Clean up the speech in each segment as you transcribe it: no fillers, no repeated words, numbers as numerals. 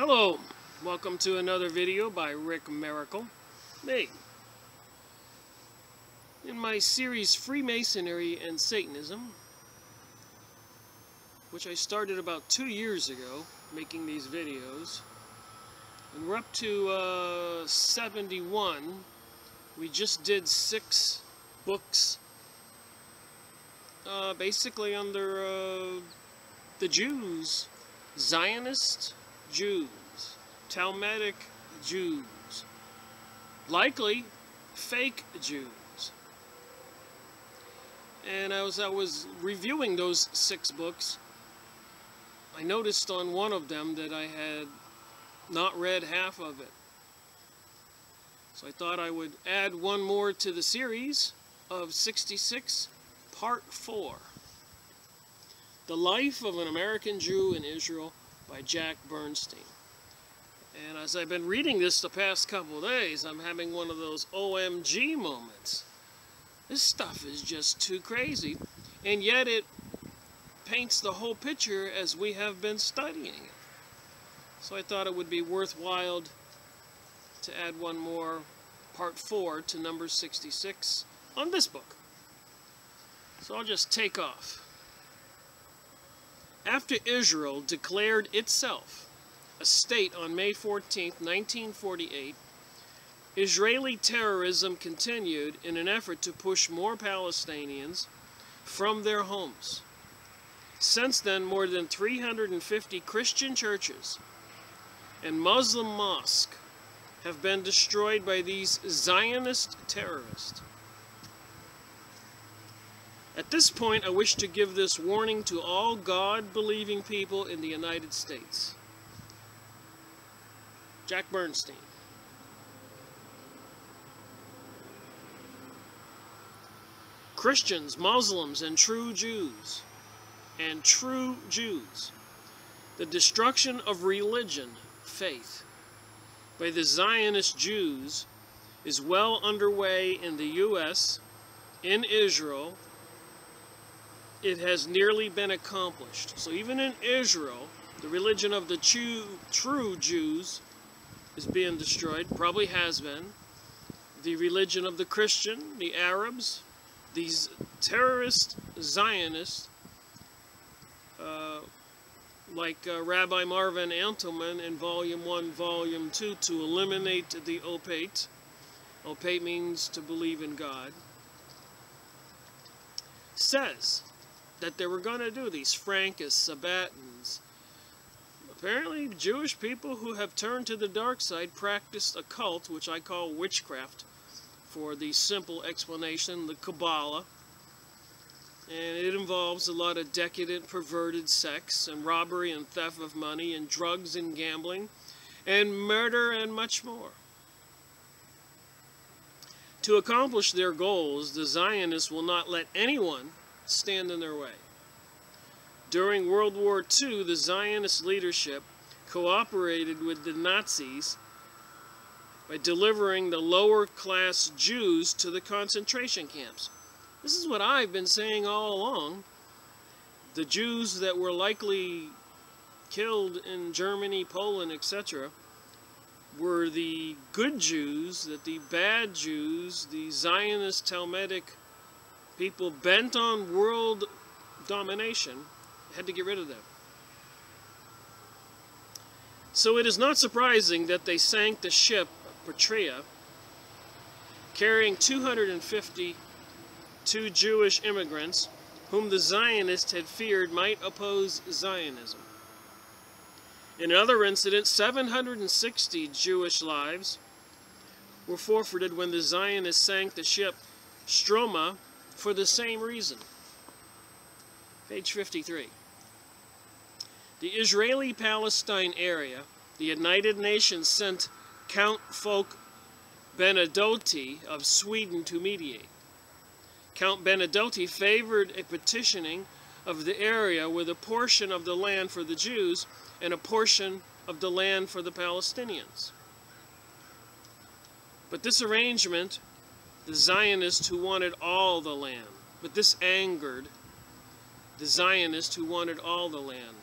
Hello, welcome to another video by Rick Miracle. Me. In my series Freemasonry and Satanism, which I started about 2 years ago, making these videos, and we're up to 71. We just did 6 books, basically under the Jews, Zionist Jews, Talmudic Jews, likely fake Jews. And as I was reviewing those 6 books, I noticed on one of them that I had not read half of it. So I thought I would add one more to the series of 66, Part 4. The Life of an American Jew in Israel by Jack Bernstein. And as I've been reading this the past couple of days, I'm having one of those OMG moments. This stuff is just too crazy, and yet it paints the whole picture as we have been studying it. So I thought it would be worthwhile to add one more, Part 4, to number 66 on this book. So I'll just take off. After Israel declared itself a state on May 14, 1948, Israeli terrorism continued in an effort to push more Palestinians from their homes. Since then, more than 350 Christian churches and Muslim mosques have been destroyed by these Zionist terrorists. At this point, I wish to give this warning to all God-believing people in the United States. Jack Bernstein. Christians, Muslims, and true Jews, the destruction of religion, faith, by the Zionist Jews is well underway in the U.S., in Israel. It has nearly been accomplished. So even in Israel, the religion of the true Jews is being destroyed, probably has been. The religion of the Christian, the Arabs, these terrorist Zionists, like Rabbi Marvin Antelman in Volume 1, Volume 2, to eliminate the opate. Opate means to believe in God. Says that they were going to do these Frankists, Sabbatans. Apparently, Jewish people who have turned to the dark side practiced a cult, which I call witchcraft, for the simple explanation, the Kabbalah. And it involves a lot of decadent, perverted sex, and robbery and theft of money, and drugs and gambling, and murder, and much more. To accomplish their goals, the Zionists will not let anyone stand in their way. During World War II, the Zionist leadership cooperated with the Nazis by delivering the lower-class Jews to the concentration camps. This is what I've been saying all along. The Jews that were likely killed in Germany, Poland, etc., were the good Jews, that the bad Jews, the Zionist Talmudic people bent on world domination, had to get rid of them. So it is not surprising that they sank the ship Patria, carrying 252 Jewish immigrants whom the Zionists had feared might oppose Zionism. In another incident, 760 Jewish lives were forfeited when the Zionists sank the ship Stroma for the same reason. Page 53. The Israeli-Palestine area, the United Nations sent Count Folke Benedotti of Sweden to mediate. Count Benedotti favored a petitioning of the area with a portion of the land for the Jews and a portion of the land for the Palestinians. But this arrangement, the Zionists who wanted all the land, but this angered the Zionists who wanted all the land.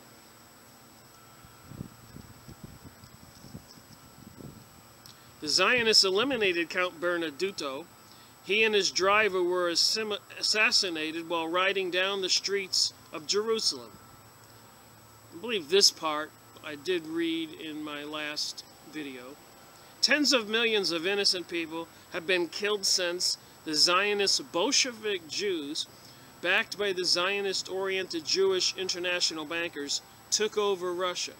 The Zionists eliminated Count Bernardino. He and his driver were assassinated while riding down the streets of Jerusalem. I believe this part I did read in my last video. Tens of millions of innocent people have been killed since the Zionist Bolshevik Jews, backed by the Zionist-oriented Jewish international bankers, took over Russia.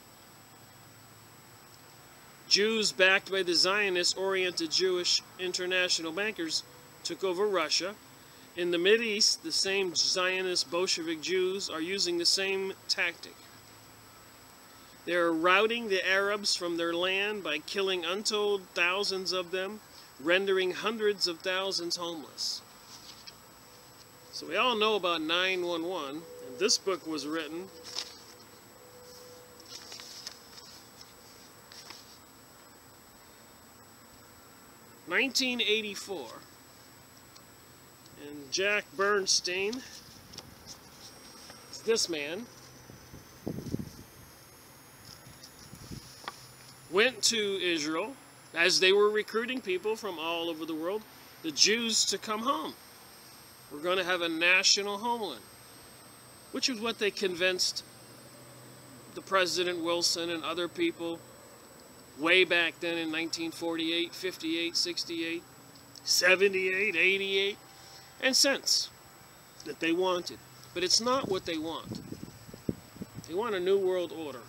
Jews backed by the Zionist-oriented Jewish international bankers took over Russia. In the Mideast, the same Zionist Bolshevik Jews are using the same tactic. They are routing the Arabs from their land by killing untold thousands of them, rendering hundreds of thousands homeless. So we all know about 911, and this book was written in 1984, and Jack Bernstein is this man. Went to Israel as they were recruiting people from all over the world, the Jews, to come home. We're going to have a national homeland, which is what they convinced the President Wilson and other people way back then in 1948, 58, 68, 78, 88, and since, that they wanted. But it's not what they want. They want a new world order.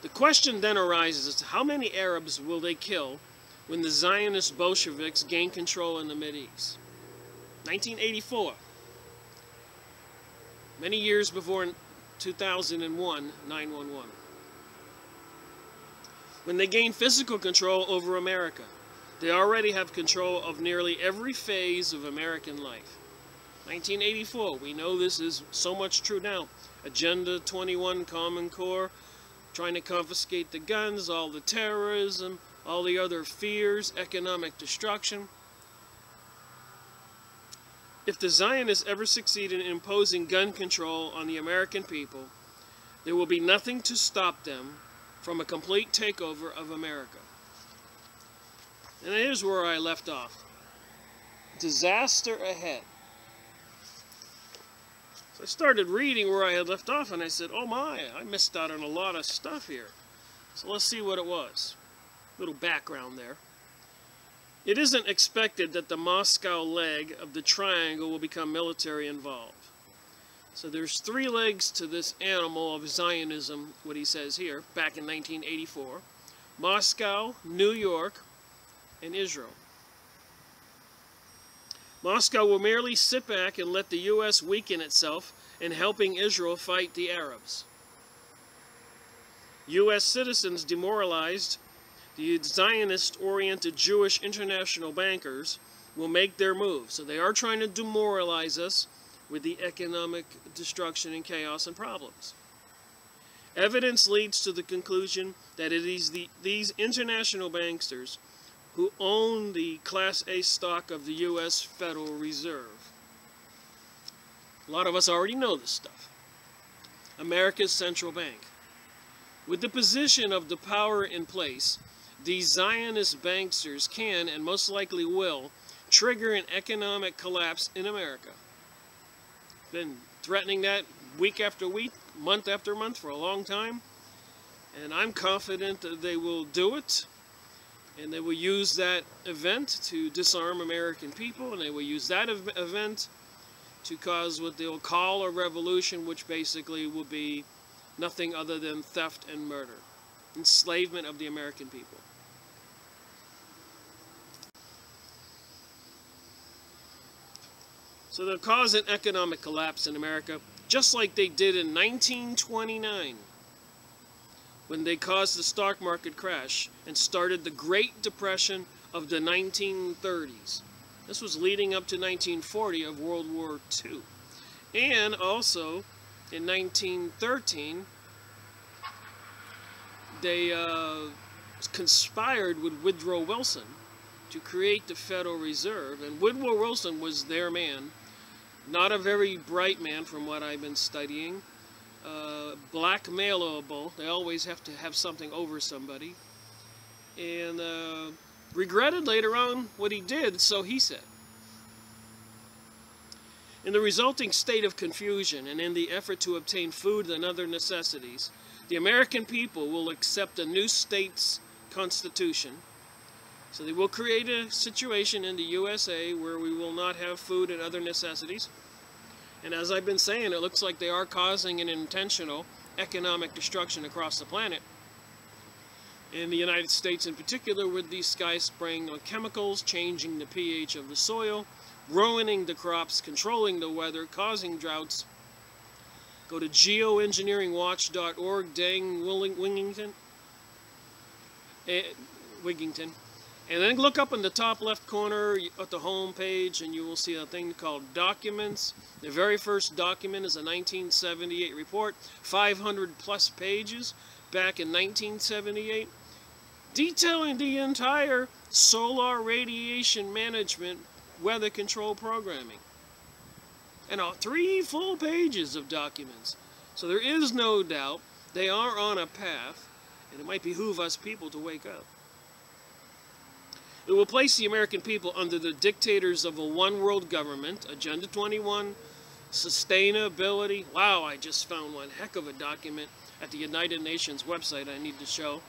The question then arises as to how many Arabs will they kill when the Zionist Bolsheviks gain control in the Mideast? 1984. Many years before 2001, 911. When they gain physical control over America, they already have control of nearly every phase of American life. 1984, we know this is so much true now. Agenda 21, Common Core, trying to confiscate the guns, all the terrorism, all the other fears, economic destruction. If the Zionists ever succeed in imposing gun control on the American people, there will be nothing to stop them from a complete takeover of America. And here's where I left off. Disaster ahead. So I started reading where I had left off, and I said, oh my, I missed out on a lot of stuff here. So let's see what it was. Little background there. It isn't expected that the Moscow leg of the triangle will become military involved. So there's three legs to this animal of Zionism, what he says here, back in 1984. Moscow, New York, and Israel. Moscow will merely sit back and let the U.S. weaken itself in helping Israel fight the Arabs. U.S. citizens demoralized, the Zionist-oriented Jewish international bankers will make their move. So they are trying to demoralize us with the economic destruction and chaos and problems. Evidence leads to the conclusion that it is these international banksters who own the Class A stock of the U.S. Federal Reserve. A lot of us already know this stuff. America's central bank. With the position of the power in place, these Zionist banksters can, and most likely will, trigger an economic collapse in America. Been threatening that week after week, month after month for a long time, and I'm confident that they will do it. And they will use that event to disarm American people, and they will use that event to cause what they'll call a revolution, which basically will be nothing other than theft and murder, enslavement of the American people. So they'll cause an economic collapse in America, just like they did in 1929. When they caused the stock market crash and started the Great Depression of the 1930s. This was leading up to 1940 of World War II. And also, in 1913, they conspired with Woodrow Wilson to create the Federal Reserve. And Woodrow Wilson was their man. Not a very bright man from what I've been studying. blackmailable. They always have to have something over somebody. And regretted later on what he did, so he said. In the resulting state of confusion and in the effort to obtain food and other necessities, the American people will accept a new state's constitution. So they will create a situation in the USA where we will not have food and other necessities. And as I've been saying, it looks like they are causing an intentional economic destruction across the planet. In the United States in particular, with these guys spraying on chemicals, changing the pH of the soil, ruining the crops, controlling the weather, causing droughts. Go to geoengineeringwatch.org, dang Wigington. And then look up in the top left corner at the home page and you will see a thing called Documents. The very first document is a 1978 report, 500 plus pages back in 1978, detailing the entire solar radiation management weather control programming. And 3 full pages of documents. So there is no doubt they are on a path, and it might behoove us people to wake up. It will place the American people under the dictators of a one-world government, Agenda 21, sustainability. Wow, I just found one heck of a document at the United Nations website I need to show.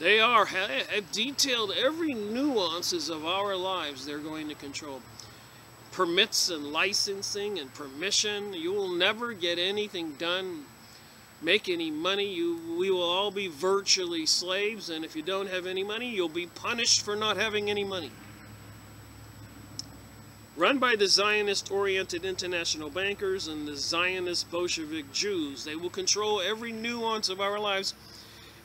They have detailed every nuances of our lives they're going to control. Permits and licensing and permission. You will never get anything done, make any money. We will all be virtually slaves, and if you don't have any money, you'll be punished for not having any money. Run by the Zionist-oriented international bankers and the Zionist Bolshevik Jews. They will control every nuance of our lives,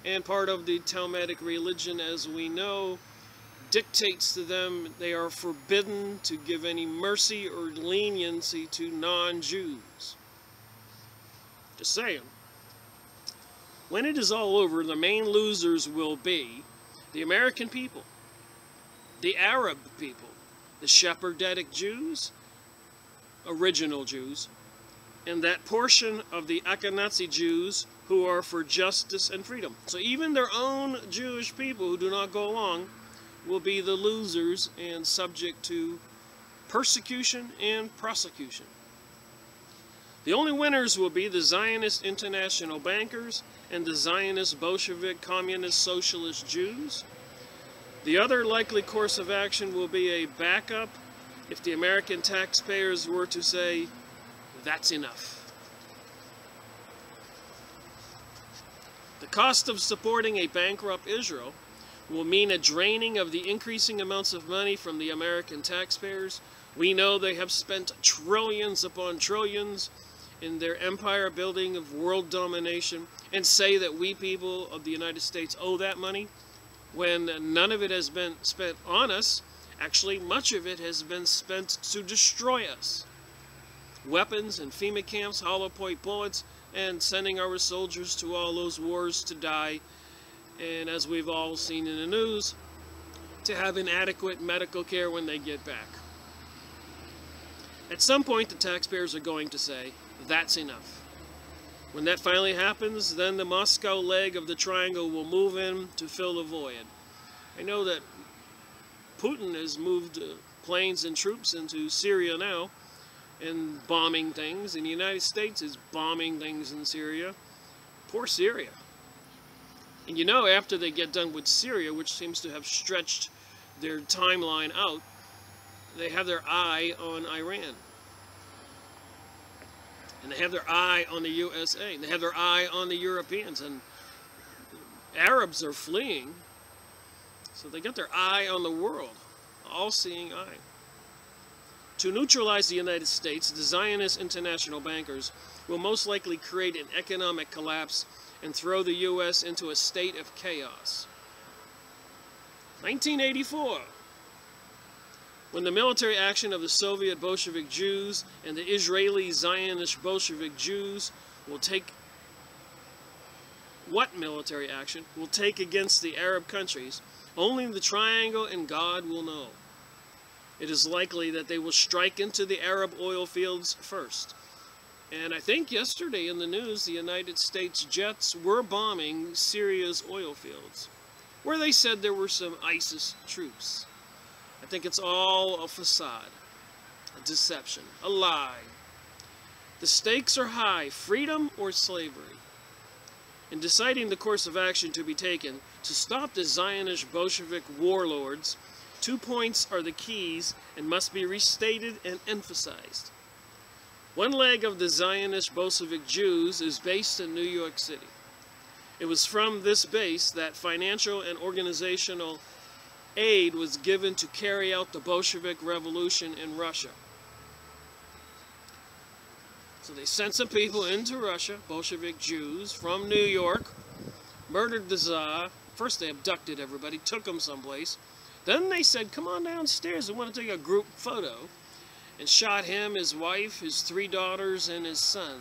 and part of the Talmudic religion, as we know, dictates to them they are forbidden to give any mercy or leniency to non-Jews. Just saying. When it is all over, the main losers will be the American people, the Arab people, the Shepherditic Jews, original Jews, and that portion of the Ashkenazi Jews who are for justice and freedom. So even their own Jewish people who do not go along will be the losers and subject to persecution and prosecution. The only winners will be the Zionist international bankers and the Zionist Bolshevik Communist Socialist Jews. The other likely course of action will be a backup if the American taxpayers were to say, that's enough. The cost of supporting a bankrupt Israel will mean a draining of the increasing amounts of money from the American taxpayers. We know they have spent trillions upon trillions in their empire building of world domination, and say that we people of the United States owe that money when none of it has been spent on us. Actually, much of it has been spent to destroy us. Weapons and FEMA camps, hollow point bullets, and sending our soldiers to all those wars to die, and as we've all seen in the news, to have inadequate medical care when they get back. At some point, the taxpayers are going to say, that's enough. When that finally happens, then the Moscow leg of the triangle will move in to fill the void. I know that Putin has moved planes and troops into Syria now and bombing things, and the United States is bombing things in Syria. Poor Syria. And you know, after they get done with Syria, which seems to have stretched their timeline out, they have their eye on Iran. And they have their eye on the USA. They have their eye on the Europeans. And Arabs are fleeing. So they got their eye on the world. All-seeing eye. To neutralize the United States, the Zionist international bankers will most likely create an economic collapse and throw the U.S. into a state of chaos. 1984. When the military action of the Soviet Bolshevik Jews and the Israeli Zionist Bolshevik Jews will take, what military action will take against the Arab countries, only the Triangle and God will know. It is likely that they will strike into the Arab oil fields first. And I think yesterday in the news, the United States jets were bombing Syria's oil fields, where they said there were some ISIS troops. I think it's all a facade, a deception, a lie. The stakes are high, freedom or slavery. In deciding the course of action to be taken to stop the Zionist Bolshevik warlords, 2 points are the keys and must be restated and emphasized. One leg of the Zionist Bolshevik Jews is based in New York City. It was from this base that financial and organizational aid was given to carry out the Bolshevik Revolution in Russia. So they sent some people into Russia, Bolshevik Jews, from New York, murdered the Tsar. First they abducted everybody, took them someplace. Then they said, come on downstairs, we want to take a group photo. And shot him, his wife, his 3 daughters, and his son.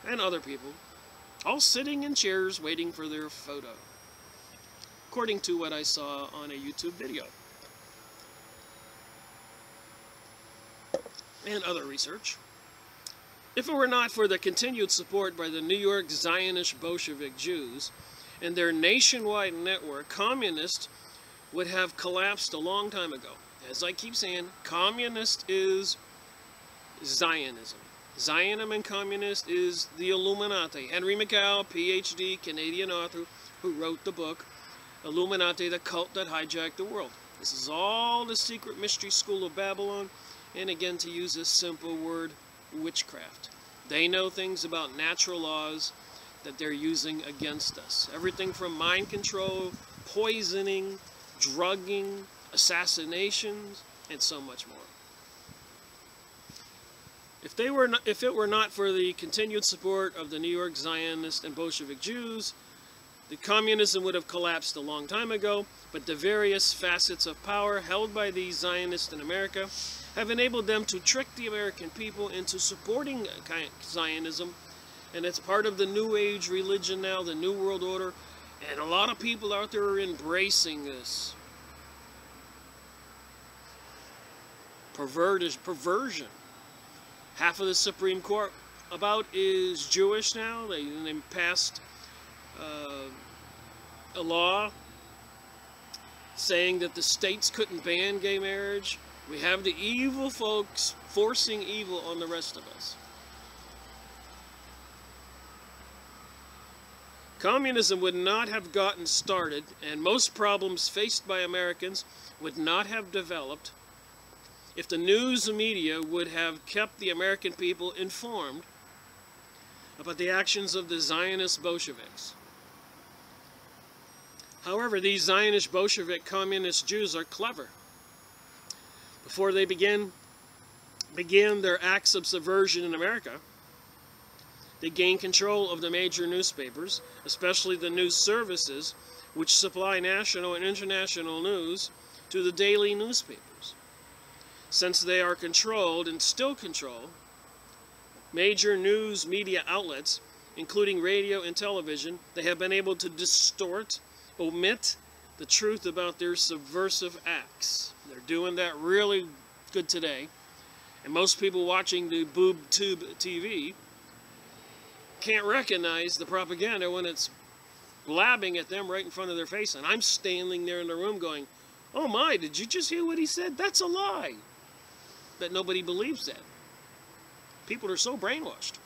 And other people. All sitting in chairs waiting for their photo. According to what I saw on a YouTube video. And other research. If it were not for the continued support by the New York Zionist Bolshevik Jews and their nationwide network, communists would have collapsed a long time ago. As I keep saying, communist is Zionism. Zionism and communist is the Illuminati. Henry McCall, PhD, Canadian author, who wrote the book, Illuminati, the Cult That Hijacked the World. This is all the secret mystery school of Babylon, and again, to use this simple word, witchcraft. They know things about natural laws that they're using against us. Everything from mind control, poisoning, drugging, assassinations, and so much more. If it were not for the continued support of the New York Zionist and Bolshevik Jews, the communism would have collapsed a long time ago, but the various facets of power held by these Zionists in America have enabled them to trick the American people into supporting Zionism, and it's part of the New Age religion now, the New World Order, and a lot of people out there are embracing this. Perversion. Half of the Supreme Court about is Jewish now. They passed a law saying that the states couldn't ban gay marriage. We have the evil folks forcing evil on the rest of us. Communism would not have gotten started, and most problems faced by Americans would not have developed if the news media would have kept the American people informed about the actions of the Zionist Bolsheviks. However, these Zionist Bolshevik communist Jews are clever. Before they began their acts of subversion in America, they gained control of the major newspapers, especially the news services, which supply national and international news to the daily newspapers. Since they are controlled and still control major news media outlets, including radio and television, they have been able to distort, omit the truth about their subversive acts. They're doing that really good today. And most people watching the boob tube TV can't recognize the propaganda when it's blabbing at them right in front of their face. And I'm standing there in the room going, oh my, did you just hear what he said? That's a lie. But nobody believes that. People are so brainwashed.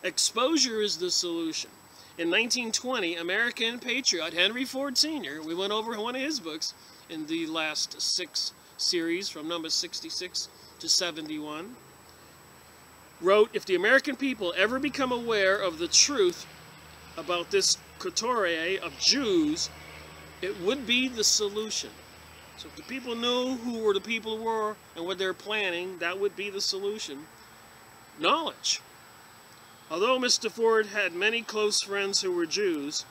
Exposure is the solution. In 1920, American patriot Henry Ford Sr., we went over one of his books in the last 6 series from number 66 to 71, wrote, if the American people ever become aware of the truth about this coterie of Jews, it would be the solution. So if the people knew who the people were and what they're planning, that would be the solution. Knowledge. Although Mr. Ford had many close friends who were Jews,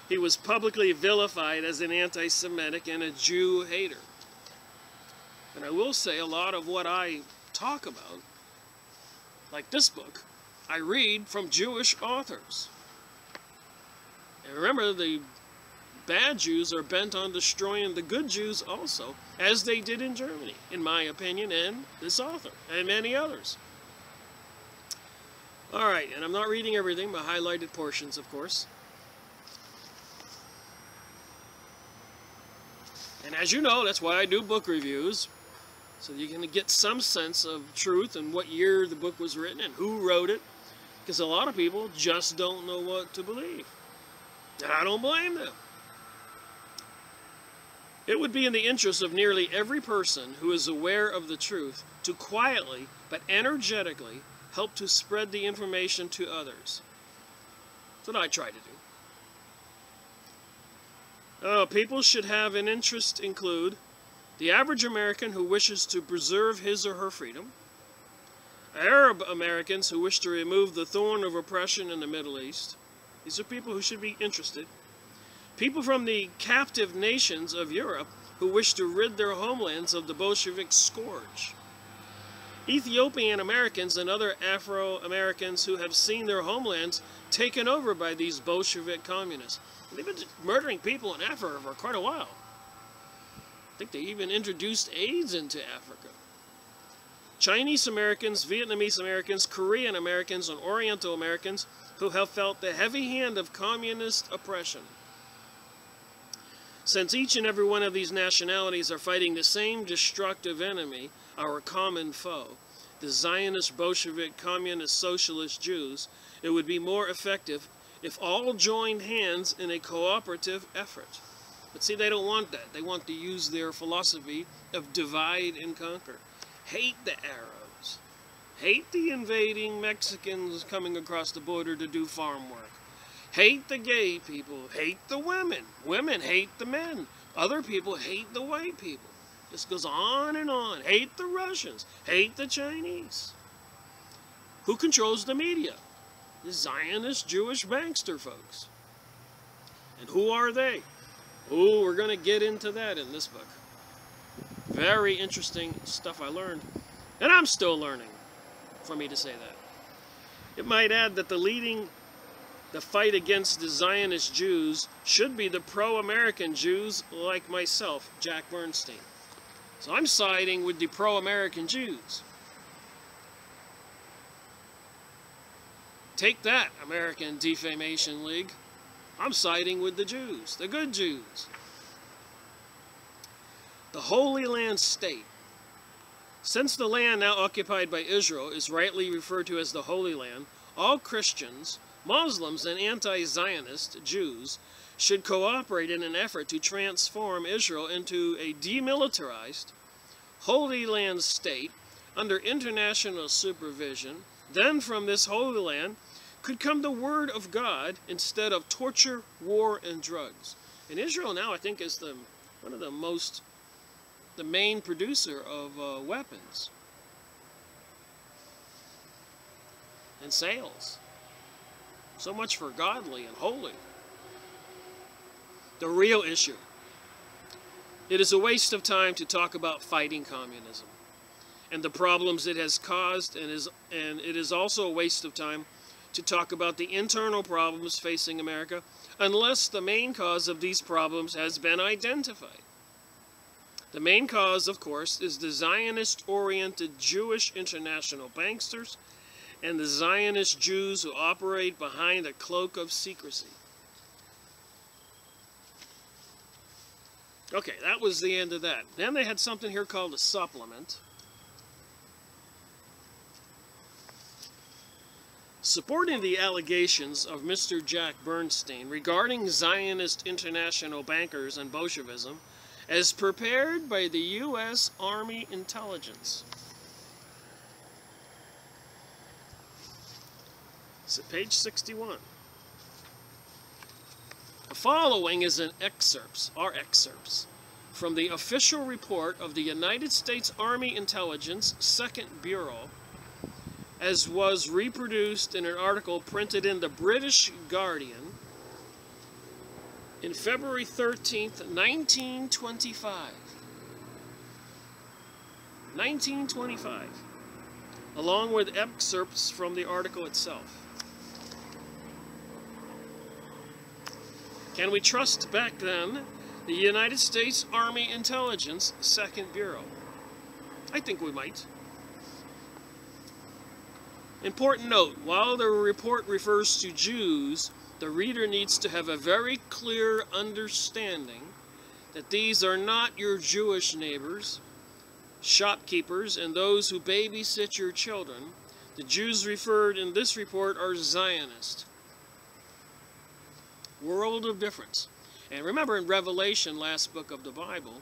he was publicly vilified as an anti-Semitic and a Jew hater. And I will say a lot of what I talk about, like this book, I read from Jewish authors. And remember, the bad Jews are bent on destroying the good Jews also, as they did in Germany, in my opinion, and this author, and many others. Alright, and I'm not reading everything, but highlighted portions, of course. And as you know, that's why I do book reviews, so you can get some sense of truth and what year the book was written and who wrote it, because a lot of people just don't know what to believe. And I don't blame them. It would be in the interest of nearly every person who is aware of the truth to quietly but energetically help to spread the information to others. That's what I try to do. People should have an interest include the average American who wishes to preserve his or her freedom, Arab Americans who wish to remove the thorn of oppression in the Middle East. These are people who should be interested. People from the captive nations of Europe who wish to rid their homelands of the Bolshevik scourge. Ethiopian Americans and other Afro-Americans who have seen their homelands taken over by these Bolshevik communists. They've been murdering people in Africa for quite a while. I think they even introduced AIDS into Africa. Chinese Americans, Vietnamese Americans, Korean Americans, and Oriental Americans who have felt the heavy hand of communist oppression. Since each and every one of these nationalities are fighting the same destructive enemy, our common foe, the Zionist, Bolshevik, Communist, Socialist Jews, it would be more effective if all joined hands in a cooperative effort. But see, they don't want that. They want to use their philosophy of divide and conquer. Hate the Arabs. Hate the invading Mexicans coming across the border to do farm work. Hate the gay people. Hate the women. Women hate the men. Other people hate the white people. This goes on and on. Hate the Russians. Hate the Chinese. Who controls the media? The Zionist Jewish bankster folks. And who are they? Oh, we're going to get into that in this book. Very interesting stuff I learned. And I'm still learning, for me to say that. It might add that the fight against the Zionist Jews should be the pro-American Jews like myself, Jack Bernstein. So I'm siding with the pro-American Jews. Take that, American Defamation League. I'm siding with the Jews, the good Jews. The Holy Land State. Since the land now occupied by Israel is rightly referred to as the Holy Land, all Christians, Muslims, and anti-Zionist Jews should cooperate in an effort to transform Israel into a demilitarized, Holy Land state under international supervision. Then from this Holy Land could come the Word of God instead of torture, war, and drugs. And Israel now, I think, is the main producer of weapons and sales. So much for godly and holy. The real issue. It is a waste of time to talk about fighting communism and the problems it has caused, and it is also a waste of time to talk about the internal problems facing America unless the main cause of these problems has been identified. The main cause, of course, is the Zionist-oriented Jewish international banksters and the Zionist Jews who operate behind a cloak of secrecy. Okay, that was the end of that. Then they had something here called a supplement. Supporting the allegations of Mr. Jack Bernstein regarding Zionist international bankers and Bolshevism as prepared by the U.S. Army Intelligence. It's at page 61. The following is an excerpts from the official report of the United States Army Intelligence 2nd Bureau, as was reproduced in an article printed in the British Guardian in February 13th, 1925. 1925, along with excerpts from the article itself. Can we trust back then the United States Army Intelligence 2nd Bureau? I think we might. Important note, while the report refers to Jews, the reader needs to have a very clear understanding that these are not your Jewish neighbors, shopkeepers, and those who babysit your children. The Jews referred in this report are Zionists. World of difference. And remember in Revelation, last book of the Bible,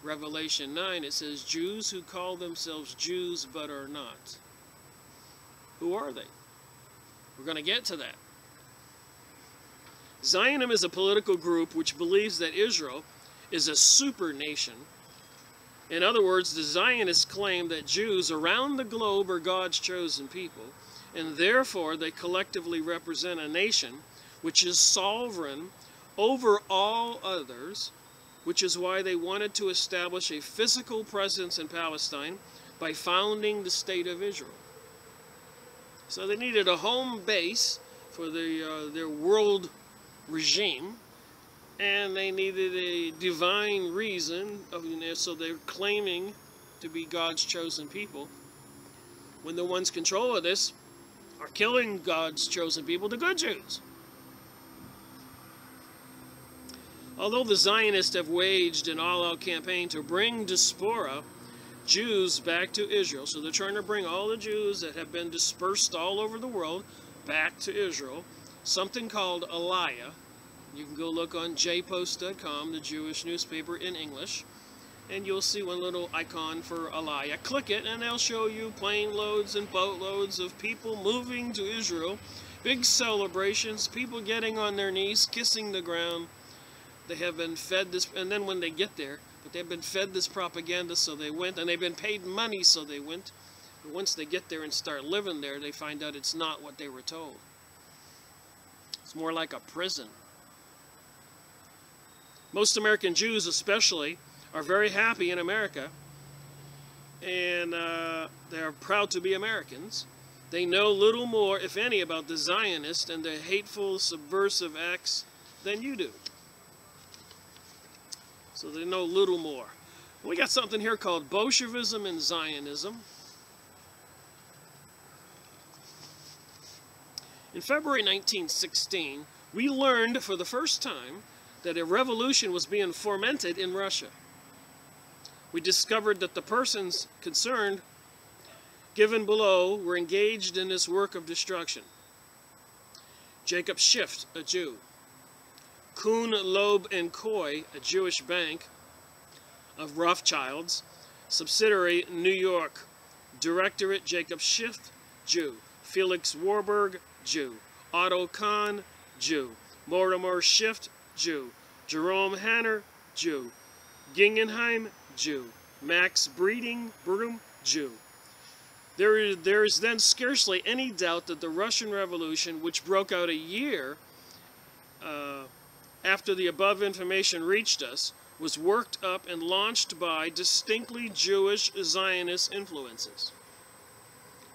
Revelation 9, it says, Jews who call themselves Jews but are not. Who are they? We're going to get to that. Zionism is a political group which believes that Israel is a super nation. In other words, the Zionists claim that Jews around the globe are God's chosen people, and therefore they collectively represent a nation which is sovereign over all others, which is why they wanted to establish a physical presence in Palestine by founding the State of Israel. So they needed a home base for their world regime, and they needed a divine reason, so they're claiming to be God's chosen people, when the ones in control of this are killing God's chosen people, the good Jews. Although the Zionists have waged an all-out campaign to bring diaspora Jews back to Israel, so they're trying to bring all the Jews that have been dispersed all over the world back to Israel, something called Aliyah. You can go look on jpost.com, the Jewish newspaper in English, and you'll see one little icon for Aliyah. Click it, and they'll show you plane loads and boatloads of people moving to Israel, big celebrations, people getting on their knees, kissing the ground. They have been fed this, and then when they get there, but they've been fed this propaganda, so they went, and they've been paid money, so they went. But once they get there and start living there, they find out it's not what they were told. It's more like a prison. Most American Jews, especially, are very happy in America, and they're proud to be Americans. They know little more, if any, about the Zionists and their hateful, subversive acts than you do. So they know little more. We got something here called Bolshevism and Zionism. In February 1916, we learned for the first time that a revolution was being fomented in Russia. We discovered that the persons concerned, given below, were engaged in this work of destruction. Jacob Schiff, a Jew. Kuhn, Loeb & Coy, a Jewish bank of Rothschilds, subsidiary New York. Directorate Jacob Schiff, Jew. Felix Warburg, Jew. Otto Kahn, Jew. Mortimer Schiff, Jew. Jerome Hanner, Jew. Gingenheim, Jew. Max Broom, Jew. There is then scarcely any doubt that the Russian Revolution, which broke out a year after the above information reached us, was worked up and launched by distinctly Jewish Zionist influences.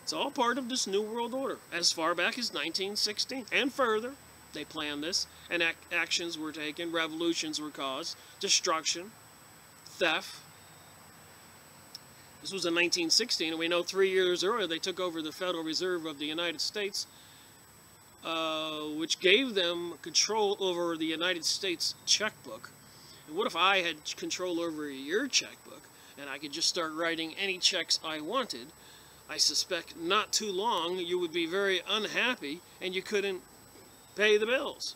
It's all part of this New World Order, as far back as 1916 and further. They planned this, and actions were taken, revolutions were caused, destruction, theft. This was in 1916, and we know 3 years earlier they took over the Federal Reserve of the United States, which gave them control over the United States checkbook. And what if I had control over your checkbook, and I could just start writing any checks I wanted? I suspect not too long you would be very unhappy, and you couldn't pay the bills.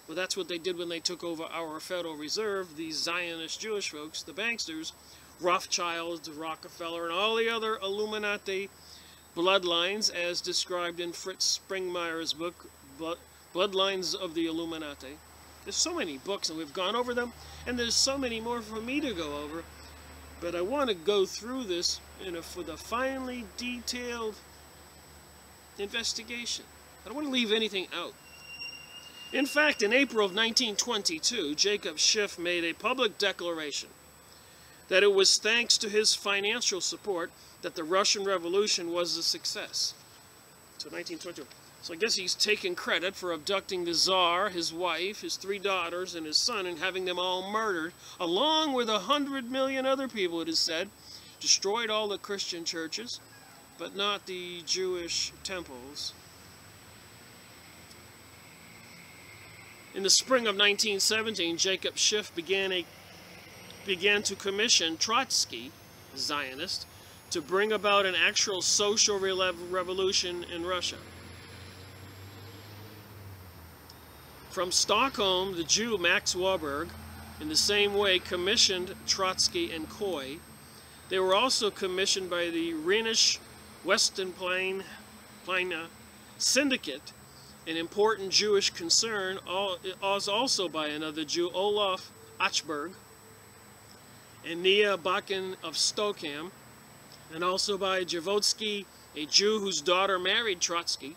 Well, that's what they did when they took over our Federal Reserve, these Zionist Jewish folks, the banksters, Rothschilds, Rockefeller, and all the other Illuminati bloodlines, as described in Fritz Springmeier's book, Bloodlines of the Illuminati. There's so many books, and we've gone over them, and there's so many more for me to go over, but I want to go through this for the finely detailed investigation. I don't want to leave anything out. In fact, in April of 1922, Jacob Schiff made a public declaration that it was thanks to his financial support that the Russian Revolution was a success. So 1922. So I guess he's taken credit for abducting the Tsar, his wife, his 3 daughters, and his son, and having them all murdered, along with 100 million other people, it is said. Destroyed all the Christian churches, but not the Jewish temples. In the spring of 1917, Jacob Schiff began to commission Trotsky, a Zionist, to bring about an actual social revolution in Russia. From Stockholm, the Jew Max Warburg, in the same way, commissioned Trotsky and Coy. They were also commissioned by the Rhenish Westernplein Syndicate, an important Jewish concern, also by another Jew, Olaf Achberg, and Nia Bakken of Stockholm, and also by Javotsky, a Jew whose daughter married Trotsky.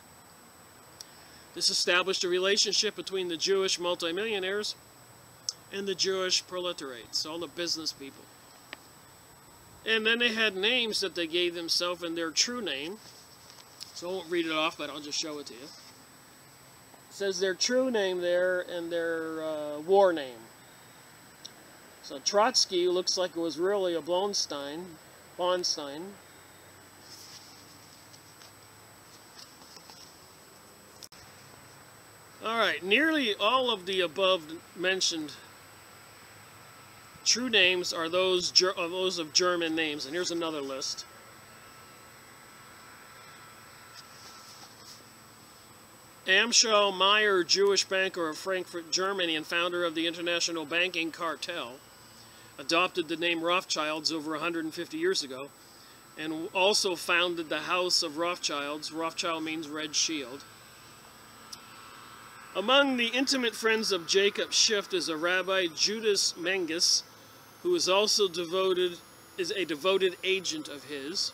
This established a relationship between the Jewish multimillionaires and the Jewish proletariats, all the business people. And then they had names that they gave themselves in their true name. So I won't read it off, but I'll just show it to you. It says their true name there and their war name. So Trotsky looks like it was really a Blonstein. Alright, nearly all of the above mentioned true names are those of German names, and here's another list. Amschel Meyer, Jewish banker of Frankfurt, Germany, and founder of the international banking cartel, adopted the name Rothschilds over 150 years ago, and also founded the House of Rothschilds. Rothschild means red shield. Among the intimate friends of Jacob Schiff is a Rabbi Judas Menges, who is also a devoted agent of his.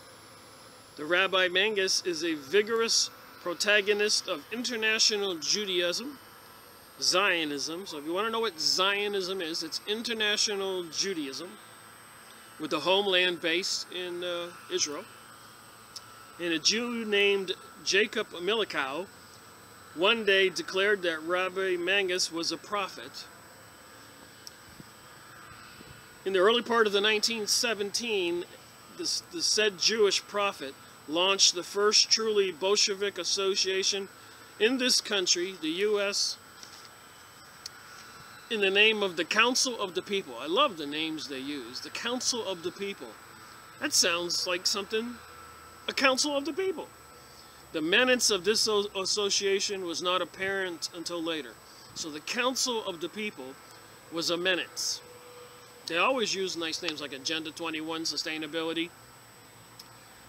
The Rabbi Menges is a vigorous protagonist of international Judaism, Zionism. So if you want to know what Zionism is, it's international Judaism, with the homeland based in Israel. And a Jew named Jacob Milikow one day declared that Rabbi Menges was a prophet. In the early part of the 1917, the said Jewish prophet launched the first truly Bolshevik association in this country, the U.S., in the name of the Council of the People. I love the names they use. The Council of the People. That sounds like something, a Council of the People. The menace of this association was not apparent until later. So the Council of the People was a menace. They always use nice names like Agenda 21, Sustainability,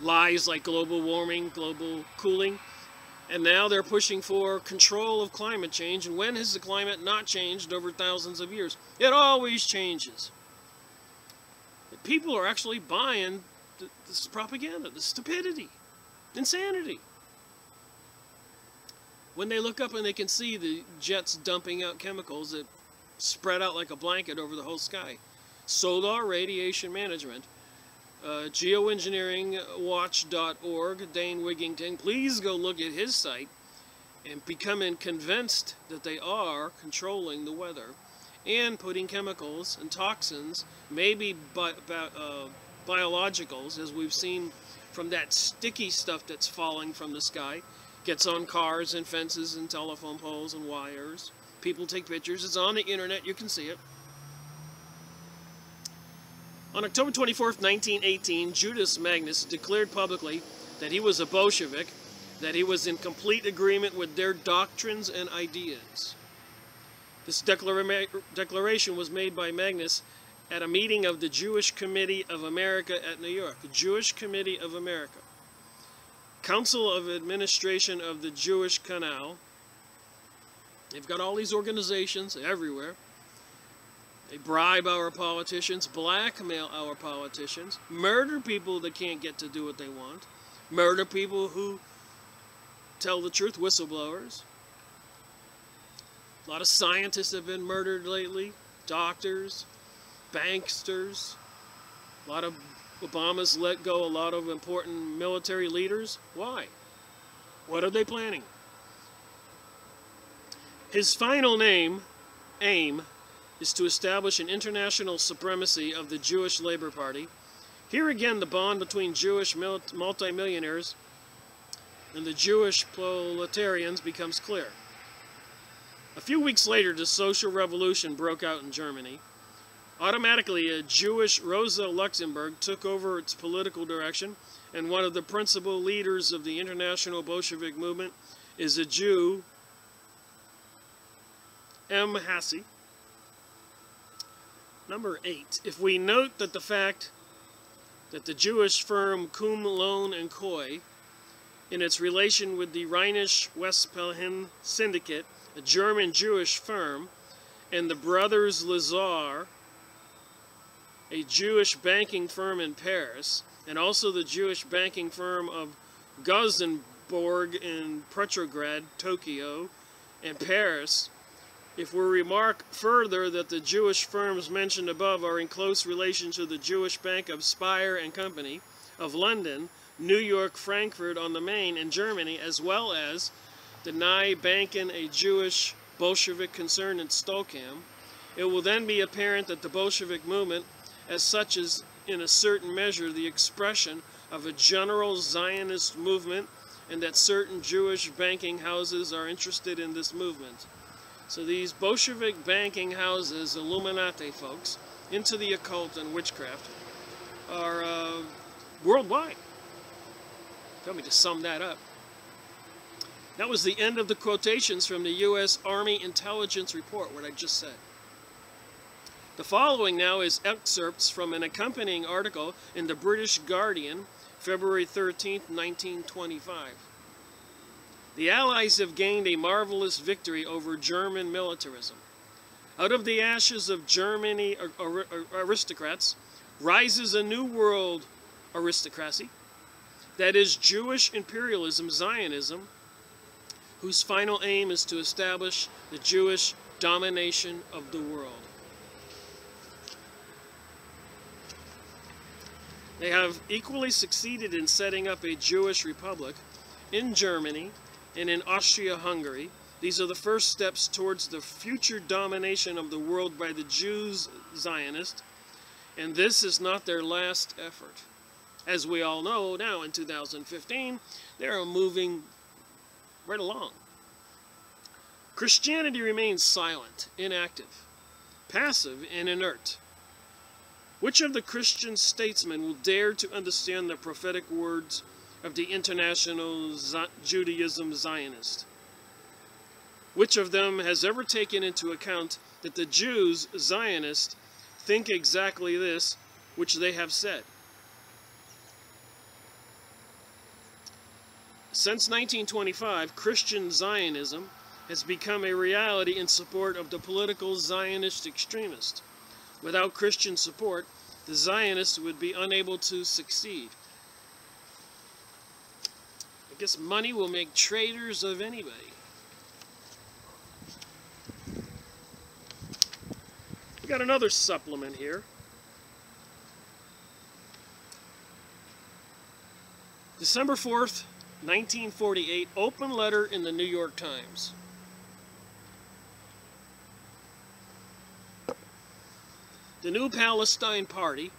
lies like global warming, global cooling, and now they're pushing for control of climate change. And when has the climate not changed over thousands of years? It always changes. But people are actually buying this propaganda, the stupidity, insanity. When they look up and they can see the jets dumping out chemicals that spread out like a blanket over the whole sky. Solar Radiation Management, geoengineeringwatch.org, Dane Wigington, please go look at his site and becoming convinced that they are controlling the weather and putting chemicals and toxins, maybe biologicals, as we've seen from that sticky stuff that's falling from the sky, gets on cars and fences and telephone poles and wires. People take pictures. It's on the internet. You can see it. On October 24th, 1918, Judas Magnus declared publicly that he was a Bolshevik, that he was in complete agreement with their doctrines and ideas. This declaration was made by Magnus at a meeting of the Jewish Committee of America at New York. The Jewish Committee of America. Council of Administration of the Jewish Canal. They've got all these organizations everywhere. They bribe our politicians, blackmail our politicians, murder people that can't get to do what they want, murder people who tell the truth, whistleblowers. A lot of scientists have been murdered lately, doctors, banksters. A lot of Obama's let go a lot of important military leaders. Why? What are they planning? His final aim is to establish an international supremacy of the Jewish Labor Party. Here again, the bond between Jewish multimillionaires and the Jewish proletarians becomes clear. A few weeks later, the social revolution broke out in Germany. Automatically, a Jewish Rosa Luxemburg took over its political direction, and one of the principal leaders of the international Bolshevik movement is a Jew, M. Hassi. Number 8. If we note that the fact that the Jewish firm Kuhn, Lohn & Koy, in its relation with the Rheinisch-Westphalian Syndicate, a German Jewish firm, and the Brothers Lazar, a Jewish banking firm in Paris, and also the Jewish banking firm of Gothenburg in Petrograd, Tokyo, and Paris, if we remark further that the Jewish firms mentioned above are in close relation to the Jewish Bank of Speyer and Company of London, New York, Frankfurt on the Main, and Germany, as well as the Nye Banken, a Jewish Bolshevik concern in Stockholm, it will then be apparent that the Bolshevik movement as such is in a certain measure the expression of a general Zionist movement, and that certain Jewish banking houses are interested in this movement. So these Bolshevik banking houses, Illuminati folks, into the occult and witchcraft, are worldwide. Tell me to sum that up. That was the end of the quotations from the U.S. Army Intelligence Report, what I just said. The following now is excerpts from an accompanying article in the British Guardian, February 13th, 1925. The Allies have gained a marvelous victory over German militarism. Out of the ashes of Germany aristocrats rises a new world aristocracy, that is Jewish imperialism, Zionism, whose final aim is to establish the Jewish domination of the world. They have equally succeeded in setting up a Jewish republic in Germany and in Austria-Hungary. These are the first steps towards the future domination of the world by the Jews, Zionists, and this is not their last effort. As we all know now in 2015, they are moving right along. Christianity remains silent, inactive, passive, and inert. Which of the Christian statesmen will dare to understand the prophetic words of the international Judaism Zionist? Which of them has ever taken into account that the Jews, Zionists, think exactly this which they have said? Since 1925, Christian Zionism has become a reality in support of the political Zionist extremists. Without Christian support, the Zionists would be unable to succeed. I guess money will make traitors of anybody. We got another supplement here. December 4th, 1948, open letter in the New York Times. The New Palestine Party,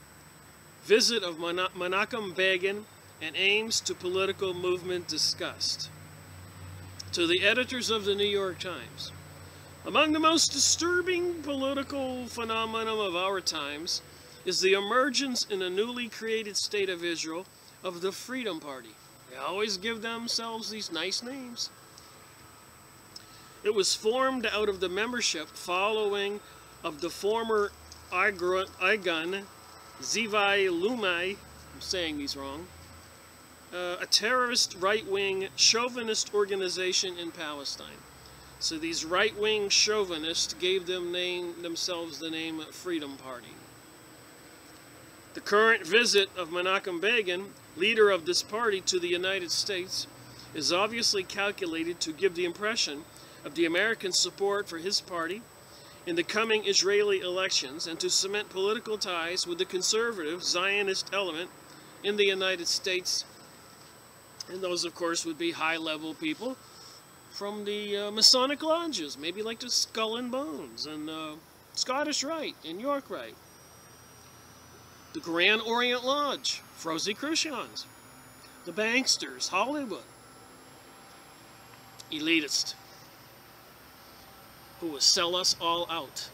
visit of Menachem Begin and aims to political movement discussed. To the editors of the New York Times. Among the most disturbing political phenomenon of our times is the emergence in a newly created state of Israel of the Freedom Party. They always give themselves these nice names. It was formed out of the membership following of the former Igun Zivai Lumai, I'm saying these wrong, a terrorist right-wing chauvinist organization in Palestine. So these right-wing chauvinists gave themselves the name Freedom Party. The current visit of Menachem Begin, leader of this party, to the United States is obviously calculated to give the impression of the American support for his party in the coming Israeli elections and to cement political ties with the conservative Zionist element in the United States. And those, of course, would be high-level people from the Masonic lodges, maybe like the Skull and Bones and Scottish Rite and York Rite, the Grand Orient Lodge, Rosicrucians, the Banksters, Hollywood, elitist, who will sell us all out.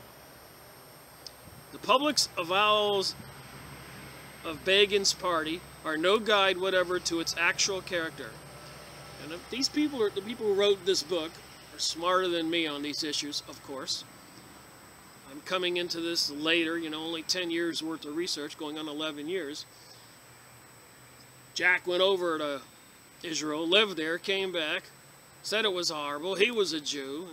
The public's avowals of Begin's party are no guide whatever to its actual character. And if these people are the people who wrote this book are smarter than me on these issues, of course. I'm coming into this later, you know, only 10 years worth of research, going on 11 years. Jack went over to Israel, lived there, came back, said it was horrible. He was a Jew.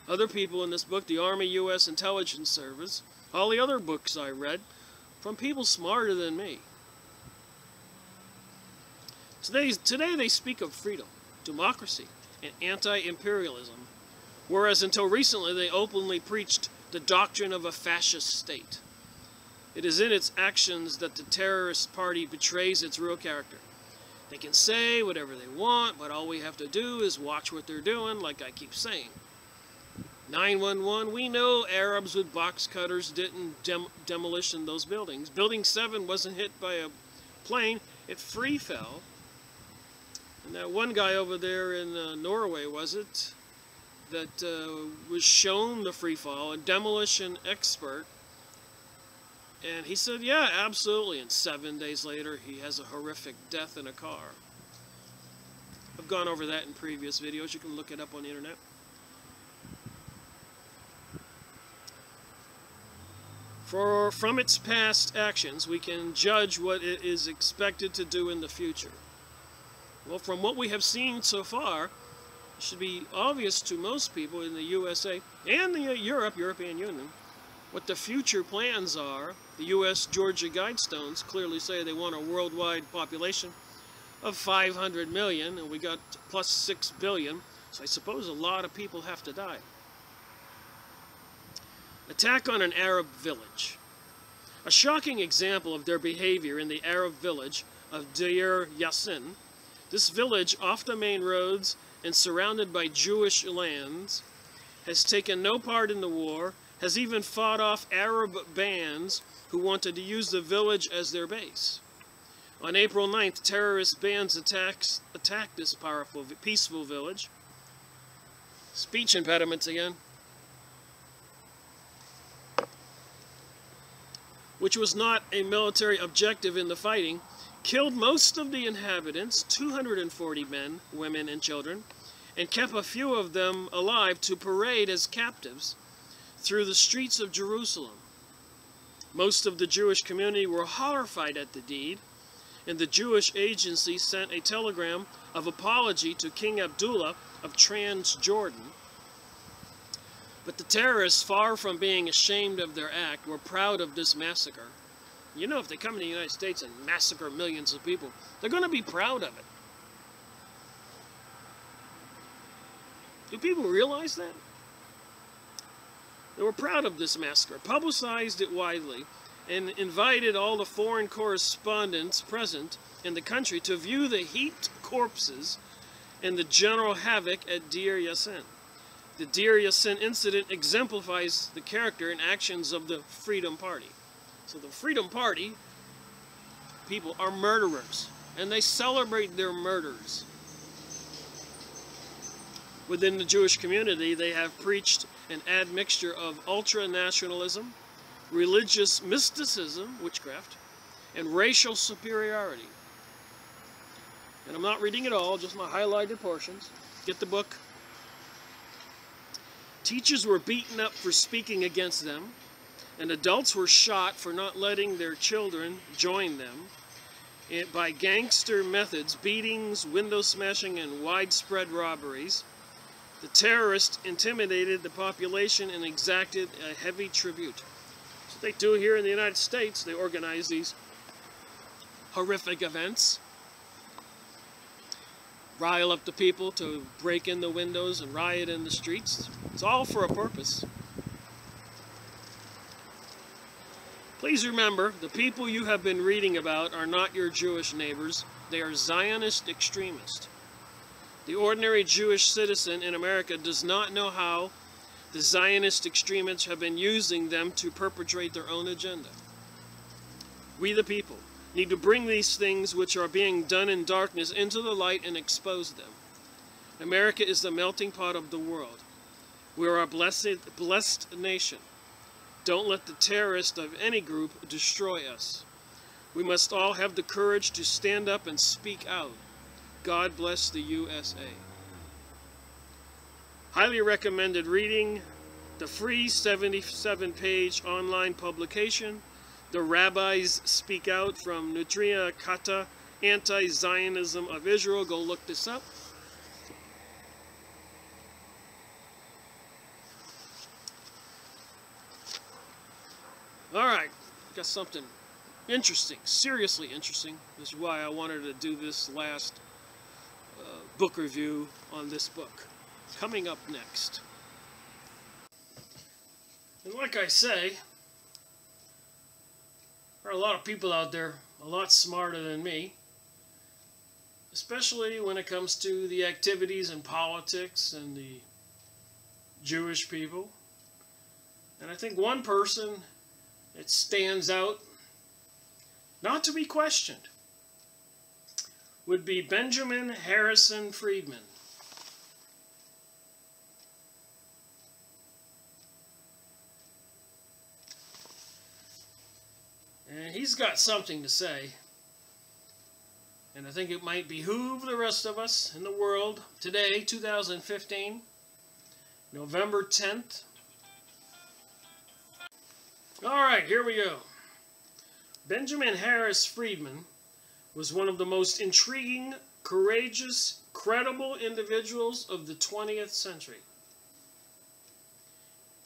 Other people in this book, the Army U.S. Intelligence Service, all the other books I read, from people smarter than me. Today they speak of freedom, democracy, and anti-imperialism, whereas until recently they openly preached the doctrine of a fascist state. It is in its actions that the terrorist party betrays its real character. They can say whatever they want, but all we have to do is watch what they're doing, like I keep saying. 911, we know Arabs with box cutters didn't demolish those buildings. Building 7 wasn't hit by a plane, it free fell. And that one guy over there in Norway, was it, that was shown the free fall, a demolition expert, and he said, yeah, absolutely, and 7 days later he has a horrific death in a car. I've gone over that in previous videos, you can look it up on the internet. From its past actions, we can judge what it is expected to do in the future. Well, from what we have seen so far, it should be obvious to most people in the USA and the European Union, what the future plans are. The U.S. Georgia Guidestones clearly say they want a worldwide population of 500 million, and we got plus 6 billion, so I suppose a lot of people have to die. Attack on an Arab village. A shocking example of their behavior in the Arab village of Deir Yassin. This village, off the main roads and surrounded by Jewish lands, has taken no part in the war, has even fought off Arab bands who wanted to use the village as their base. On April 9th, terrorist bands attacked this powerful, peaceful village. Speech impediments again. Which was not a military objective in the fighting, killed most of the inhabitants, 240 men, women, and children, and kept a few of them alive to parade as captives through the streets of Jerusalem. Most of the Jewish community were horrified at the deed, and the Jewish agency sent a telegram of apology to King Abdullah of Transjordan. But the terrorists, far from being ashamed of their act, were proud of this massacre. You know, if they come to the United States and massacre millions of people, they're going to be proud of it. Do people realize that? They were proud of this massacre, publicized it widely, and invited all the foreign correspondents present in the country to view the heaped corpses and the general havoc at Deir Yassin. The Deir Yassin incident exemplifies the character and actions of the Freedom Party. So the Freedom Party people are murderers, and they celebrate their murders. Within the Jewish community, they have preached an admixture of ultra-nationalism, religious mysticism, witchcraft, and racial superiority. And I'm not reading it all, just my highlighted portions. Get the book. Teachers were beaten up for speaking against them, and adults were shot for not letting their children join them by gangster methods, beatings, window smashing, and widespread robberies. The terrorists intimidated the population and exacted a heavy tribute. So they do here in the United States. They organize these horrific events, rile up the people to break in the windows and riot in the streets. It's all for a purpose. Please remember, the people you have been reading about are not your Jewish neighbors. They are Zionist extremists. The ordinary Jewish citizen in America does not know how the Zionist extremists have been using them to perpetrate their own agenda. We, the people, need to bring these things which are being done in darkness into the light and expose them. America is the melting pot of the world. We are a blessed nation. Don't let the terrorists of any group destroy us. We must all have the courage to stand up and speak out. God bless the USA. Highly recommended reading, the free 77-page online publication, The Rabbis Speak Out from Nutria Kata, Anti-Zionism of Israel. Go look this up. All right, got something interesting, seriously interesting. This is why I wanted to do this last book review on this book. Coming up next. And like I say, there are a lot of people out there a lot smarter than me, especially when it comes to the activities and politics and the Jewish people. And I think one person that stands out, not to be questioned, would be Benjamin Harrison Friedman. And he's got something to say. And I think it might behoove the rest of us in the world today, 2015, November 10th. All right, here we go. Benjamin Harris Friedman was one of the most intriguing, courageous, credible individuals of the 20th century.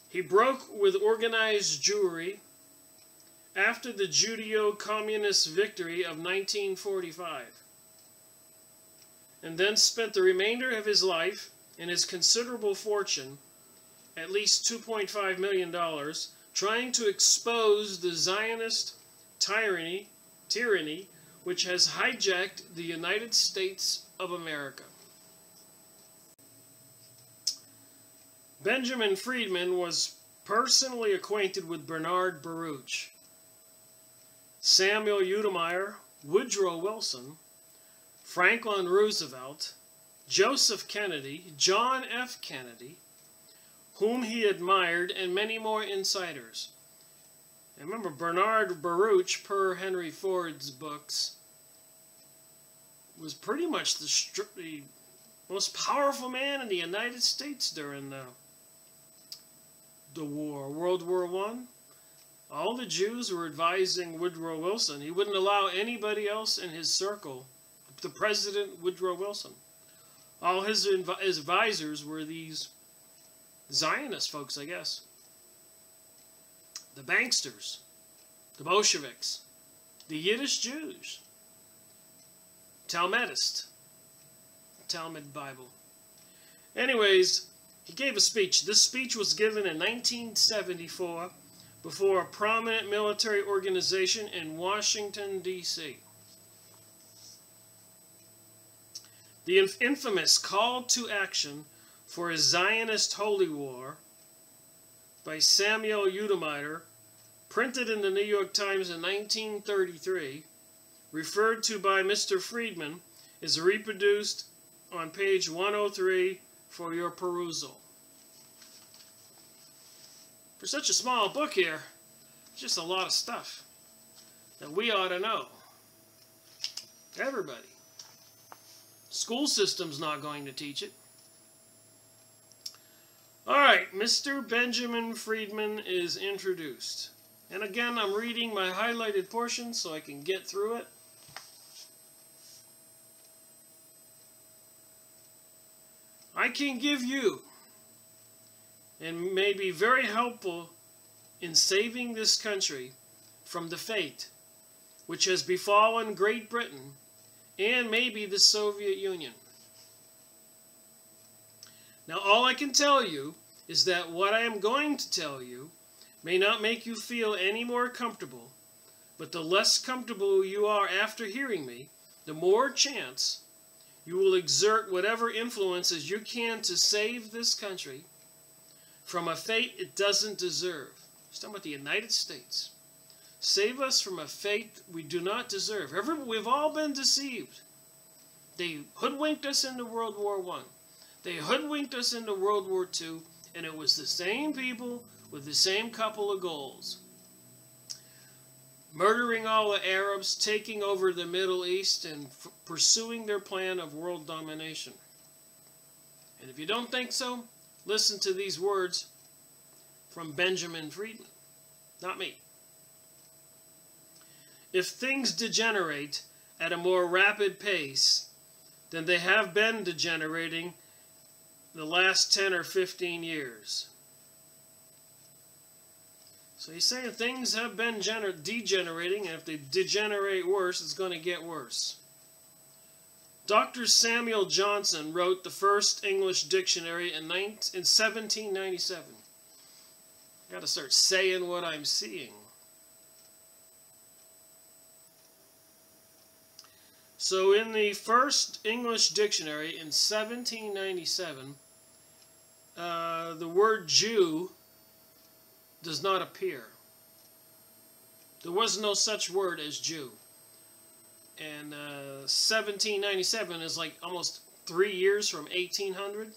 He broke with organized Jewry after the Judeo-Communist victory of 1945, and then spent the remainder of his life and his considerable fortune, at least $2.5 million, trying to expose the Zionist tyranny which has hijacked the United States of America. Benjamin Friedman was personally acquainted with Bernard Baruch, Samuel Udemeyer, Woodrow Wilson, Franklin Roosevelt, Joseph Kennedy, John F. Kennedy, whom he admired, and many more insiders. And remember, Bernard Baruch, per Henry Ford's books, was pretty much the most powerful man in the United States during the war, World War I. All the Jews were advising Woodrow Wilson. He wouldn't allow anybody else in his circle, the President Woodrow Wilson. All his advisors were these Zionist folks, I guess. The banksters, the Bolsheviks, the Yiddish Jews, Talmudists, Talmud Bible. Anyways, he gave a speech. This speech was given in 1974 before a prominent military organization in Washington, D.C. The infamous Call to Action for a Zionist Holy War by Samuel Udemeyer, printed in the New York Times in 1933, referred to by Mr. Friedman, is reproduced on page 103 for your perusal. For such a small book here, just a lot of stuff that we ought to know. Everybody. School system's not going to teach it. Alright, Mr. Benjamin Friedman is introduced. And again, I'm reading my highlighted portion so I can get through it. I can give you, and may be very helpful in saving this country from the fate which has befallen Great Britain and maybe the Soviet Union. Now, all I can tell you is that what I am going to tell you may not make you feel any more comfortable, but the less comfortable you are after hearing me, the more chance You will exert whatever influences you can to save this country from a fate it doesn't deserve. It's talking about the United States. Save us from a fate we do not deserve. We've all been deceived. They hoodwinked us into World War I. They hoodwinked us into World War II, and it was the same people with the same couple of goals. Murdering all the Arabs, taking over the Middle East, and pursuing their plan of world domination. And if you don't think so, listen to these words from Benjamin Friedman, not me. If things degenerate at a more rapid pace than they have been degenerating the last 10 or 15 years. So he's saying things have been degenerating, and if they degenerate worse, it's going to get worse. Dr. Samuel Johnson wrote the first English dictionary in 1797. I got to start saying what I'm seeing. So in the first English dictionary in 1797, the word Jew does not appear. There was no such word as Jew. And 1797 is like almost 3 years from 1800.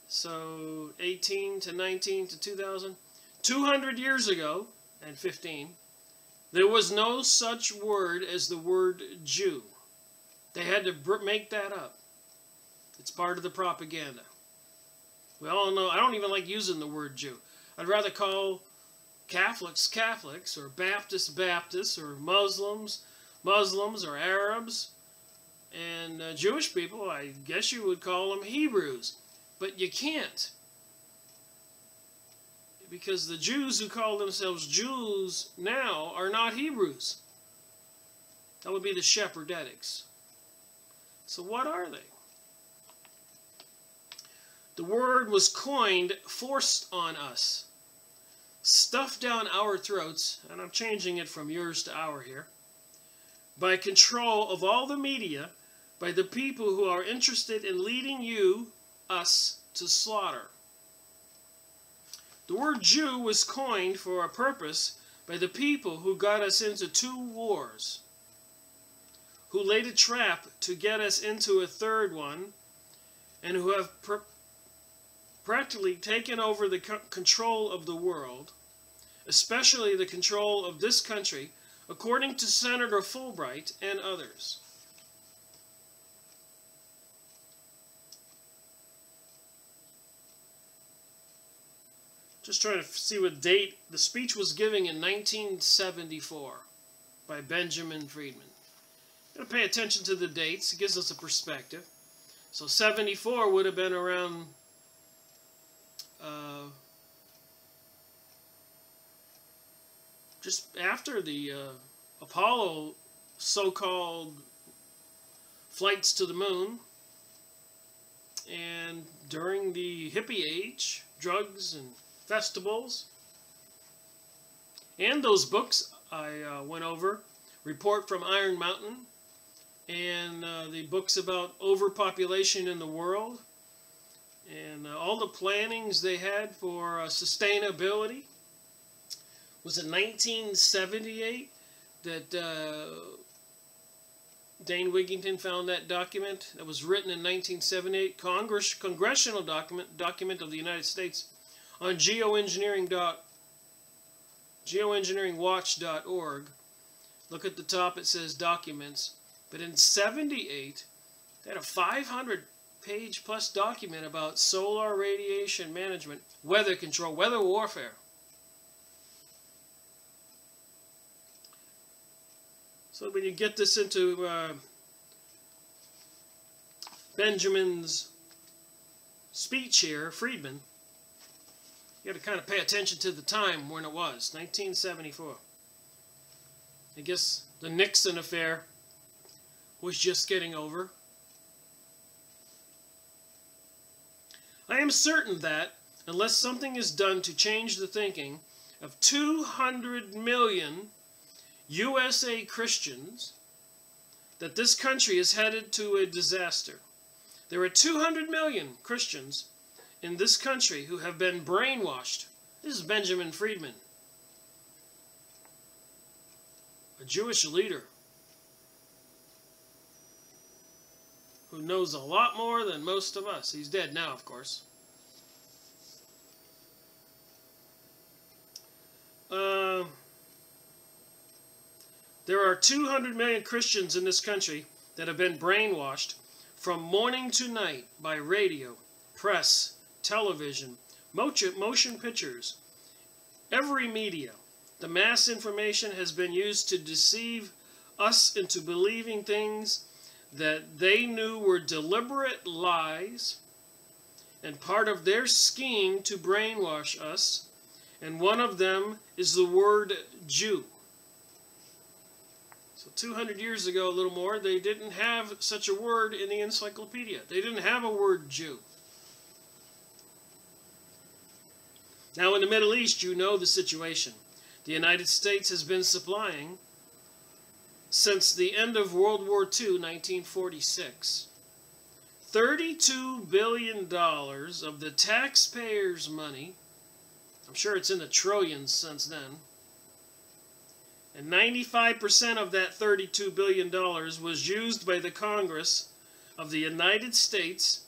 So 18 to 19 to 2000. 200 years ago, and 15, there was no such word as the word Jew. They had to make that up. It's part of the propaganda. We all know, I don't even like using the word Jew. I'd rather call Catholics Catholics, or Baptists Baptists, or Muslims Muslims, or Arabs. And Jewish people, I guess you would call them Hebrews. But you can't. Because the Jews who call themselves Jews now are not Hebrews. That would be the Shepherdetics. So what are they? The word was coined, forced on us, stuffed down our throats, and I'm changing it from yours to our here, by control of all the media, by the people who are interested in leading you, us, to slaughter. The word Jew was coined for a purpose by the people who got us into 2 wars, who laid a trap to get us into a 3rd one, and who have practically taken over the control of the world, especially the control of this country, according to Senator Fulbright and others. Just trying to see what date. The speech was given in 1974 by Benjamin Friedman. Got to pay attention to the dates. It gives us a perspective. So 74 would have been around just after the Apollo so-called flights to the moon, and during the hippie age, drugs and festivals. And those books I went over, Report from Iron Mountain, and the books about overpopulation in the world, and all the plannings they had for sustainability. Was it 1978 that Dane Wigington found that document that was written in 1978, congressional document of the United States, on geoengineeringwatch.org. Look at the top, it says documents. But in 78, they had a 500-page plus document about solar radiation management, weather control, weather warfare. So when you get this into Benjamin's speech here, Friedman, you got to kind of pay attention to the time when it was, 1974. I guess the Nixon affair was just getting over. I am certain that, unless something is done to change the thinking of 200 million USA Christians, that this country is headed to a disaster. There are 200 million Christians in this country who have been brainwashed. This is Benjamin Friedman, a Jewish leader who knows a lot more than most of us. He's dead now, of course. There are 200 million Christians in this country that have been brainwashed from morning to night by radio, press, television, motion pictures, every media. The mass information has been used to deceive us into believing things that they knew were deliberate lies and part of their scheme to brainwash us, and one of them is the word Jew. So 200 years ago, a little more, they didn't have such a word in the encyclopedia. They didn't have a word Jew. Now in the Middle East, you know the situation. The United States has been supplying, since the end of World War II, 1946, $32 billion of the taxpayers' money. I'm sure it's in the trillions since then. And 95% of that $32 billion was used by the Congress of the United States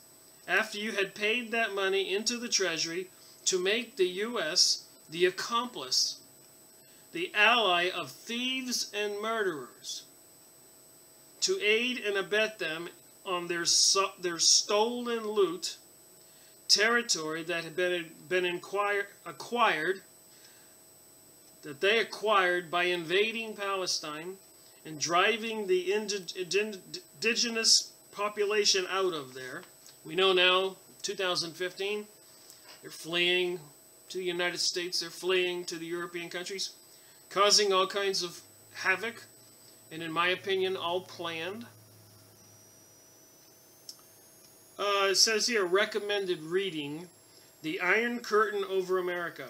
after you had paid that money into the Treasury to make the U.S. the accomplice, the ally of thieves and murderers, to aid and abet them on their stolen loot territory that had been acquired by invading Palestine and driving the indigenous population out of there. We know now, 2015, they're fleeing to the United States, they're fleeing to the European countries, causing all kinds of havoc, and in my opinion, all planned. It says here, recommended reading, The Iron Curtain Over America,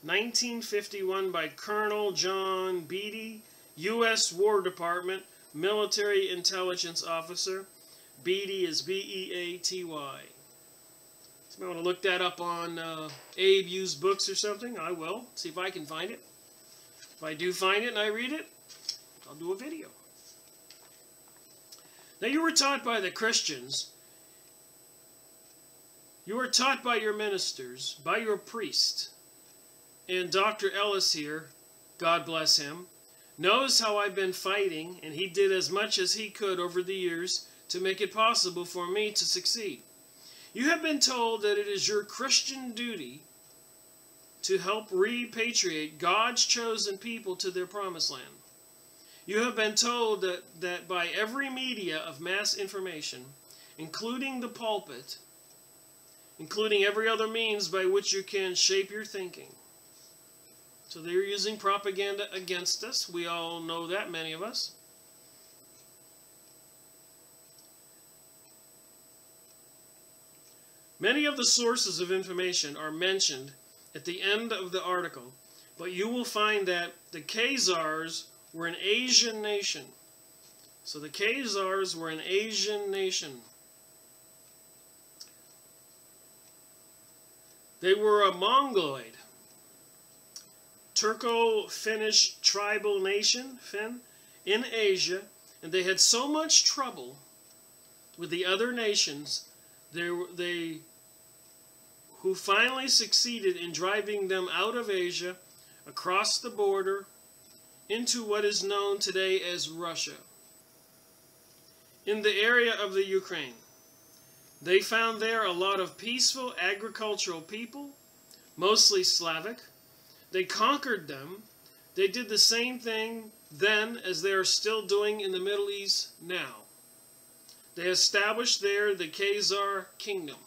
1951 by Colonel John Beatty, U.S. War Department, Military Intelligence Officer. Beatty is B-E-A-T-Y. So I want to look that up on Abe Used Books or something. I will. See if I can find it. If I do find it and I read it, I'll do a video. Now you were taught by the Christians, you were taught by your ministers, by your priest, and Dr. Ellis here, God bless him, knows how I've been fighting, and he did as much as he could over the years to make it possible for me to succeed. You have been told that it is your Christian duty to help repatriate God's chosen people to their promised land. You have been told that by every media of mass information, including the pulpit, including every other means by which you can shape your thinking. So they're using propaganda against us. We all know that, many of us. Many of the sources of information are mentioned at the end of the article, but you will find that the Khazars were an Asian nation. So the Khazars were an Asian nation. They were a Mongoloid, Turco-Finnish tribal nation, in Asia, and they had so much trouble with the other nations, who finally succeeded in driving them out of Asia, across the border, into what is known today as Russia. In the area of the Ukraine, they found there a lot of peaceful agricultural people, mostly Slavic. They conquered them. They did the same thing then as they are still doing in the Middle East now. They established there the Khazar kingdom.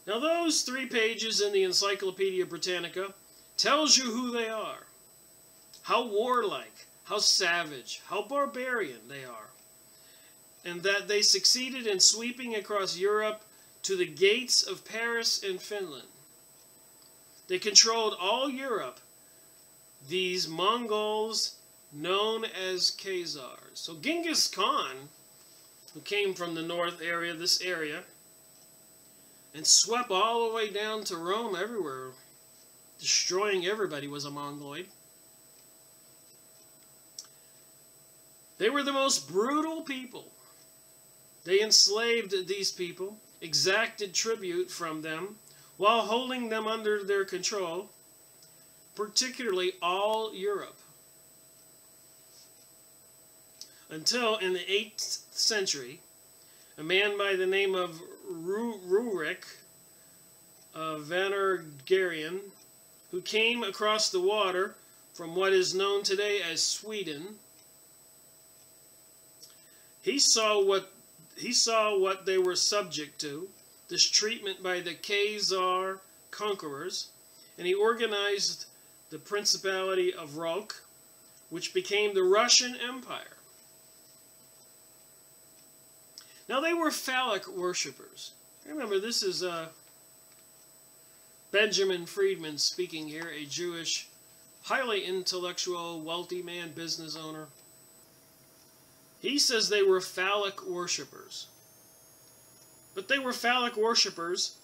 Now those 3 pages in the Encyclopedia Britannica tells you who they are, how warlike, how savage, how barbarian they are, and that they succeeded in sweeping across Europe to the gates of Paris and Finland. They controlled all Europe, these Mongols, known as Khazars. So Genghis Khan, who came from the north area, this area, and swept all the way down to Rome everywhere, destroying everybody, was a Mongoloid. They were the most brutal people. They enslaved these people, exacted tribute from them, while holding them under their control, particularly all Europe. Until in the 8th century, a man by the name of Rurik Vanargarian, who came across the water from what is known today as Sweden, he saw what they were subject to, this treatment by the Khazar conquerors, and he organized the Principality of Rok, which became the Russian Empire. Now they were phallic worshippers. Remember, this is Benjamin Friedman speaking here, a Jewish, highly intellectual, wealthy man, business owner. He says they were phallic worshippers. But they were phallic worshippers,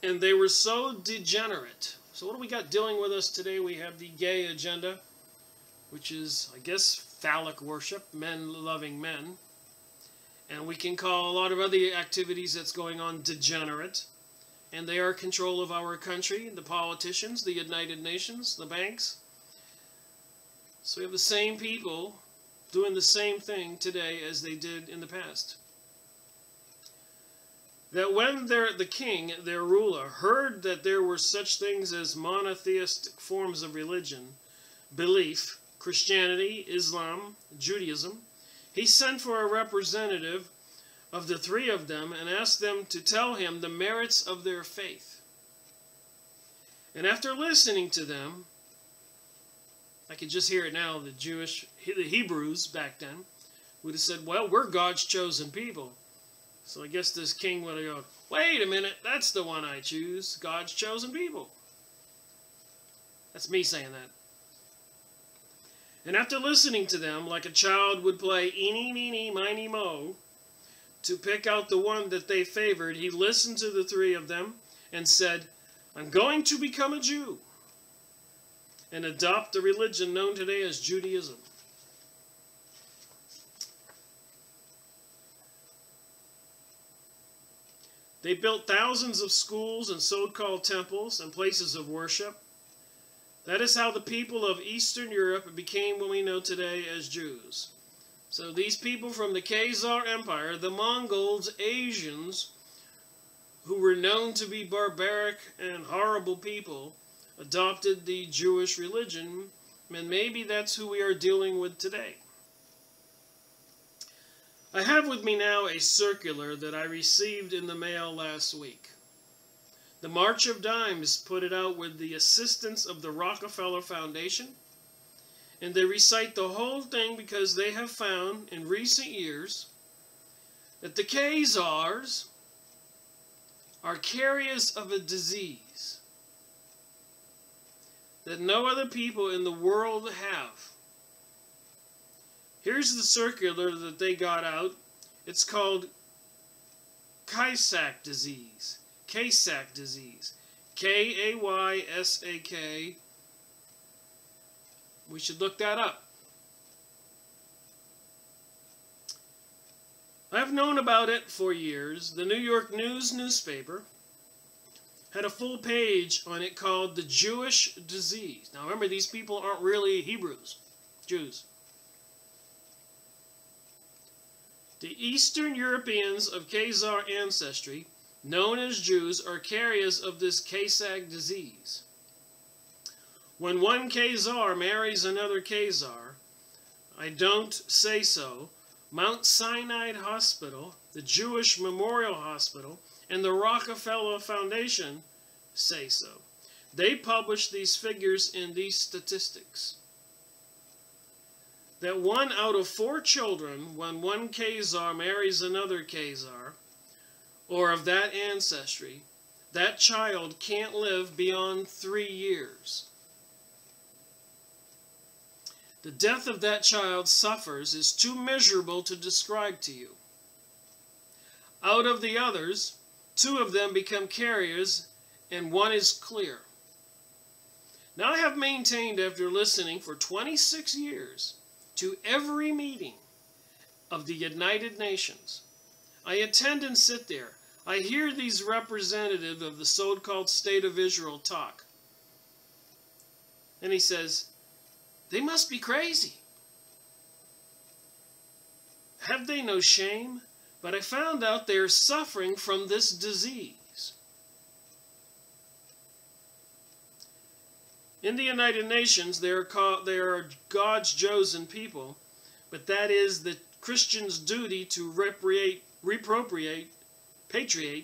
and they were so degenerate. So what do we got dealing with us today? We have the gay agenda, which is, I guess, phallic worship, men loving men. And we can call a lot of other activities that's going on degenerate. And they are control of our country, the politicians, the United Nations, the banks. So we have the same people doing the same thing today as they did in the past. That when the king, their ruler, heard that there were such things as monotheistic forms of religion, belief, Christianity, Islam, Judaism, he sent for a representative of the three of them and asked them to tell him the merits of their faith. And after listening to them, I could just hear it now, the Hebrews back then would have said, well, we're God's chosen people. So I guess this king would have gone, wait a minute, that's the one I choose, God's chosen people. That's me saying that. And after listening to them, like a child would play eeny, meeny, miny, mo, to pick out the one that they favored, he listened to the three of them and said, I'm going to become a Jew and adopt the religion known today as Judaism. They built thousands of schools and so-called temples and places of worship. That is how the people of Eastern Europe became what we know today as Jews. So these people from the Khazar Empire, the Mongols, Asians, who were known to be barbaric and horrible people, adopted the Jewish religion, and maybe that's who we are dealing with today. I have with me now a circular that I received in the mail last week. The March of Dimes put it out with the assistance of the Rockefeller Foundation, and they recite the whole thing because they have found in recent years that the Khazars are carriers of a disease that no other people in the world have. Here's the circular that they got out. It's called Kaysak disease. Kaysak disease. K-A-Y-S-A-K. We should look that up. I've known about it for years. The New York News newspaper had a full page on it called The Jewish Disease. Now remember, these people aren't really Hebrews, Jews. The Eastern Europeans of Khazar ancestry, known as Jews, are carriers of this Kaysak disease. When one Khazar marries another Khazar, I don't say so, Mount Sinai Hospital, the Jewish Memorial Hospital, and the Rockefeller Foundation say so. They publish these figures in these statistics. That 1 out of 4 children, when one Khazar marries another Khazar, or of that ancestry, that child can't live beyond 3 years. The death of that child suffers is too miserable to describe to you. Out of the others, 2 of them become carriers, and 1 is clear. Now I have maintained, after listening for 26 years to every meeting of the United Nations, I attend and sit there. I hear these representatives of the so-called State of Israel talk. And he says, they must be crazy. Have they no shame? But I found out they are suffering from this disease. In the United Nations, they are God's chosen people, but that is the Christians' duty to repatriate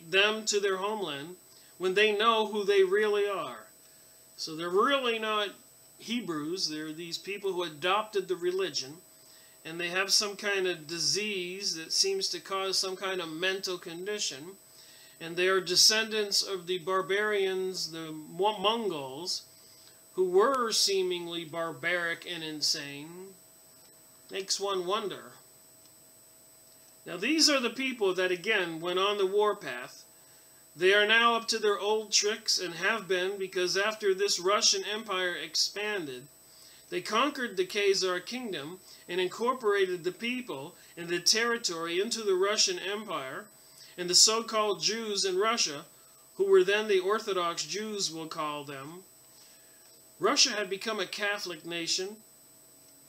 them to their homeland when they know who they really are. So they're really not Hebrews. They're these people who adopted the religion, and they have some kind of disease that seems to cause some kind of mental condition, and they are descendants of the barbarians, the Mongols, who were seemingly barbaric and insane. Makes one wonder. Now these are the people that again went on the warpath. They are now up to their old tricks, and have been, because after this Russian Empire expanded, they conquered the Khazar kingdom and incorporated the people and the territory into the Russian Empire, and the so-called Jews in Russia, who were then the Orthodox Jews, we'll call them. Russia had become a Catholic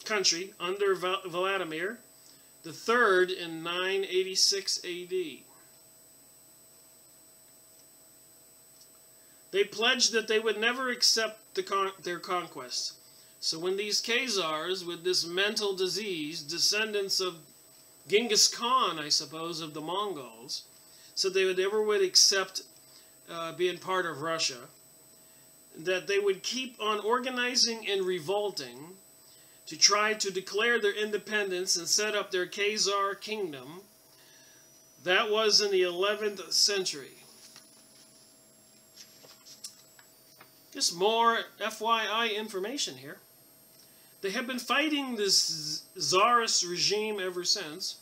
country under Vladimir III in 986 AD. They pledged that they would never accept their conquest. So when these Khazars, with this mental disease, descendants of Genghis Khan, I suppose, of the Mongols, said they never would accept being part of Russia, that they would keep on organizing and revolting to try to declare their independence and set up their Khazar kingdom. That was in the 11th century. Just more FYI information here. They have been fighting this Tsarist regime ever since.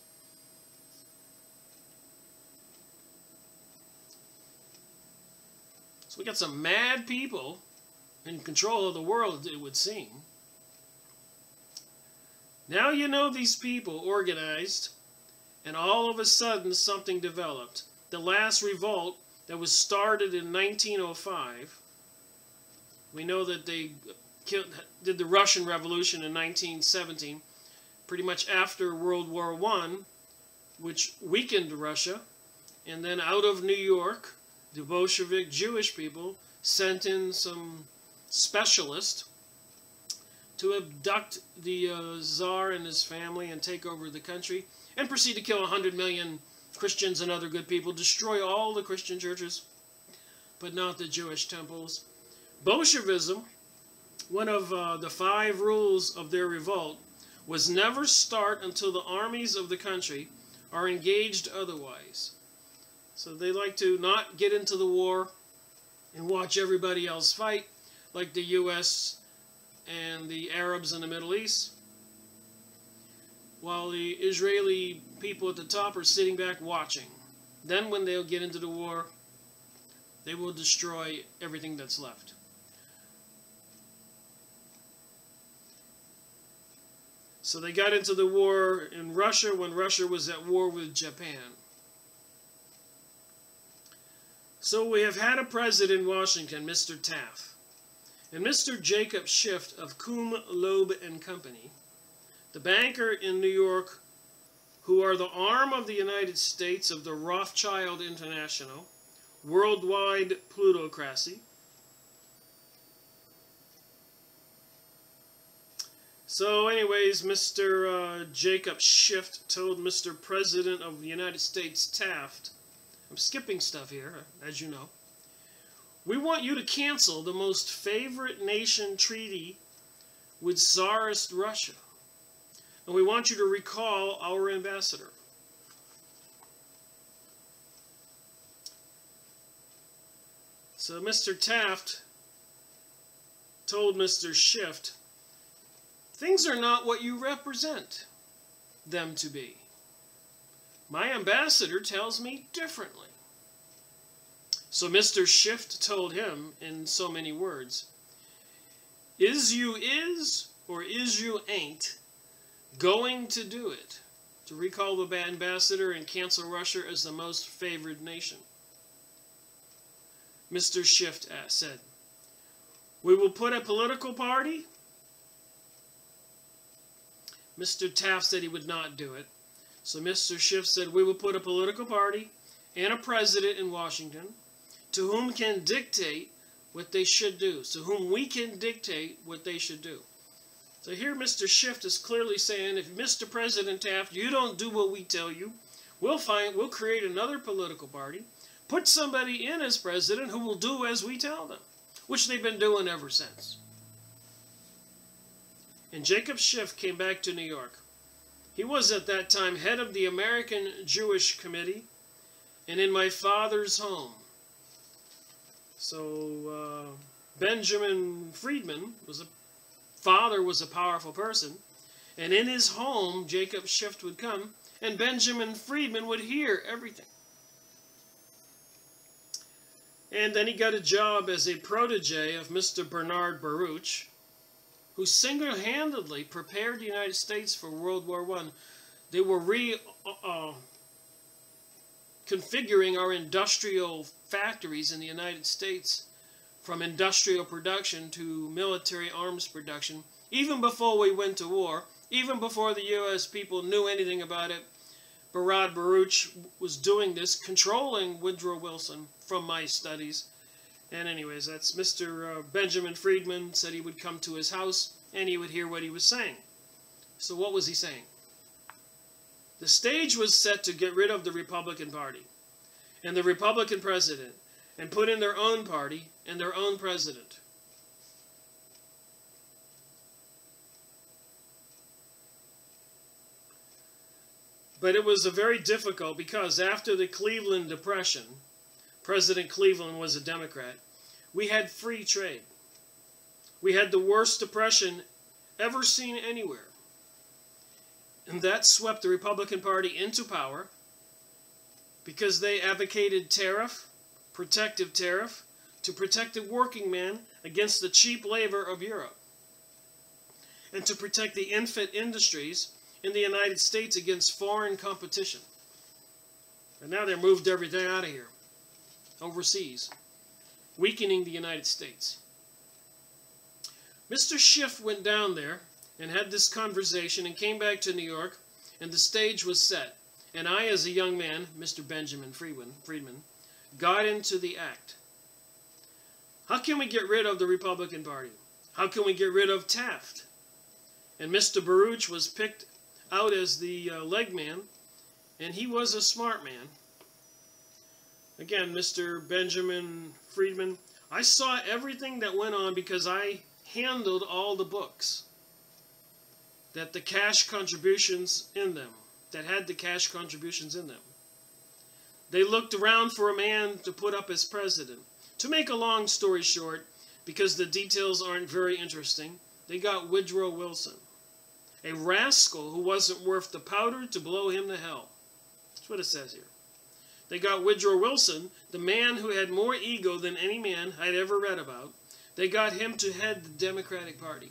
So we got some mad people in control of the world, it would seem. Now you know these people organized, and all of a sudden something developed. The last revolt that was started in 1905, we know that they did the Russian Revolution in 1917, pretty much after World War I, which weakened Russia. And then out of New York, the Bolshevik Jewish people sent in some specialists to abduct the Tsar and his family and take over the country, and proceed to kill 100 million Christians and other good people, destroy all the Christian churches, but not the Jewish temples. Bolshevism, one of the 5 rules of their revolt, was never start until the armies of the country are engaged otherwise. So they like to not get into the war and watch everybody else fight, like the U.S. and the Arabs in the Middle East, while the Israeli people at the top are sitting back watching. Then when they'll get into the war, they will destroy everything that's left. So they got into the war in Russia when Russia was at war with Japan. So we have had a president in Washington, Mr. Taft, and Mr. Jacob Schiff of Coombe, Loeb and Company, the banker in New York, who are the arm of the United States of the Rothschild International, worldwide plutocracy. So anyways, Mr. Jacob Schiff told Mr. President of the United States, Taft, I'm skipping stuff here, as you know, we want you to cancel the most favorite nation treaty with Tsarist Russia. And we want you to recall our ambassador. So Mr. Taft told Mr. Schiff things are not what you represent them to be. My ambassador tells me differently. So Mr. Shift told him in so many words, is you is or is you ain't going to do it to recall the ambassador and cancel Russia as the most favored nation? Mr. Shift said, we will put a political party. Mr. Taft said he would not do it. So Mr. Shift said, we will put a political party and a president in Washington to whom can dictate what they should do. So whom we can dictate what they should do. So here Mr. Shift is clearly saying, if Mr. President Taft, you don't do what we tell you, we'll create another political party, put somebody in as president who will do as we tell them, which they've been doing ever since. And Jacob Schiff came back to New York. He was at that time head of the American Jewish Committee and in my father's home. So Benjamin Friedman was a powerful person, and in his home Jacob Schiff would come, and Benjamin Friedman would hear everything. And then he got a job as a protege of Mr. Bernard Baruch, who single-handedly prepared the United States for World War I. They were configuring our industrial factories in the United States from industrial production to military arms production, even before we went to war, even before the U.S. people knew anything about it. Bernard Baruch was doing this, controlling Woodrow Wilson from my studies. And anyways, that's Mr. Benjamin Friedman said he would come to his house and he would hear what he was saying. So what was he saying? The stage was set to get rid of the Republican Party and the Republican president and put in their own party and their own president. But it was very difficult because after the Cleveland Depression, President Cleveland was a Democrat, we had free trade. We had the worst depression ever seen anywhere. And that swept the Republican Party into power because they advocated protective tariff, to protect the working man against the cheap labor of Europe, and to protect the infant industries in the United States against foreign competition. And now they've moved everything out of here, overseas, weakening the United States. Mr. Schiff went down there and had this conversation and came back to New York, and the stage was set. And I, as a young man, Mr. Benjamin Friedman, got into the act. How can we get rid of the Republican Party? How can we get rid of Taft? And Mr. Baruch was picked out as the leg man, and he was a smart man. Again, Mr. Benjamin Friedman, I saw everything that went on because I handled all the books that the cash contributions in them, that had the cash contributions in them. They looked around for a man to put up as president. To make a long story short, because the details aren't very interesting, they got Woodrow Wilson, a rascal who wasn't worth the powder to blow him to hell. That's what it says here. They got Woodrow Wilson, the man who had more ego than any man I'd ever read about. They got him to head the Democratic Party.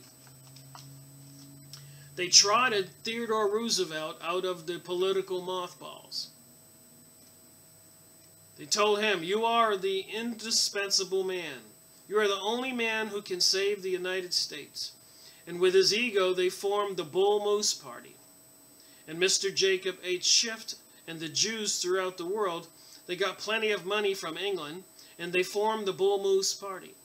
They trotted Theodore Roosevelt out of the political mothballs. They told him, you are the indispensable man. You are the only man who can save the United States. And with his ego, they formed the Bull Moose Party. And Mr. Jacob H. Schiff and the Jews throughout the world, they got plenty of money from England, and they formed the Bull Moose Party.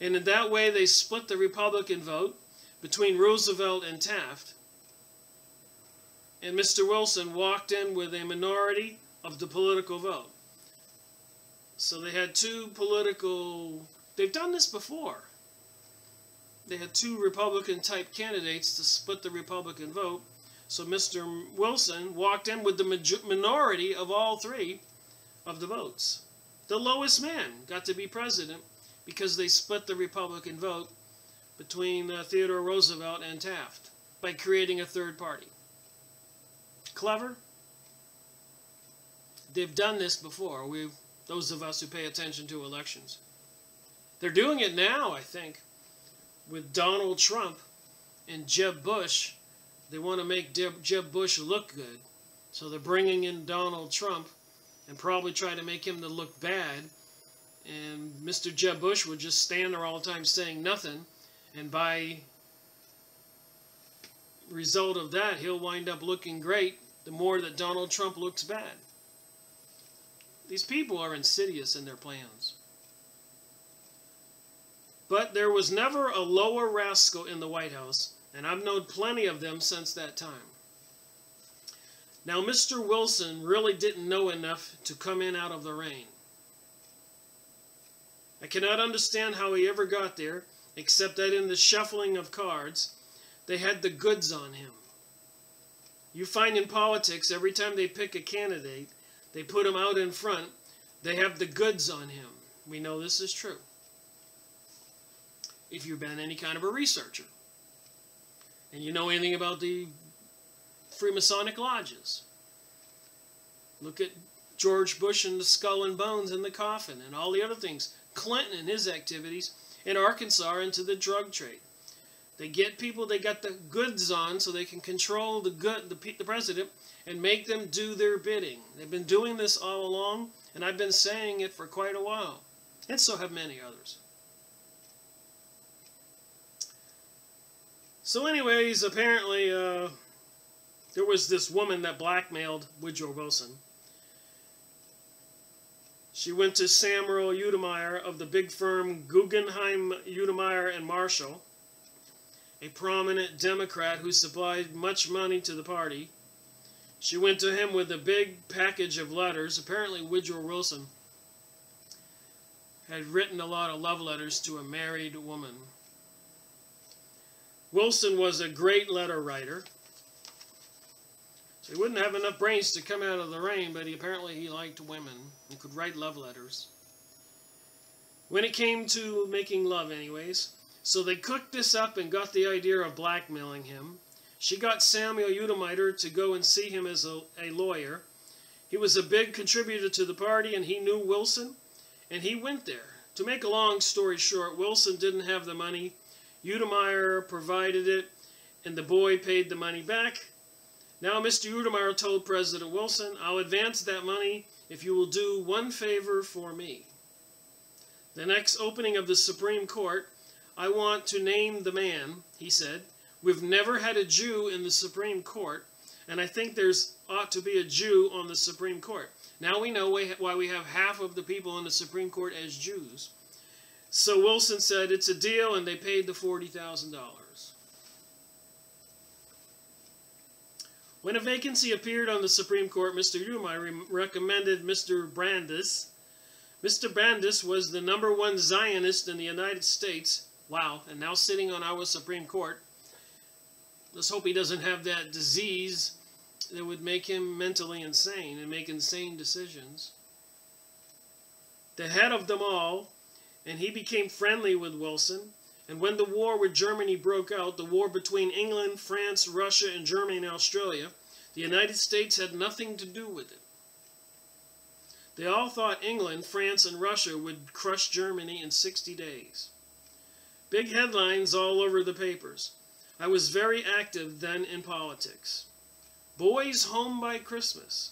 And in that way, they split the Republican vote between Roosevelt and Taft. And Mr. Wilson walked in with a minority of the political vote. So they had they've done this before. They had two Republican-type candidates to split the Republican vote. So Mr. Wilson walked in with the minority of all three of the votes. The lowest man got to be president because they split the Republican vote between Theodore Roosevelt and Taft by creating a third party. Clever? They've done this before, those of us who pay attention to elections. They're doing it now, I think, with Donald Trump and Jeb Bush. They want to make Jeb Bush look good. So they're bringing in Donald Trump and probably try to make him to look bad. And Mr. Jeb Bush would just stand there all the time saying nothing. And by result of that, he'll wind up looking great the more that Donald Trump looks bad. These people are insidious in their plans. But there was never a lower rascal in the White House, and I've known plenty of them since that time. Now, Mr. Wilson really didn't know enough to come in out of the rain. I cannot understand how he ever got there, except that in the shuffling of cards, they had the goods on him. You find in politics, every time they pick a candidate, they put him out in front, they have the goods on him. We know this is true. If you've been any kind of a researcher, and you know anything about the Freemasonic lodges. Look at George Bush and the skull and bones in the coffin and all the other things. Clinton and his activities in Arkansas into the drug trade. They get people, they got the goods on so they can control the president and make them do their bidding. They've been doing this all along, and I've been saying it for quite a while. And so have many others. So anyways, apparently there was this woman that blackmailed Woodrow Wilson. She went to Samuel Udemeyer of the big firm Guggenheim, Udemeyer and Marshall, a prominent Democrat who supplied much money to the party. She went to him with a big package of letters. Apparently Woodrow Wilson had written a lot of love letters to a married woman. Wilson was a great letter writer. So he wouldn't have enough brains to come out of the rain, but apparently he liked women and could write love letters. When it came to making love anyways, so they cooked this up and got the idea of blackmailing him. She got Samuel Udemeyer to go and see him as a lawyer. He was a big contributor to the party and he knew Wilson, and he went there. To make a long story short, Wilson didn't have the money. Udemeyer provided it, and the boy paid the money back. Now Mr. Udemeyer told President Wilson, I'll advance that money if you will do one favor for me. The next opening of the Supreme Court, I want to name the man, he said. We've never had a Jew in the Supreme Court, and I think there's ought to be a Jew on the Supreme Court. Now we know why we have half of the people in the Supreme Court as Jews. So Wilson said, it's a deal, and they paid the $40,000. When a vacancy appeared on the Supreme Court, Mr. Udemeyer recommended Mr. Brandeis. Mr. Brandeis was the #1 Zionist in the United States. Wow, and now sitting on our Supreme Court. Let's hope he doesn't have that disease that would make him mentally insane and make insane decisions. The head of them all, and he became friendly with Wilson. And when the war with Germany broke out, the war between England, France, Russia, and Germany and Australia, the United States had nothing to do with it. They all thought England, France, and Russia would crush Germany in 60 days. Big headlines all over the papers. I was very active then in politics. Boys home by Christmas.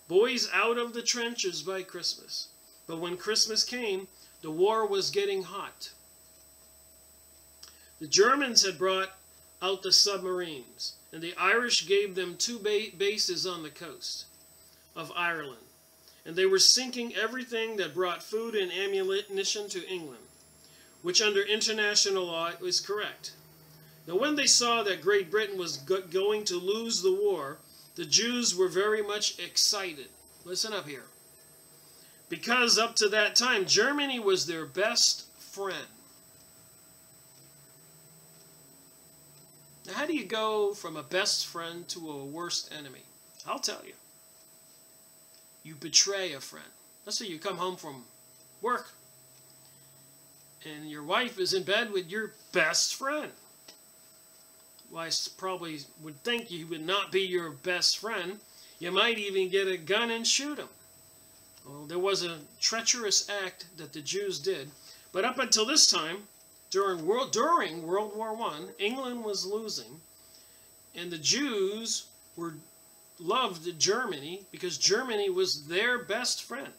Boys out of the trenches by Christmas. But when Christmas came, the war was getting hot. The Germans had brought out the submarines, and the Irish gave them 2 bases on the coast of Ireland. And they were sinking everything that brought food and ammunition to England, which under international law was correct. Now when they saw that Great Britain was going to lose the war, the Jews were very much excited. Listen up here. Because up to that time, Germany was their best friend. Now, how do you go from a best friend to a worst enemy? I'll tell you. You betray a friend. Let's say you come home from work and your wife is in bed with your best friend. Well, I probably would think he would not be your best friend. You might even get a gun and shoot him. Well, there was a treacherous act that the Jews did. But up until this time, during World War I, England was losing. And the Jews loved Germany because Germany was their best friend.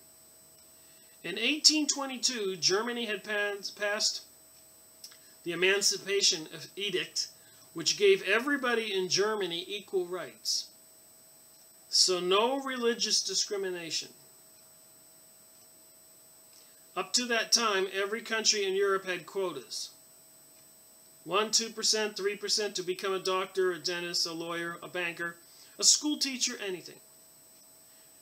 In 1822, Germany had passed the Emancipation Edict, which gave everybody in Germany equal rights. So no religious discrimination. Up to that time, every country in Europe had quotas. 1%, 2%, 3% to become a doctor, a dentist, a lawyer, a banker, a school teacher, anything.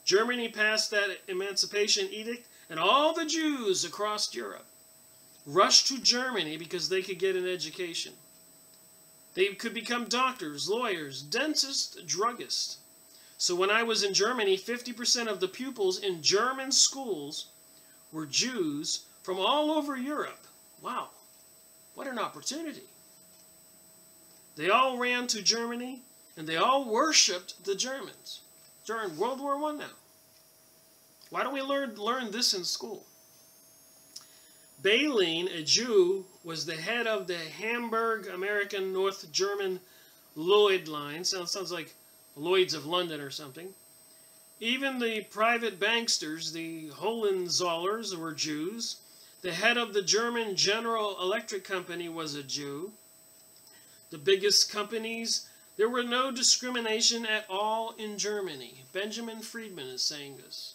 Germany passed that Emancipation Edict, and all the Jews across Europe rushed to Germany because they could get an education. They could become doctors, lawyers, dentists, druggists. So when I was in Germany, 50% of the pupils in German schools were Jews from all over Europe. Wow, what an opportunity. They all ran to Germany, and they all worshipped the Germans during World War I now. Why don't we learn this in school? Baleen, a Jew, was the head of the Hamburg American North German Lloyd line. Sounds like Lloyd's of London or something. Even the private banksters, the Hohenzollerns, were Jews. The head of the German General Electric Company was a Jew. The biggest companies, there were no discrimination at all in Germany. Benjamin Friedman is saying this,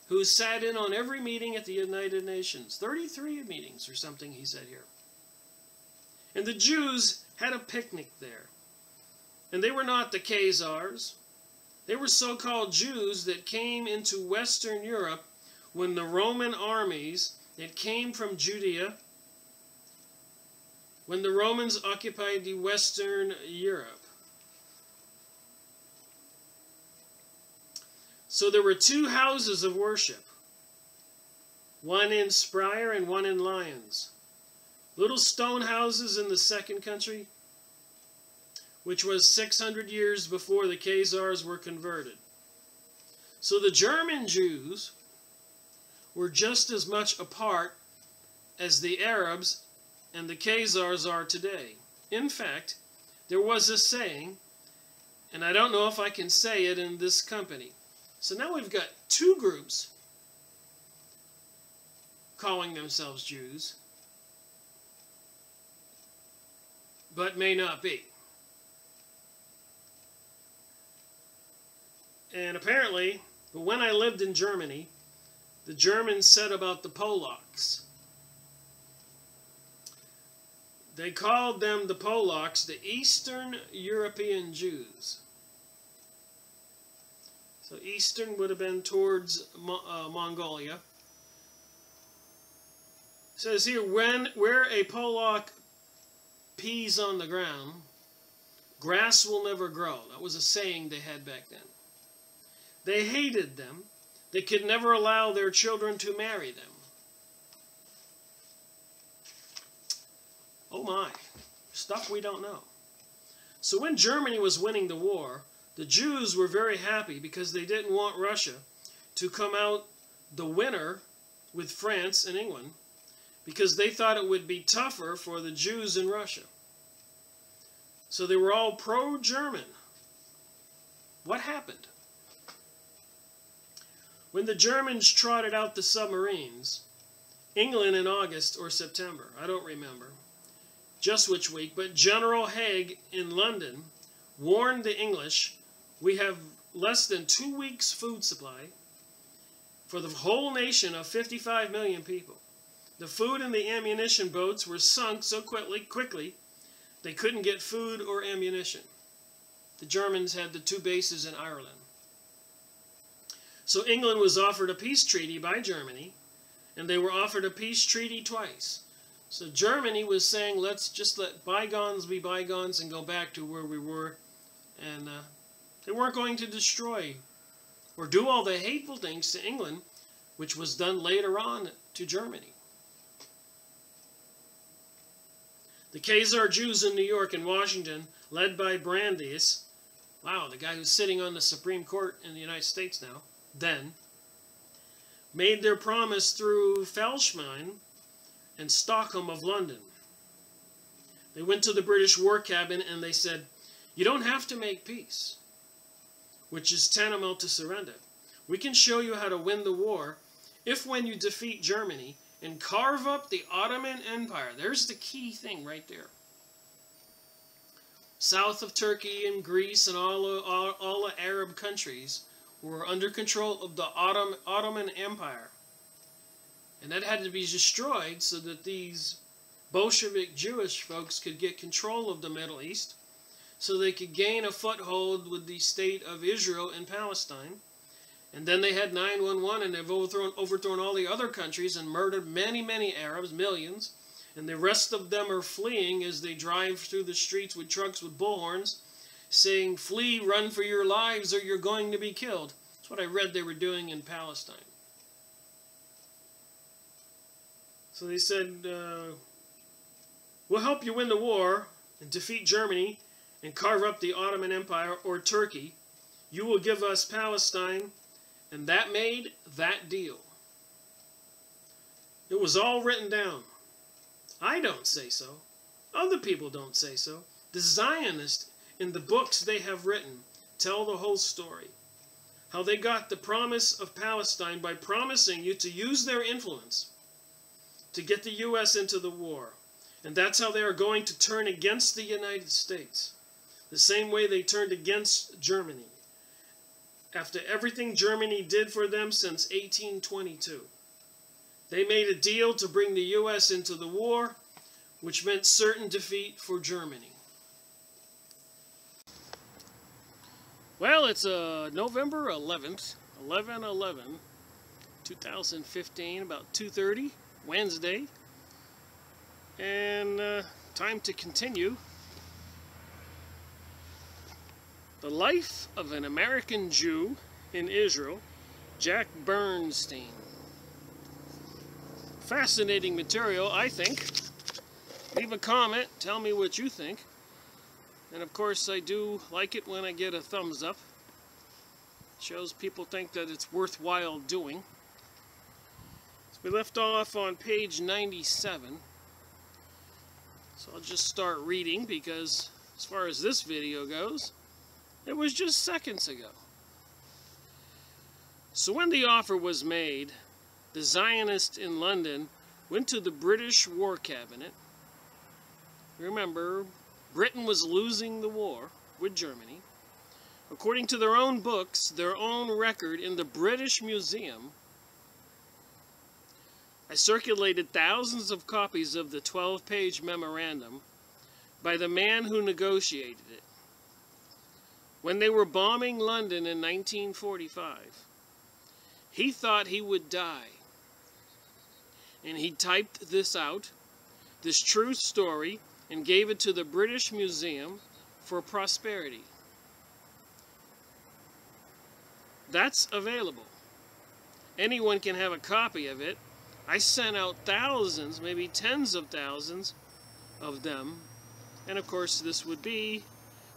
who sat in on every meeting at the United Nations. 33 meetings or something, he said here. And the Jews had a picnic there. And they were not the Khazars. They were so-called Jews that came into Western Europe when the Roman armies that came from Judea, when the Romans occupied the Western Europe. So there were two houses of worship, one in Speyer and one in Lyons. Little stone houses in the second country, which was 600 years before the Khazars were converted. So the German Jews were just as much a part as the Arabs and the Khazars are today. In fact, there was a saying, and I don't know if I can say it in this company. So now we've got two groups calling themselves Jews, but may not be. And apparently, but when I lived in Germany, the Germans said about the Polacks, they called them, the Polacks, the Eastern European Jews. So Eastern would have been towards Mongolia. It says here, where a Polak pees on the ground, grass will never grow. That was a saying they had back then. They hated them. They could never allow their children to marry them. Oh my, stuff we don't know. So when Germany was winning the war, the Jews were very happy because they didn't want Russia to come out the winner with France and England, because they thought it would be tougher for the Jews in Russia. So they were all pro-German. What happened? When the Germans trotted out the submarines, England in August or September, I don't remember just which week, but General Haig in London warned the English, we have less than 2 weeks' food supply for the whole nation of 55 million people. The food and the ammunition boats were sunk so quickly they couldn't get food or ammunition. The Germans had the 2 bases in Ireland. So England was offered a peace treaty by Germany, and they were offered a peace treaty twice. So Germany was saying, let's just let bygones be bygones and go back to where we were. And they weren't going to destroy or do all the hateful things to England, which was done later on to Germany. The Khazar Jews in New York and Washington, led by Brandeis, wow, the guy who's sitting on the Supreme Court in the United States now, then, made their promise through Felsman and Stockholm of London. They went to the British war cabinet and they said, you don't have to make peace, which is tantamount to surrender. We can show you how to win the war if when you defeat Germany and carve up the Ottoman Empire. There's the key thing right there. South of Turkey and Greece and all the Arab countries were under control of the Ottoman Empire. And that had to be destroyed so that these Bolshevik Jewish folks could get control of the Middle East, so they could gain a foothold with the state of Israel and Palestine. And then they had 9/11, and they've overthrown all the other countries and murdered many, many Arabs, millions. And the rest of them are fleeing as they drive through the streets with trucks with bullhorns, saying, flee, run for your lives, or you're going to be killed. That's what I read they were doing in Palestine. So they said, we'll help you win the war and defeat Germany and carve up the Ottoman Empire or Turkey. You will give us Palestine. And that made that deal. It was all written down. I don't say so. Other people don't say so. The Zionists, in the books they have written, tell the whole story. How they got the promise of Palestine by promising you to use their influence to get the U.S. into the war. And that's how they are going to turn against the United States. The same way they turned against Germany. After everything Germany did for them since 1822. They made a deal to bring the U.S. into the war, which meant certain defeat for Germany. Well, it's November 11th, 2015, about 2:30, Wednesday. And time to continue. The Life of an American Jew in Israel, Jack Bernstein. Fascinating material, I think. Leave a comment, tell me what you think. And of course, I do like it when I get a thumbs up. Shows people think that it's worthwhile doing. So we left off on page 97. So I'll just start reading because as far as this video goes, it was just seconds ago. So when the offer was made, the Zionists in London went to the British War Cabinet. Remember, Britain was losing the war with Germany. According to their own books, their own record in the British Museum, I circulated thousands of copies of the 12-page memorandum by the man who negotiated it. When they were bombing London in 1945, he thought he would die. And he typed this out, this true story, and gave it to the British Museum for prosperity. That's available. Anyone can have a copy of it. I sent out thousands, maybe tens of thousands of them. And of course, this would be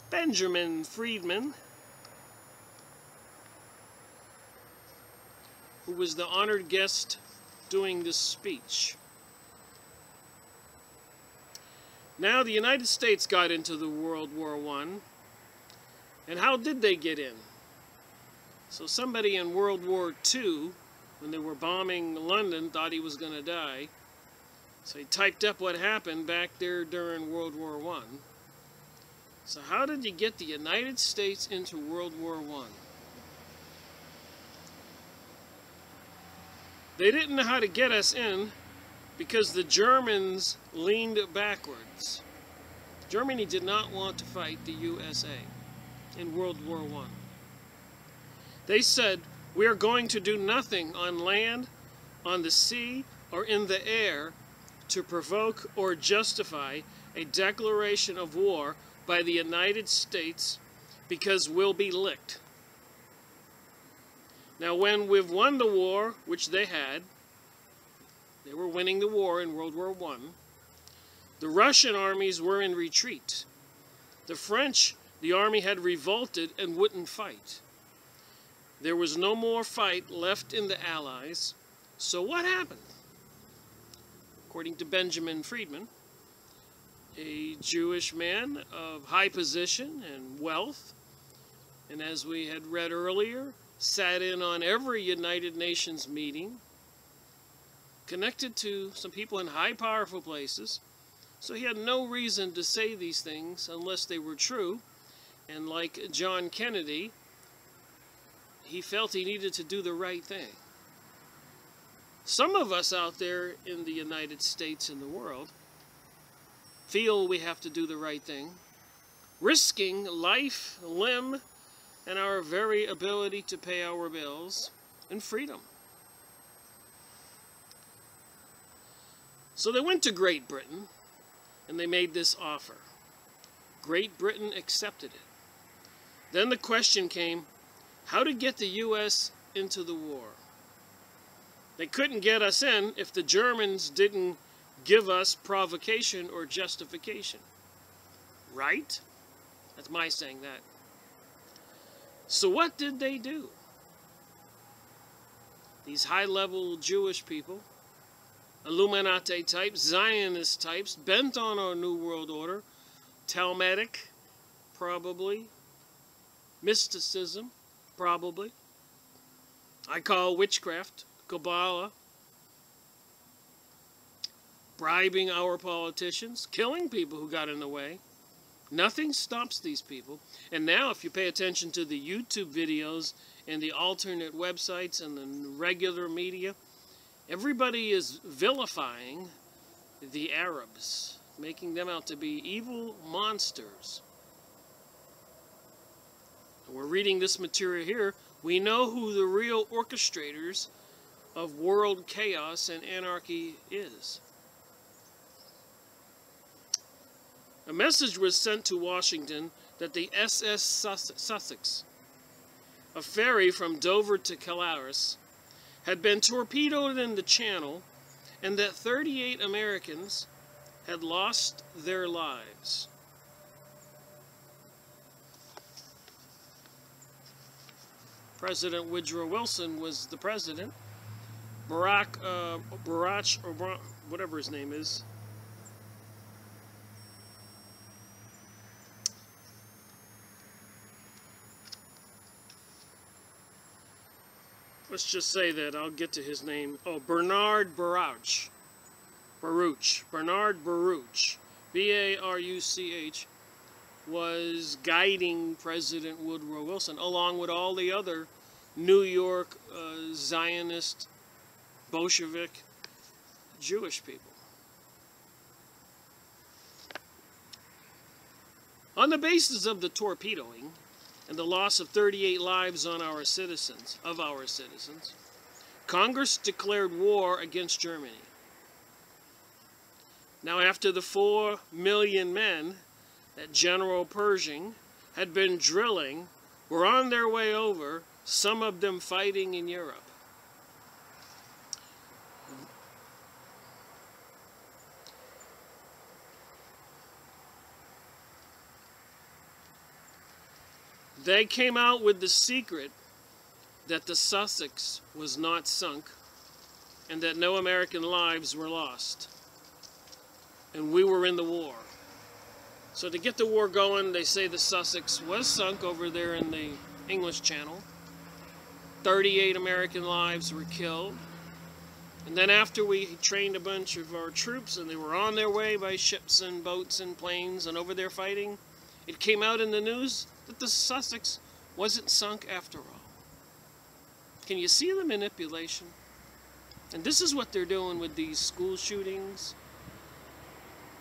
Benjamin Friedman, who was the honored guest doing this speech. Now, the United States got into the World War I, and how did they get in? So somebody in World War II, when they were bombing London, thought he was going to die. So he typed up what happened back there during World War I. So how did you get the United States into World War I? They didn't know how to get us in because the Germans leaned backwards. Germany did not want to fight the USA in World War I. They said, we are going to do nothing on land, on the sea, or in the air to provoke or justify a declaration of war by the United States because we'll be licked. Now, when we've won the war, which they had, they were winning the war in World War I, The Russian armies were in retreat. The French, the army had revolted and wouldn't fight. There was no more fight left in the Allies. So what happened? According to Benjamin Friedman, a Jewish man of high position and wealth, and as we had read earlier, sat in on every United Nations meeting, connected to some people in high powerful places, so he had no reason to say these things unless they were true, and like John Kennedy, he felt he needed to do the right thing. Some of us out there in the United States and the world feel we have to do the right thing, risking life, limb, and our very ability to pay our bills and freedom. So they went to Great Britain and they made this offer. Great Britain accepted it. Then the question came, how to get the U.S. into the war. They couldn't get us in if the Germans didn't give us provocation or justification. Right? That's my saying that. So what did they do? These high-level Jewish people, Illuminati types, Zionist types, bent on our New World Order, Talmudic, probably, mysticism, probably. I call witchcraft, Kabbalah, bribing our politicians, killing people who got in the way. Nothing stops these people. And now if you pay attention to the YouTube videos and the alternate websites and the regular media, everybody is vilifying the Arabs, making them out to be evil monsters. We're reading this material here. We know who the real orchestrators of world chaos and anarchy is. A message was sent to Washington that the SS Sussex, a ferry from Dover to Calaris, had been torpedoed in the Channel and that 38 Americans had lost their lives. President Woodrow Wilson was the president. Barack Obama, whatever his name is, let's just say that, I'll get to his name. Oh, Bernard Baruch. Bernard Baruch, B-A-R-U-C-H, was guiding President Woodrow Wilson, along with all the other New York Zionist, Bolshevik, Jewish people. On the basis of the torpedoing and the loss of 38 lives on our citizens, Congress declared war against Germany. Now, after the 4 million men that General Pershing had been drilling were on their way over, some of them fighting in Europe. They came out with the secret that the Sussex was not sunk and that no American lives were lost. And we were in the war. So to get the war going, they say the Sussex was sunk over there in the English Channel. 38 American lives were killed. And then after we trained a bunch of our troops and they were on their way by ships and boats and planes and over there fighting, it came out in the news that the Sussex wasn't sunk after all. Can you see the manipulation? And this is what they're doing with these school shootings,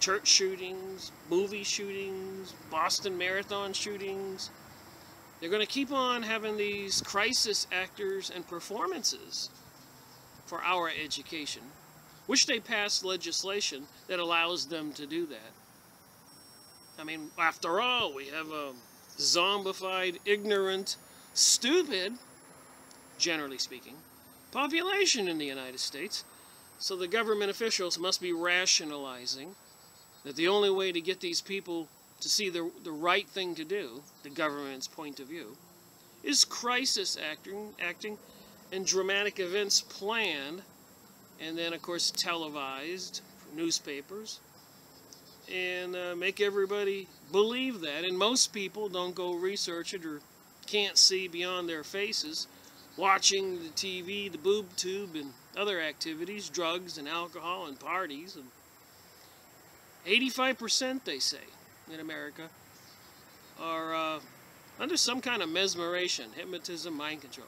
church shootings, movie shootings, Boston Marathon shootings. They're going to keep on having these crisis actors and performances for our education. Wish they passed legislation that allows them to do that. I mean, after all, we have a zombified, ignorant, stupid, generally speaking, population in the United States. So the government officials must be rationalizing that the only way to get these people to see the right thing to do, the government's point of view, is crisis acting and dramatic events planned and then, of course, televised for newspapers and make everybody believe that. And most people don't go research it or can't see beyond their faces, watching the TV, the boob tube, and other activities, drugs and alcohol and parties. And 85%, they say, in America are under some kind of mesmeration, hypnotism, mind control.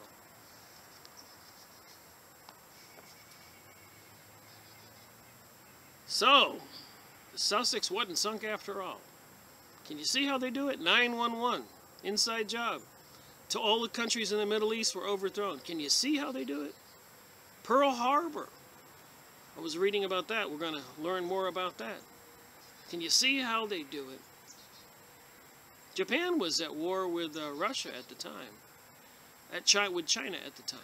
So, the Sussex wasn't sunk after all. Can you see how they do it? 911, inside job. To all the countries in the Middle East were overthrown. Can you see how they do it? Pearl Harbor. I was reading about that. We're going to learn more about that. Can you see how they do it? Japan was at war with Russia at the time. With China at the time.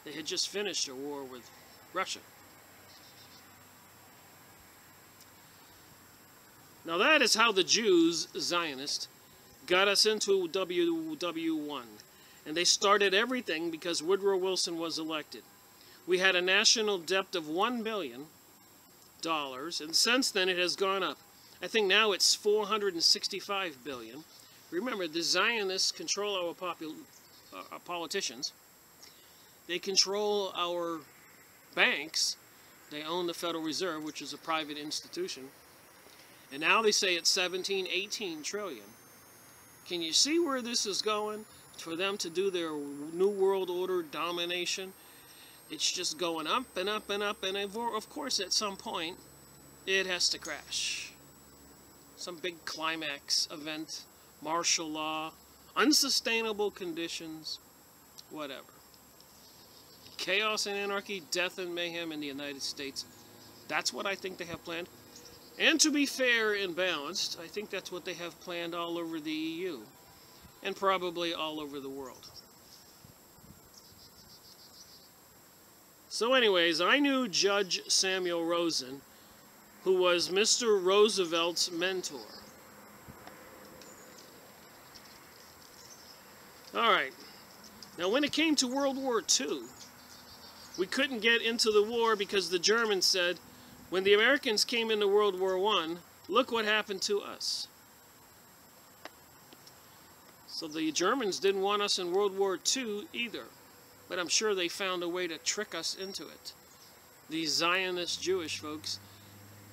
They had just finished a war with Russia. Now that is how the Jews, Zionists, got us into WW1. And they started everything because Woodrow Wilson was elected. We had a national debt of $1 billion, and since then it has gone up. I think now it's $465 billion. Remember, the Zionists control our politicians. They control our banks. They own the Federal Reserve, which is a private institution. And now they say it's 17, 18 trillion. Can you see where this is going? For them to do their New World Order domination, it's just going up and up and up, and of course at some point it has to crash. Some big climax event, martial law, unsustainable conditions, whatever. Chaos and anarchy, death and mayhem in the United States. That's what I think they have planned. And to be fair and balanced, I think that's what they have planned all over the EU. And probably all over the world. So anyways, I knew Judge Samuel Rosen, who was Mr. Roosevelt's mentor. Alright, now when it came to World War II, we couldn't get into the war because the Germans said, when the Americans came into World War I, look what happened to us. So the Germans didn't want us in World War II either. But I'm sure they found a way to trick us into it. These Zionist Jewish folks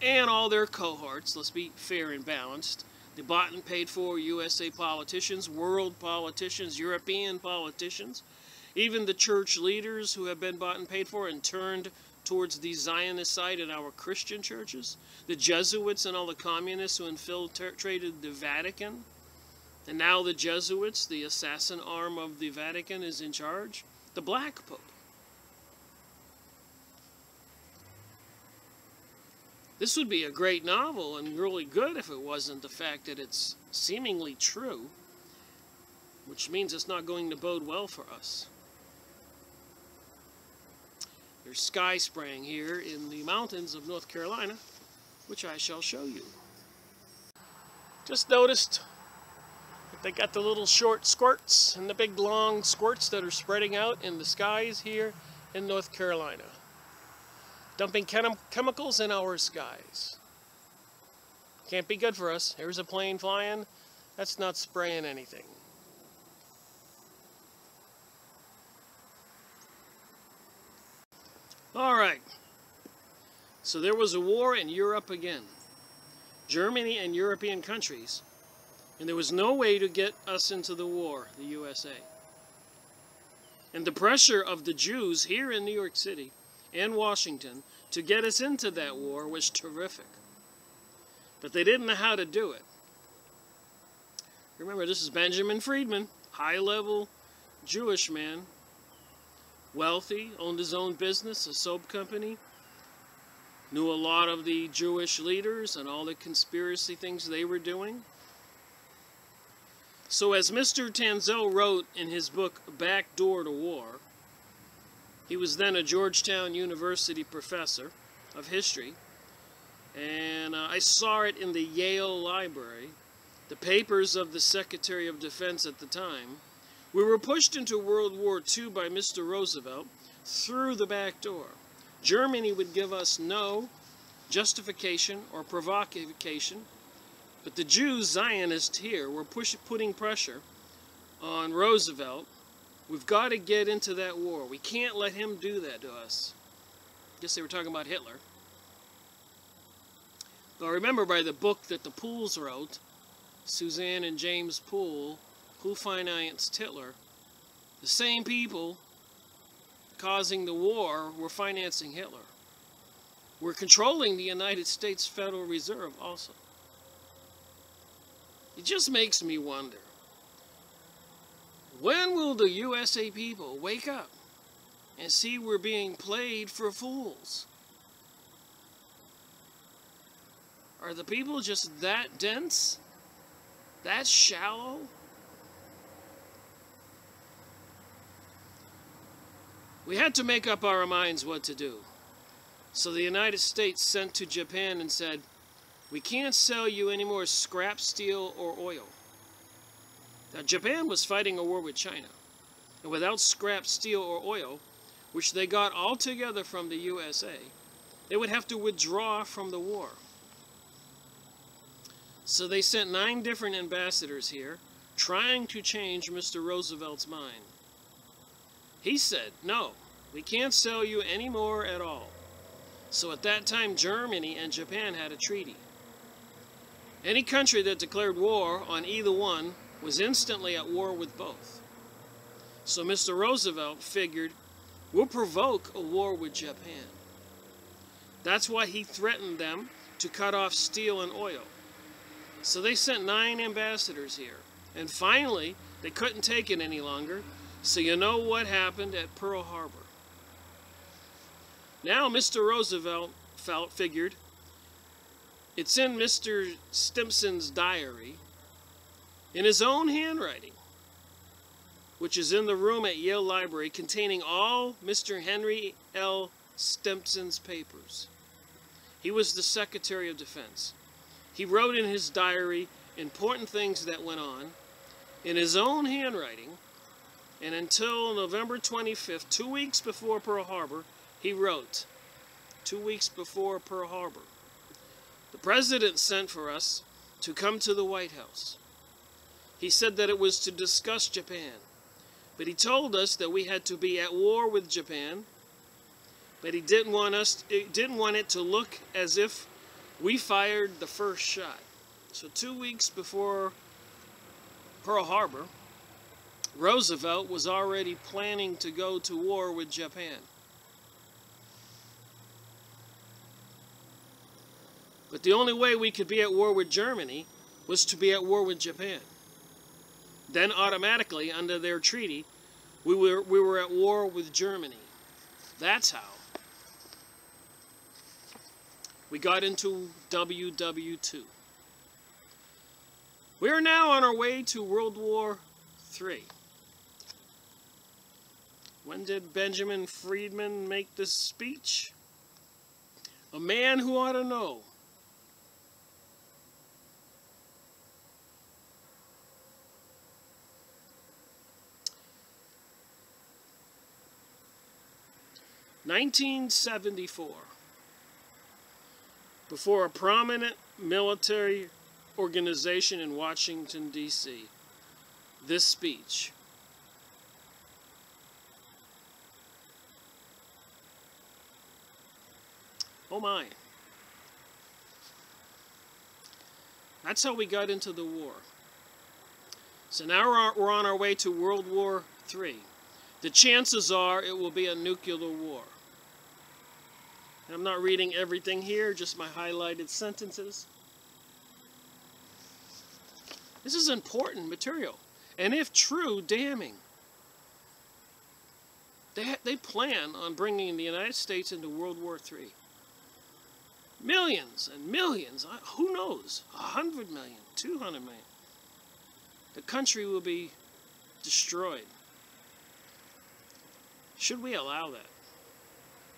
and all their cohorts, let's be fair and balanced. The bought and paid for USA politicians, world politicians, European politicians, even the church leaders who have been bought and paid for and turned towards the Zionist side in our Christian churches, the Jesuits and all the communists who infiltrated the Vatican, and now the Jesuits, the assassin arm of the Vatican, is in charge, the Black Pope. This would be a great novel and really good if it wasn't the fact that it's seemingly true, which means it's not going to bode well for us. There's sky spraying here in the mountains of North Carolina, which I shall show you. Just noticed that they got the little short squirts and the big long squirts that are spreading out in the skies here in North Carolina. Dumping chemicals in our skies. Can't be good for us. Here's a plane flying. That's not spraying anything. Alright, so there was a war in Europe again. Germany and European countries. And there was no way to get us into the war, the USA. And the pressure of the Jews here in New York City and Washington to get us into that war was terrific. But they didn't know how to do it. Remember, this is Benjamin Friedman, high-level Jewish man. Wealthy, owned his own business, a soap company, knew a lot of the Jewish leaders and all the conspiracy things they were doing. So as Mr. Tanzel wrote in his book, Back Door to War, he was then a Georgetown University professor of history, And I saw it in the Yale Library, the papers of the Secretary of Defense at the time. We were pushed into World War II by Mr. Roosevelt through the back door. Germany would give us no justification or provocation, but the Jews, Zionists here, were putting pressure on Roosevelt. We've got to get into that war. We can't let him do that to us. I guess they were talking about Hitler. But remember, by the book that the Pools wrote, Suzanne and James Poole, Who Financed Hitler, the same people causing the war were financing Hitler. We're controlling the United States Federal Reserve also. It just makes me wonder, when will the USA people wake up and see we're being played for fools? Are the people just that dense? That shallow? We had to make up our minds what to do. So the United States sent to Japan and said, we can't sell you any more scrap steel or oil. Now, Japan was fighting a war with China. And without scrap steel or oil, which they got altogether from the USA, they would have to withdraw from the war. So they sent 9 different ambassadors here, trying to change Mr. Roosevelt's mind. He said, no, we can't sell you any more at all. So at that time, Germany and Japan had a treaty. Any country that declared war on either one was instantly at war with both. So Mr. Roosevelt figured, we'll provoke a war with Japan. That's why he threatened them to cut off steel and oil. So they sent 9 ambassadors here. And finally, they couldn't take it any longer. So you know what happened at Pearl Harbor. Now Mr. Roosevelt figured, it's in Mr. Stimson's diary, in his own handwriting, which is in the room at Yale Library, containing all Mr. Henry L. Stimson's papers. He was the Secretary of Defense. He wrote in his diary important things that went on in his own handwriting, and until November 25th, 2 weeks before Pearl Harbor, he wrote, 2 weeks before Pearl Harbor, the President sent for us to come to the White House. He said that it was to discuss Japan, but he told us that we had to be at war with Japan, but he didn't want it to look as if we fired the first shot. So 2 weeks before Pearl Harbor, Roosevelt was already planning to go to war with Japan. But the only way we could be at war with Germany was to be at war with Japan. Then automatically, under their treaty, we were at war with Germany. That's how we got into WW2. We are now on our way to World War III. When did Benjamin Friedman make this speech? A man who ought to know. (1974), before a prominent military organization in Washington, D.C., this speech. Oh my. That's how we got into the war. So now we're on our way to World War III. The chances are it will be a nuclear war. And I'm not reading everything here, just my highlighted sentences. This is important material, and if true, damning. They plan on bringing the United States into World War III. Millions and millions, who knows, 100 million, 200 million. The country will be destroyed. Should we allow that?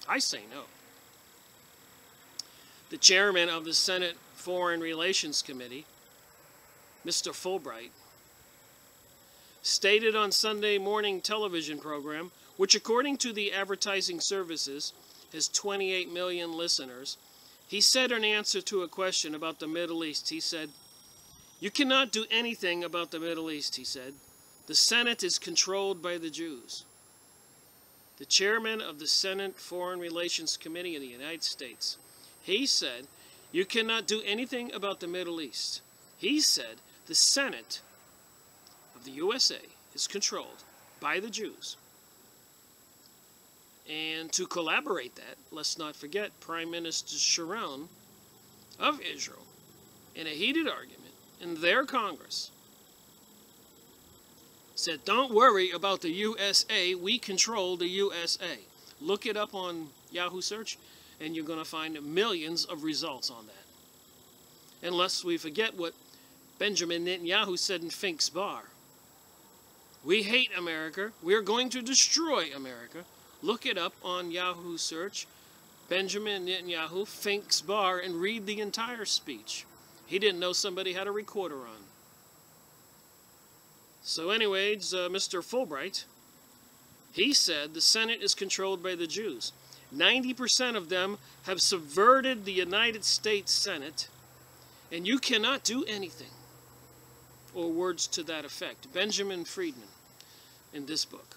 I say no. the chairman of the Senate Foreign Relations Committee, Mr. Fulbright, stated on Sunday morning television program, which according to the advertising services has 28 million listeners, he said in answer to a question about the Middle East, he said, "You cannot do anything about the Middle East," he said. "The Senate is controlled by the Jews." The chairman of the Senate Foreign Relations Committee in the United States, he said, "You cannot do anything about the Middle East." He said, "The Senate of the USA is controlled by the Jews." And to collaborate that, let's not forget Prime Minister Sharon of Israel, in a heated argument in their Congress, said, "Don't worry about the USA, we control the USA." Look it up on Yahoo search, and you're going to find millions of results on that. Unless we forget what Benjamin Netanyahu said in Fink's Bar. "We hate America. We're going to destroy America." Look it up on Yahoo search, Benjamin Netanyahu, Fink's Bar, and read the entire speech. He didn't know somebody had a recorder on. So anyways, Mr. Fulbright, he said the Senate is controlled by the Jews. 90% of them have subverted the United States Senate, and you cannot do anything. Or words to that effect. Benjamin Friedman in this book.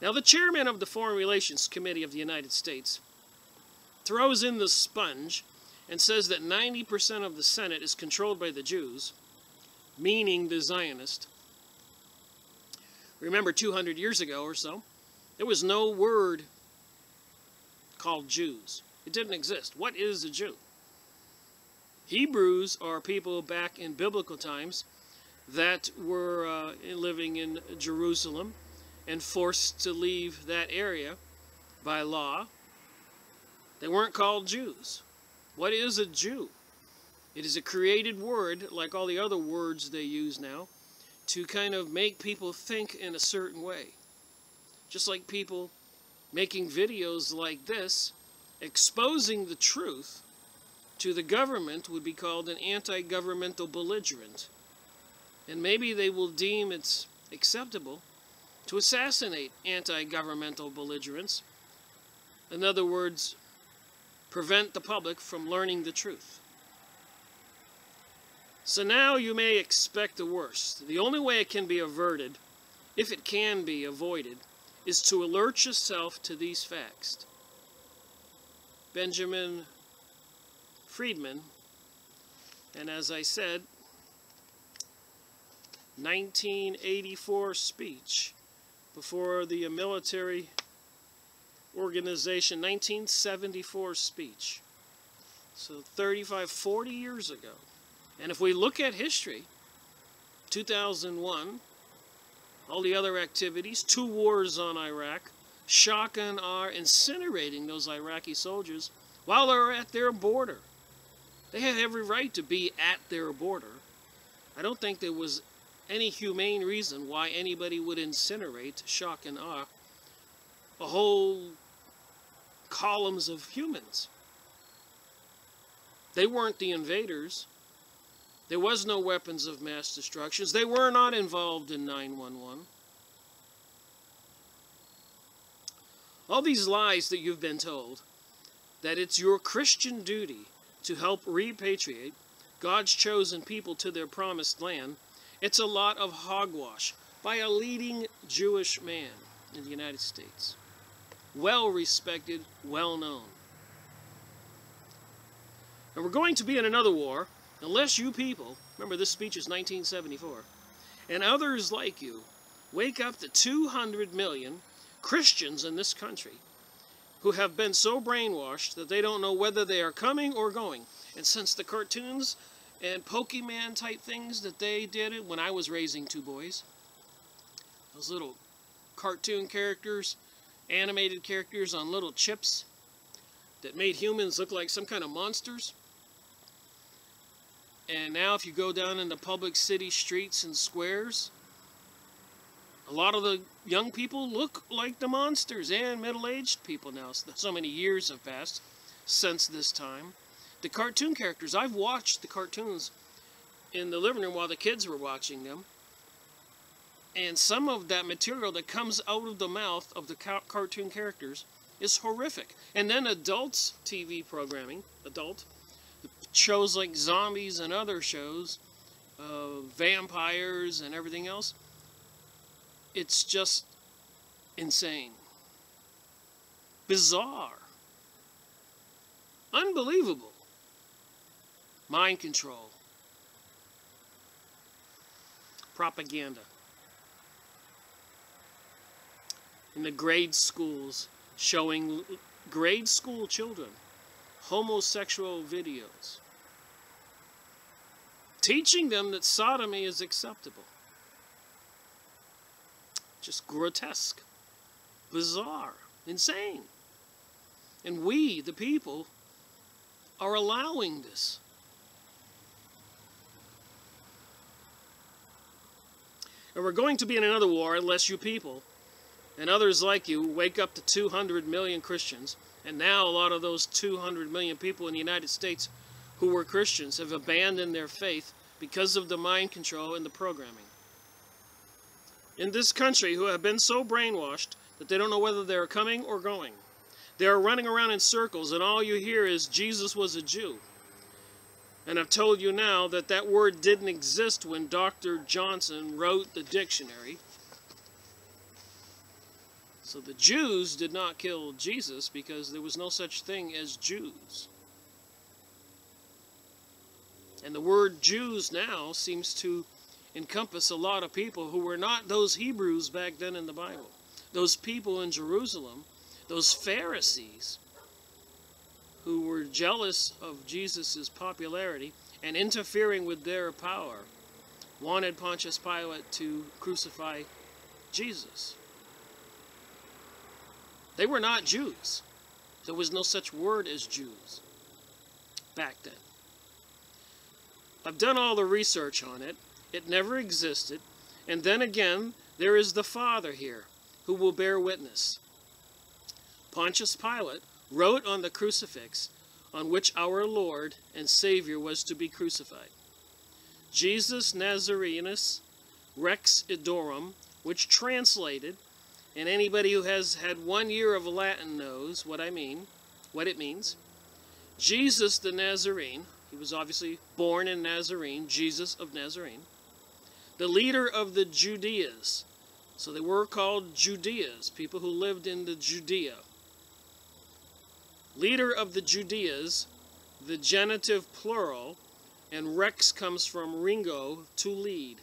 Now, the chairman of the Foreign Relations Committee of the United States throws in the sponge and says that 90% of the Senate is controlled by the Jews, meaning the Zionist. Remember, 200 years ago or so, there was no word called Jews. It didn't exist. What is a Jew? Hebrews are people back in biblical times that were living in Jerusalem and forced to leave that area by law. They weren't called Jews. What is a Jew? It is a created word, like all the other words they use now, to kind of make people think in a certain way. Just like people making videos like this, exposing the truth to the government would be called an anti-governmental belligerent. And maybe they will deem it's acceptable to assassinate anti-governmental belligerents. In other words, prevent the public from learning the truth. So now you may expect the worst. The only way it can be averted, if it can be avoided, is to alert yourself to these facts. Benjamin Friedman, and as I said, 1984 speech before the military organization, 1974 speech. So 35, 40 years ago. And if we look at history, 2001, all the other activities, 2 wars on Iraq, shock and awe, incinerating those Iraqi soldiers while they're at their border. They had every right to be at their border. I don't think there was any humane reason why anybody would incinerate, shock and awe, a whole columns of humans. They weren't the invaders. There was no weapons of mass destruction. They were not involved in 9/11. All these lies that you've been told, that it's your Christian duty to help repatriate God's chosen people to their promised land, it's a lot of hogwash by a leading Jewish man in the United States. Well respected, well known. And we're going to be in another war unless you people, remember this speech is 1974, and others like you, wake up the 200 million Christians in this country who have been so brainwashed that they don't know whether they are coming or going. And since the cartoons and Pokemon type things that they did when I was raising 2 boys, those little cartoon characters, animated characters on little chips that made humans look like some kind of monsters. And now if you go down in the public city streets and squares, a lot of the young people look like the monsters, and middle-aged people now. So many years have passed since this time. The cartoon characters, I've watched the cartoons in the living room while the kids were watching them. And some of that material that comes out of the mouth of the cartoon characters is horrific. And then adults TV programming, shows like zombies and other shows, vampires and everything else, it's just insane. Bizarre. Unbelievable. Mind control. Propaganda. In the grade schools, showing grade school children homosexual videos, teaching them that sodomy is acceptable. Just grotesque, bizarre, insane. And we, the people, are allowing this. And we're going to be in another war unless you people and others like you wake up to 200 million Christians. And now a lot of those 200 million people in the United States who were Christians have abandoned their faith because of the mind control and the programming. In this country, who have been so brainwashed that they don't know whether they're coming or going. They are running around in circles, and all you hear is Jesus was a Jew. And I've told you now that that word didn't exist when Dr. Johnson wrote the dictionary. So the Jews did not kill Jesus because there was no such thing as Jews. And the word Jews now seems to encompass a lot of people who were not those Hebrews back then in the Bible. Those people in Jerusalem, those Pharisees who were jealous of Jesus' popularity and interfering with their power, wanted Pontius Pilate to crucify Jesus. They were not Jews. There was no such word as Jews back then. I've done all the research on it. It never existed. And then again, there is the Father here who will bear witness. Pontius Pilate wrote on the crucifix on which our Lord and Savior was to be crucified. Jesus Nazarenus Rex Idorum, which translated, and anybody who has had 1 year of Latin knows what it means. Jesus the Nazarene, he was obviously born in Nazarene, Jesus of Nazarene, the leader of the Judeas. So they were called Judeas, people who lived in the Judea. Leader of the Judeas, the genitive plural, and Rex comes from Ringo, to lead.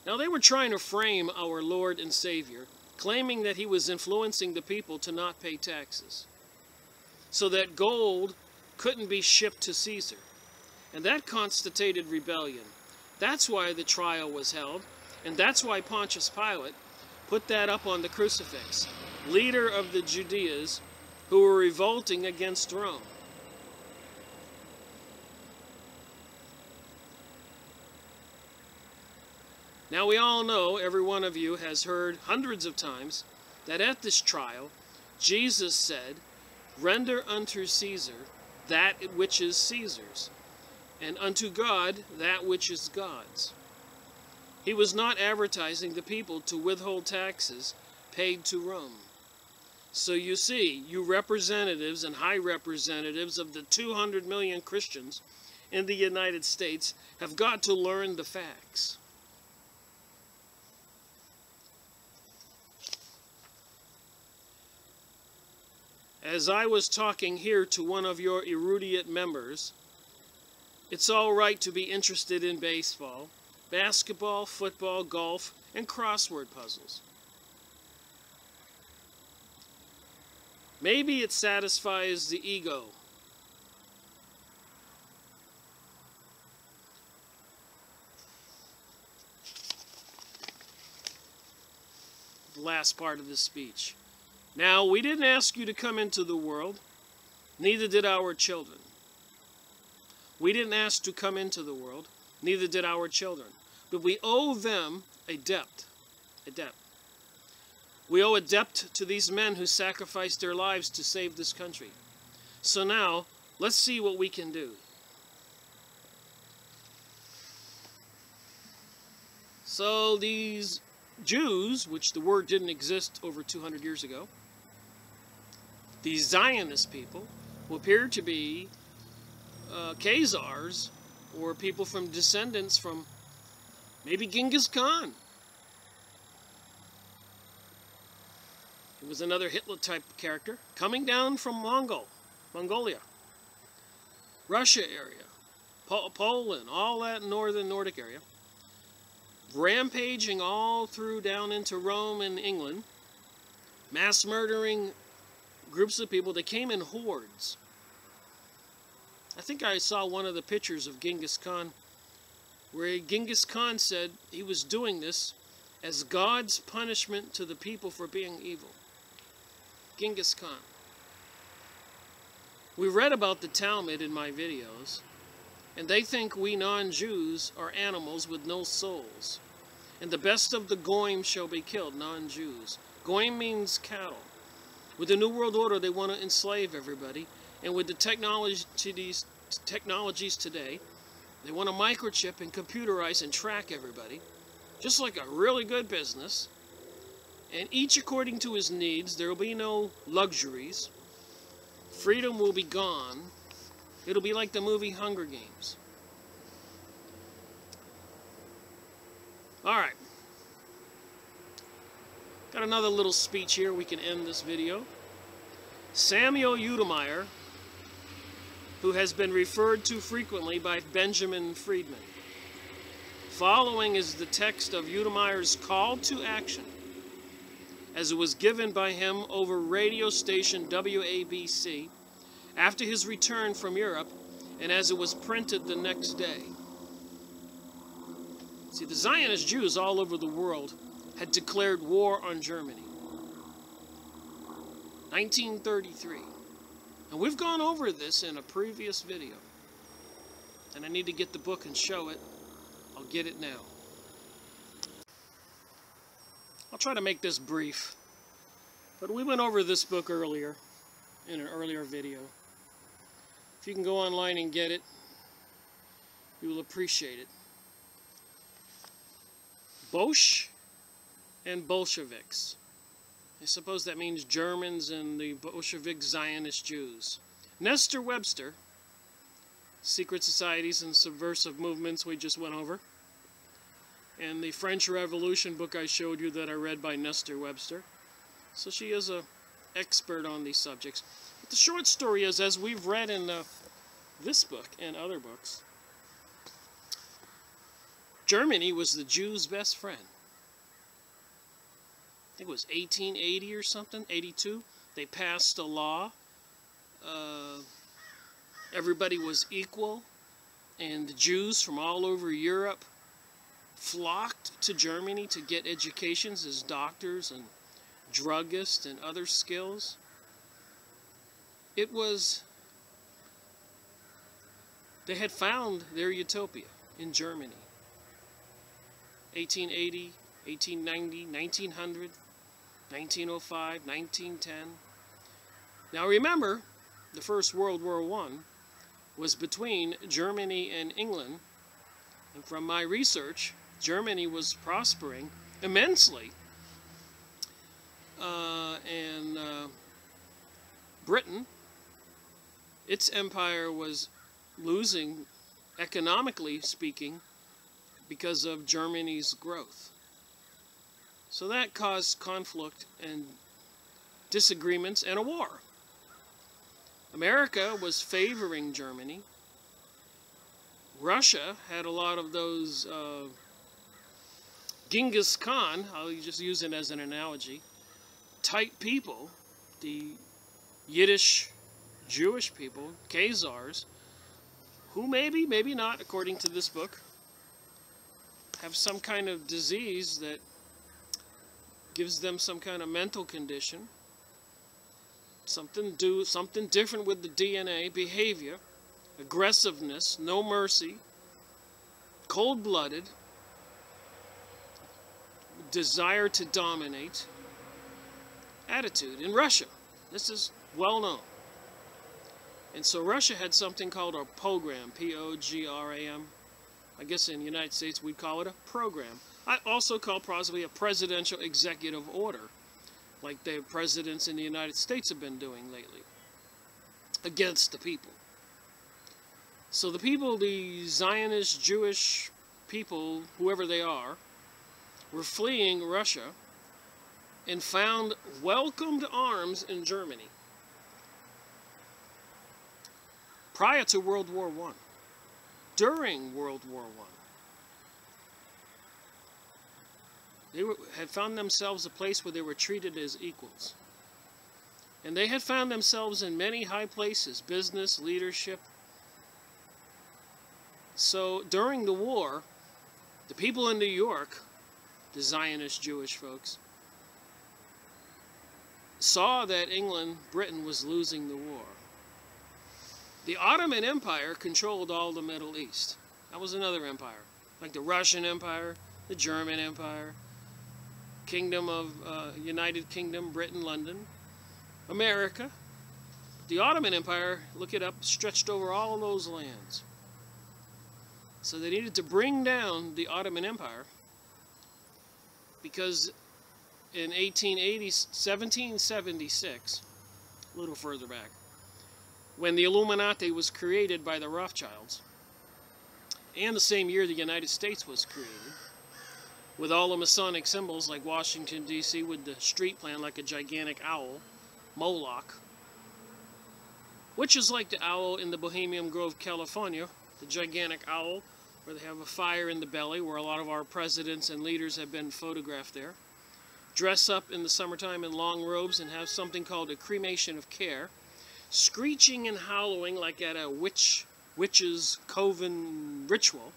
Now they were trying to frame our Lord and Savior, claiming that he was influencing the people to not pay taxes, so that gold couldn't be shipped to Caesar. And that constituted rebellion. That's why the trial was held, and that's why Pontius Pilate put that up on the crucifix. Leader of the Judeas who were revolting against Rome. Now we all know, every one of you has heard hundreds of times, that at this trial, Jesus said, "Render unto Caesar that which is Caesar's, and unto God that which is God's." He was not advertising the people to withhold taxes paid to Rome. So you see, you representatives and high representatives of the 200 million Christians in the United States have got to learn the facts. As I was talking here to one of your erudite members, it's all right to be interested in baseball, basketball, football, golf, and crossword puzzles. Maybe it satisfies the ego. The last part of this speech. Now, we didn't ask you to come into the world, neither did our children. We didn't ask to come into the world, neither did our children. But we owe them a debt. A debt. We owe a debt to these men who sacrificed their lives to save this country. So now, let's see what we can do. So these Jews, which the word didn't exist over 200 years ago, these Zionist people, who appear to be Khazars, or people from descendants from maybe Genghis Khan. He was another Hitler-type character, coming down from Mongolia, Russia area, Poland, all that northern Nordic area, rampaging all through down into Rome and England, mass murdering groups of people. They came in hordes. I think I saw one of the pictures of Genghis Khan where Genghis Khan said he was doing this as God's punishment to the people for being evil. Genghis Khan. We read about the Talmud in my videos, and they think we non-Jews are animals with no souls. And the best of the goyim shall be killed, non-Jews. Goyim means cattle. With the New World Order, they want to enslave everybody. And with the technologies today, they want to microchip and computerize and track everybody. Just like a really good business. And each according to his needs. There will be no luxuries. Freedom will be gone. It'll be like the movie Hunger Games. Alright. Got another little speech here. We can end this video. Samuel Udemeyer, who has been referred to frequently by Benjamin Friedman. Following is the text of Udemeyer's call to action, as it was given by him over radio station WABC after his return from Europe, and as it was printed the next day. See, the Zionist Jews all over the world had declared war on Germany. 1933. And we've gone over this in a previous video. And I need to get the book and show it. I'll get it now. I'll try to make this brief. But we went over this book earlier, in an earlier video. If you can go online and get it, you will appreciate it. Bosch and Bolsheviks. I suppose that means Germans and the Bolshevik Zionist Jews. Nestor Webster, Secret Societies and Subversive Movements we just went over. And the French Revolution book I showed you that I read by Nestor Webster. So she is an expert on these subjects. But the short story is, as we've read in this book and other books, Germany was the Jews' best friend. I think it was 1880 or something, 82. They passed a law. Everybody was equal. And the Jews from all over Europe flocked to Germany to get educations as doctors and druggists and other skills. It was, they had found their utopia in Germany. 1880, 1890, 1900, 1905, 1910. Now remember, the First World War I was between Germany and England. And from my research, Germany was prospering immensely. And Britain, its empire was losing, economically speaking, because of Germany's growth. So that caused conflict and disagreements and a war. America was favoring Germany. Russia had a lot of those Genghis Khan, I'll just use it as an analogy, type people, the Yiddish Jewish people, Khazars, who maybe not, according to this book, have some kind of disease that gives them some kind of mental condition, something different with the DNA, behavior, aggressiveness, no mercy, cold-blooded, desire to dominate, attitude in Russia. This is well known. And so Russia had something called a program, P-O-G-R-A-M. I guess in the United States we'd call it a program. I also call possibly a presidential executive order, like the presidents in the United States have been doing lately, against the people. So the people, the Zionist Jewish people, whoever they are, were fleeing Russia and found welcomed arms in Germany prior to World War I, during World War I. They had found themselves a place where they were treated as equals. And they had found themselves in many high places, business, leadership. So during the war, the people in New York, the Zionist Jewish folks, saw that England, Britain, was losing the war. The Ottoman Empire controlled all the Middle East. That was another empire, like the Russian Empire, the German Empire, Kingdom of United Kingdom, Britain, London, America. The Ottoman Empire, look it up, stretched over all of those lands. So they needed to bring down the Ottoman Empire because in 1776, a little further back, when the Illuminati was created by the Rothschilds, and the same year the United States was created, with all the Masonic symbols like Washington, D.C., with the street plan like a gigantic owl, Moloch, which is like the owl in the Bohemian Grove, California, the gigantic owl, where they have a fire in the belly, where a lot of our presidents and leaders have been photographed there. Dress up in the summertime in long robes and have something called a cremation of care, screeching and howling like at a witch's coven ritual,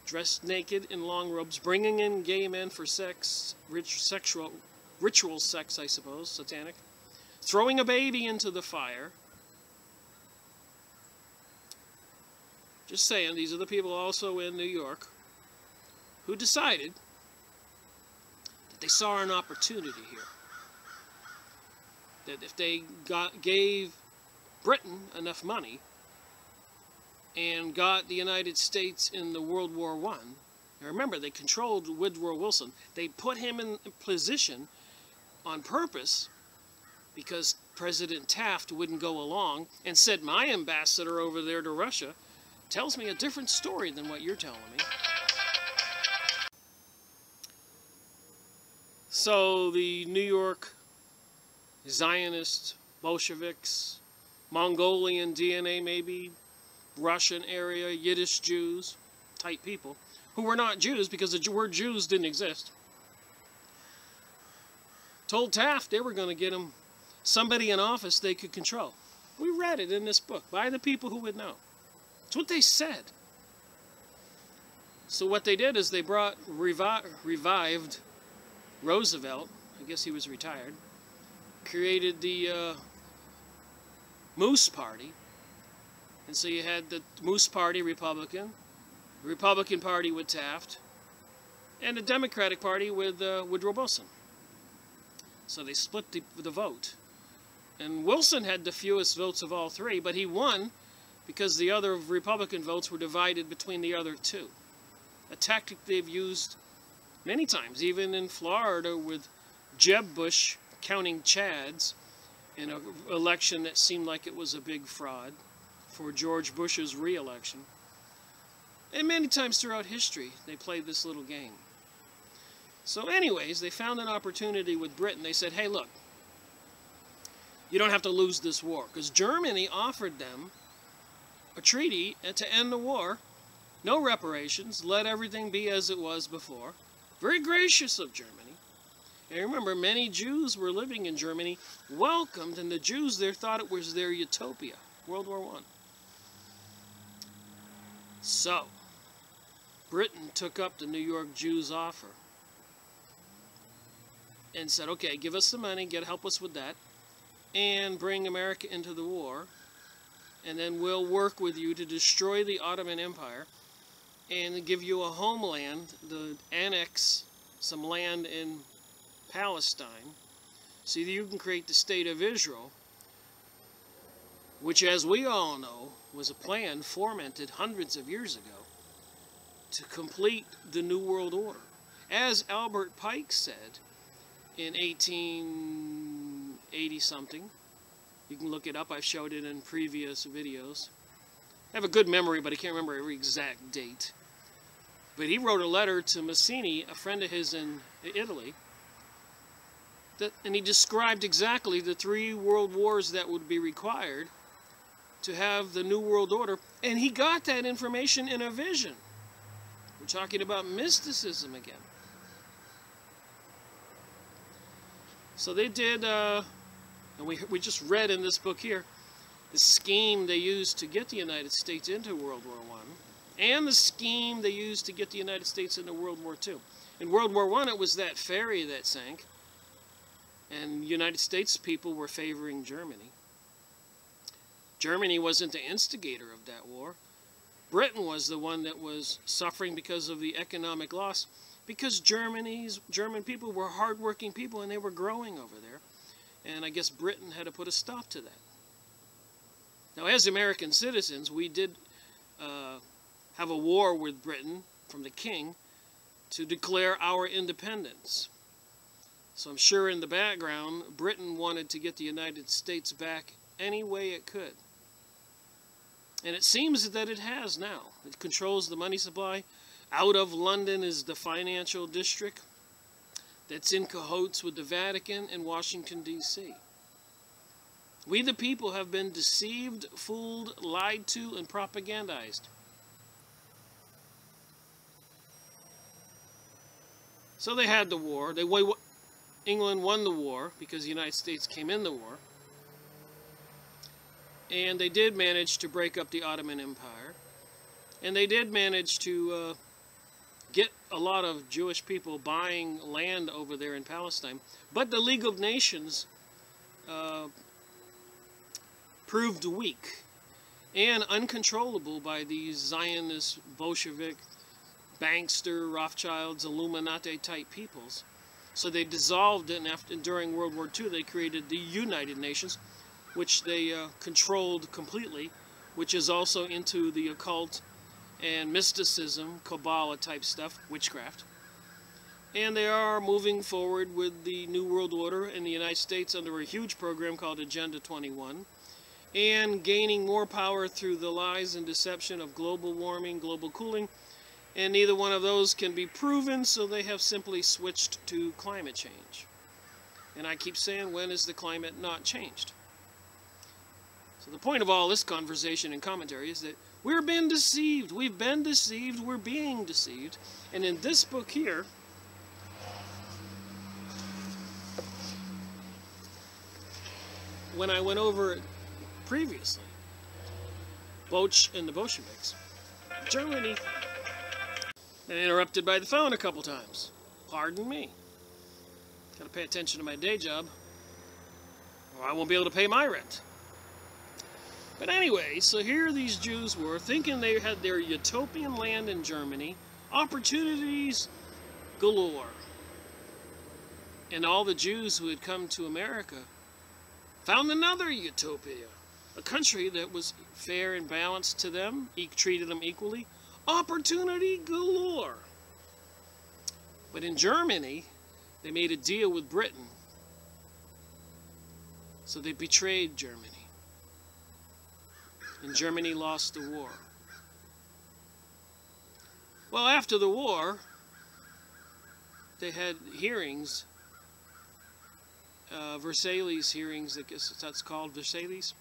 dressed naked in long robes, bringing in gay men for sex, ritual sex, I suppose, satanic, throwing a baby into the fire. Just saying, these are the people also in New York who decided that they saw an opportunity here. That if they gave Britain enough money and got the United States in the World War I, now remember, they controlled Woodrow Wilson. They put him in position on purpose because President Taft wouldn't go along and said, my ambassador over there to Russia tells me a different story than what you're telling me. So the New York Zionist Bolsheviks, Mongolian DNA maybe, Russian area, Yiddish Jews type people, who were not Jews because the word Jews didn't exist, told Taft they were going to get him somebody in office they could control. We read it in this book by the people who would know. It's what they said. So what they did is they brought, revived Roosevelt, I guess he was retired, created the Moose Party. And so you had the Moose Party Republican, the Republican Party with Taft, and the Democratic Party with Woodrow Wilson. So they split the vote. And Wilson had the fewest votes of all three, but he won because the other Republican votes were divided between the other two. A tactic they've used many times, even in Florida with Jeb Bush counting Chads in an election that seemed like it was a big fraud for George Bush's re-election. And many times throughout history, they played this little game. So anyways, they found an opportunity with Britain. They said, hey, look, you don't have to lose this war, because Germany offered them a treaty to end the war, no reparations, let everything be as it was before. Very gracious of Germany. And remember, many Jews were living in Germany, welcomed, and the Jews there thought it was their utopia, World War I. So, Britain took up the New York Jews' offer and said, okay, give us the money, help us with that, and bring America into the war, and then we'll work with you to destroy the Ottoman Empire and give you a homeland, to annex some land in Palestine, So you can create the state of Israel, which, as we all know, was a plan fomented hundreds of years ago to complete the New World Order. As Albert Pike said in 1880-something, you can look it up, I've showed it in previous videos. I have a good memory, but I can't remember every exact date. But he wrote a letter to Mazzini, a friend of his in Italy, and he described exactly the 3 world wars that would be required to have the New World Order, and he got that information in a vision. We're talking about mysticism again. So they did, and we just read in this book here, the scheme they used to get the United States into World War I, and the scheme they used to get the United States into World War II. In World War I, it was that ferry that sank, and United States people were favoring Germany. Germany wasn't the instigator of that war. Britain was the one that was suffering because of the economic loss, because German people were hardworking people and they were growing over there. And I guess Britain had to put a stop to that. Now, as American citizens, we did have a war with Britain from the king to declare our independence. So I'm sure in the background, Britain wanted to get the United States back any way it could. And it seems that it has now. It controls the money supply. Out of London is the financial district that's in cahoots with the Vatican and Washington, D.C. We the people have been deceived, fooled, lied to, and propagandized. So they had the war. England won the war because the United States came in the war. And they did manage to break up the Ottoman Empire. And they did manage to get a lot of Jewish people buying land over there in Palestine. But the League of Nations proved weak and uncontrollable by these Zionist, Bolshevik, bankster, Rothschilds, Illuminati type peoples. So they dissolved it, and during World War II they created the United Nations, which they controlled completely, which is also into the occult and mysticism, Kabbalah type stuff, witchcraft. And they are moving forward with the New World Order in the United States under a huge program called Agenda 21, and gaining more power through the lies and deception of global warming, global cooling, and neither one of those can be proven, so they have simply switched to climate change. And I keep saying, when is the climate not changed? So the point of all this conversation and commentary is that we're being deceived. We've been deceived. We're being deceived. And in this book here, when I went over it previously, Boch and the Bolsheviks, Germany, been interrupted by the phone a couple times. Pardon me. Gotta pay attention to my day job, or I won't be able to pay my rent. But anyway, so here these Jews were thinking they had their utopian land in Germany, opportunities galore. And all the Jews who had come to America found another utopia, a country that was fair and balanced to them, treated them equally, opportunity galore. But in Germany, they made a deal with Britain. So they betrayed Germany. And Germany lost the war. Well, after the war, they had hearings, Versailles hearings, I guess that's called, Versailles.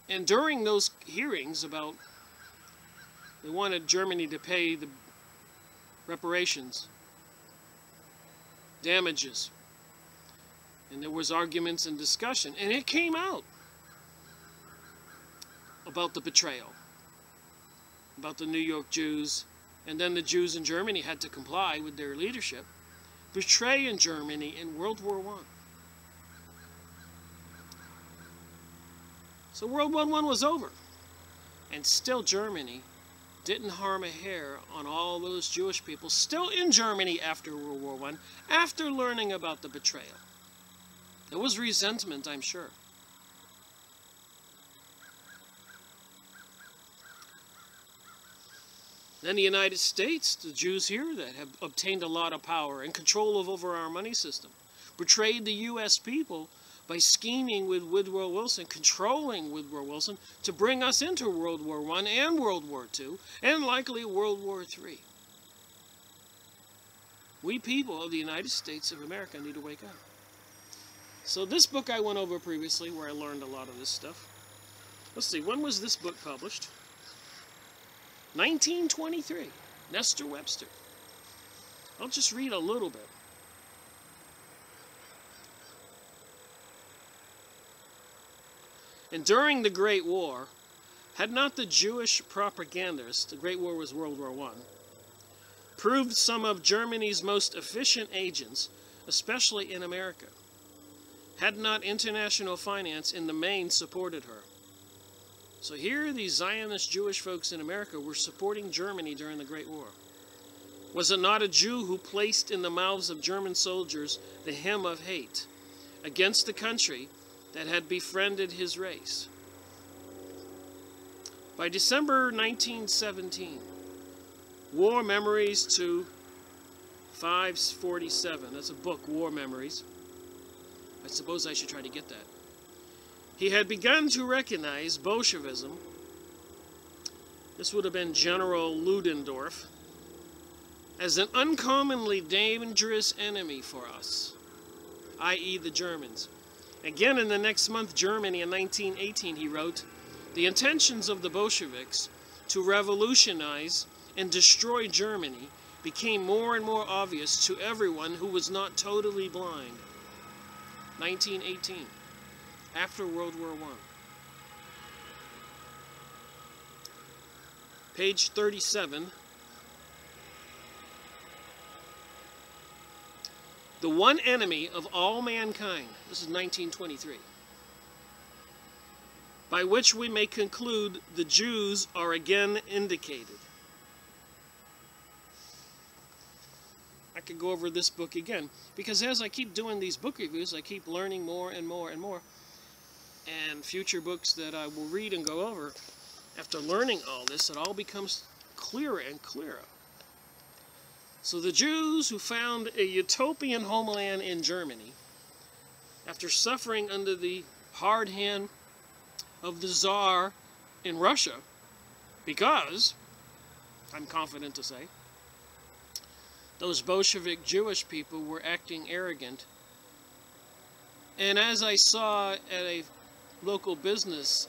And during those hearings about, they wanted Germany to pay the reparations, damages. And there was arguments and discussion. And it came out about the betrayal, about the New York Jews. And then the Jews in Germany had to comply with their leadership, betraying Germany in World War I. So World War I was over. And still Germany didn't harm a hair on all those Jewish people still in Germany after World War I, after learning about the betrayal. There was resentment, I'm sure. Then the United States, the Jews here that have obtained a lot of power and control over our money system, betrayed the U.S. people by scheming with Woodrow Wilson, controlling Woodrow Wilson to bring us into World War I and World War II, and likely World War III. We people of the United States of America need to wake up. So this book I went over previously, where I learned a lot of this stuff. Let's see, when was this book published? 1923, Nestor Webster. I'll just read a little bit. And during the Great War, had not the Jewish propagandists, the Great War was World War I, proved some of Germany's most efficient agents, especially in America? Had not international finance in the main supported her? So here these Zionist Jewish folks in America were supporting Germany during the Great War. Was it not a Jew who placed in the mouths of German soldiers the hymn of hate against the country that had befriended his race? By December 1917, War Memories to 547, that's a book, War Memories. I suppose I should try to get that. He had begun to recognize Bolshevism, this would have been General Ludendorff, as an uncommonly dangerous enemy for us, i.e. the Germans. Again, in the next month, Germany, in 1918, he wrote, the intentions of the Bolsheviks to revolutionize and destroy Germany became more and more obvious to everyone who was not totally blind. 1918, after World War I. Page 37. The one enemy of all mankind, this is 1923, by which we may conclude the Jews are again indicated. I could go over this book again, because as I keep doing these book reviews, I keep learning more and more and more. And future books that I will read and go over, after learning all this, it all becomes clearer and clearer. So the Jews who found a utopian homeland in Germany, after suffering under the hard hand of the Tsar in Russia, because, I'm confident to say, those Bolshevik Jewish people were acting arrogant. And as I saw at a local business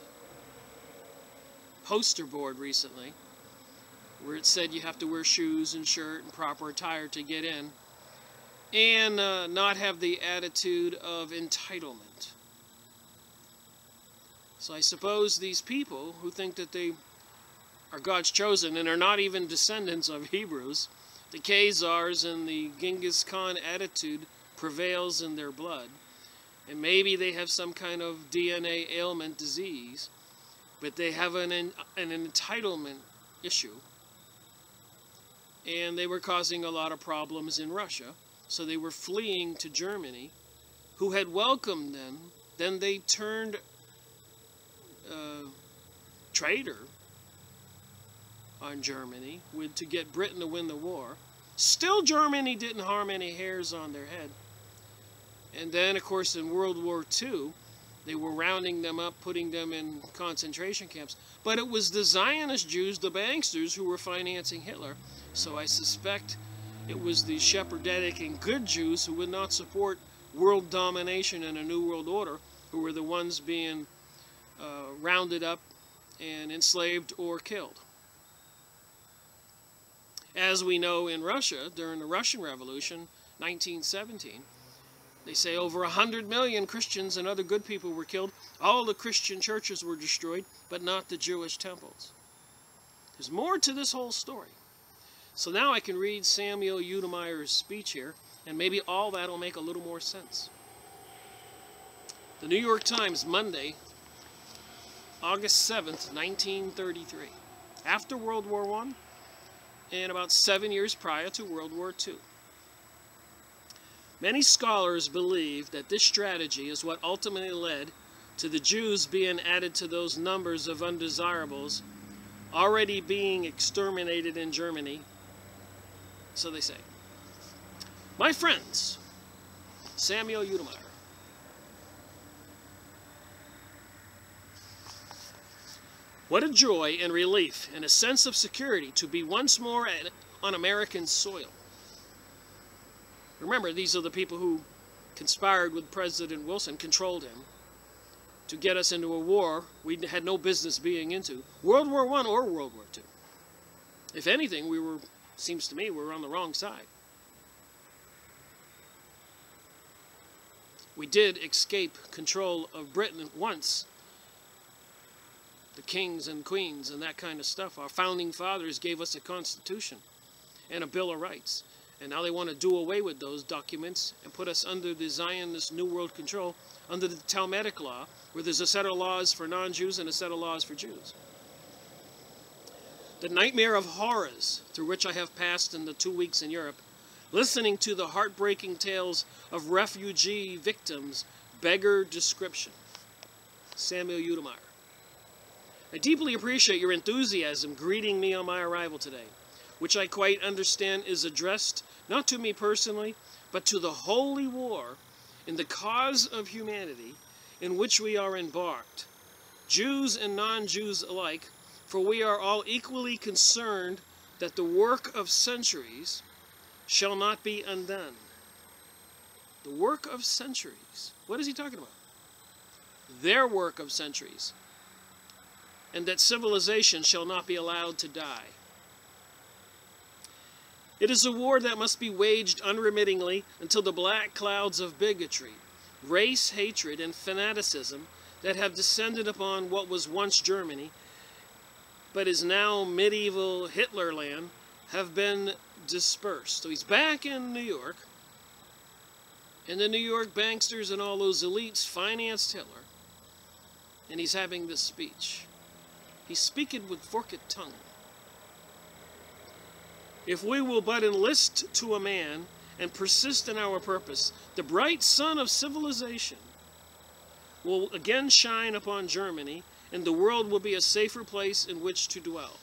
poster board recently, where it said you have to wear shoes and shirt and proper attire to get in, and not have the attitude of entitlement. So I suppose these people who think that they are God's chosen and are not even descendants of Hebrews, the Khazars and the Genghis Khan attitude prevails in their blood. And maybe they have some kind of DNA ailment disease, but they have an entitlement issue. And they were causing a lot of problems in Russia, so they were fleeing to Germany, who had welcomed them. Then they turned traitor on Germany to get Britain to win the war. Still, Germany didn't harm any hairs on their head. And then, of course, in World War II, they were rounding them up, putting them in concentration camps. But it was the Zionist Jews, the banksters, who were financing Hitler. So I suspect it was the Shepherdetic and good Jews who would not support world domination and a new world order, who were the ones being rounded up and enslaved or killed. As we know in Russia, during the Russian Revolution, 1917, they say over 100 million Christians and other good people were killed. All the Christian churches were destroyed, but not the Jewish temples. There's more to this whole story. So now I can read Samuel Udemeyer's speech here, and maybe all that will make a little more sense. The New York Times, Monday, August 7th, 1933. After World War I, and about 7 years prior to World War II. Many scholars believe that this strategy is what ultimately led to the Jews being added to those numbers of undesirables already being exterminated in Germany. So they say. My friends, Samuel Udemeyer. What a joy and relief and a sense of security to be once more on American soil. Remember, these are the people who conspired with President Wilson, controlled him, to get us into a war we had no business being into. World War I or World War II. If anything, seems to me, we were on the wrong side. We did escape control of Britain once. The kings and queens and that kind of stuff. Our founding fathers gave us a constitution and a Bill of Rights. And now they want to do away with those documents and put us under the Zionist New World control, under the Talmudic law, where there's a set of laws for non-Jews and a set of laws for Jews. The nightmare of horrors through which I have passed in the 2 weeks in Europe, listening to the heartbreaking tales of refugee victims, beggar description. Samuel Udemeyer. I deeply appreciate your enthusiasm greeting me on my arrival today, which I quite understand is addressed not to me personally, but to the holy war in the cause of humanity in which we are embarked, Jews and non-Jews alike, for we are all equally concerned that the work of centuries shall not be undone. The work of centuries. What is he talking about? Their work of centuries. And that civilization shall not be allowed to die. It is a war that must be waged unremittingly until the black clouds of bigotry, race hatred, and fanaticism that have descended upon what was once Germany, but is now medieval Hitlerland, have been dispersed. So he's back in New York, and the New York banksters and all those elites financed Hitler, and he's having this speech. He's speaking with forked tongue. If we will but enlist to a man and persist in our purpose, the bright sun of civilization will again shine upon Germany, and the world will be a safer place in which to dwell.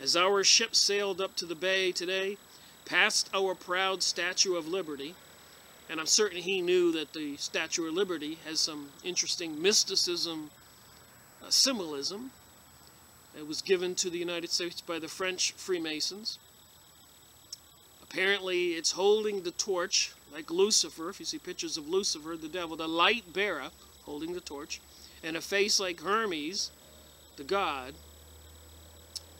As our ship sailed up to the bay today, past our proud Statue of Liberty, and I'm certain he knew that the Statue of Liberty has some interesting mysticism, symbolism. It was given to the United States by the French Freemasons. Apparently it's holding the torch, like Lucifer, if you see pictures of Lucifer, the devil, the light bearer, holding the torch, and a face like Hermes, the god,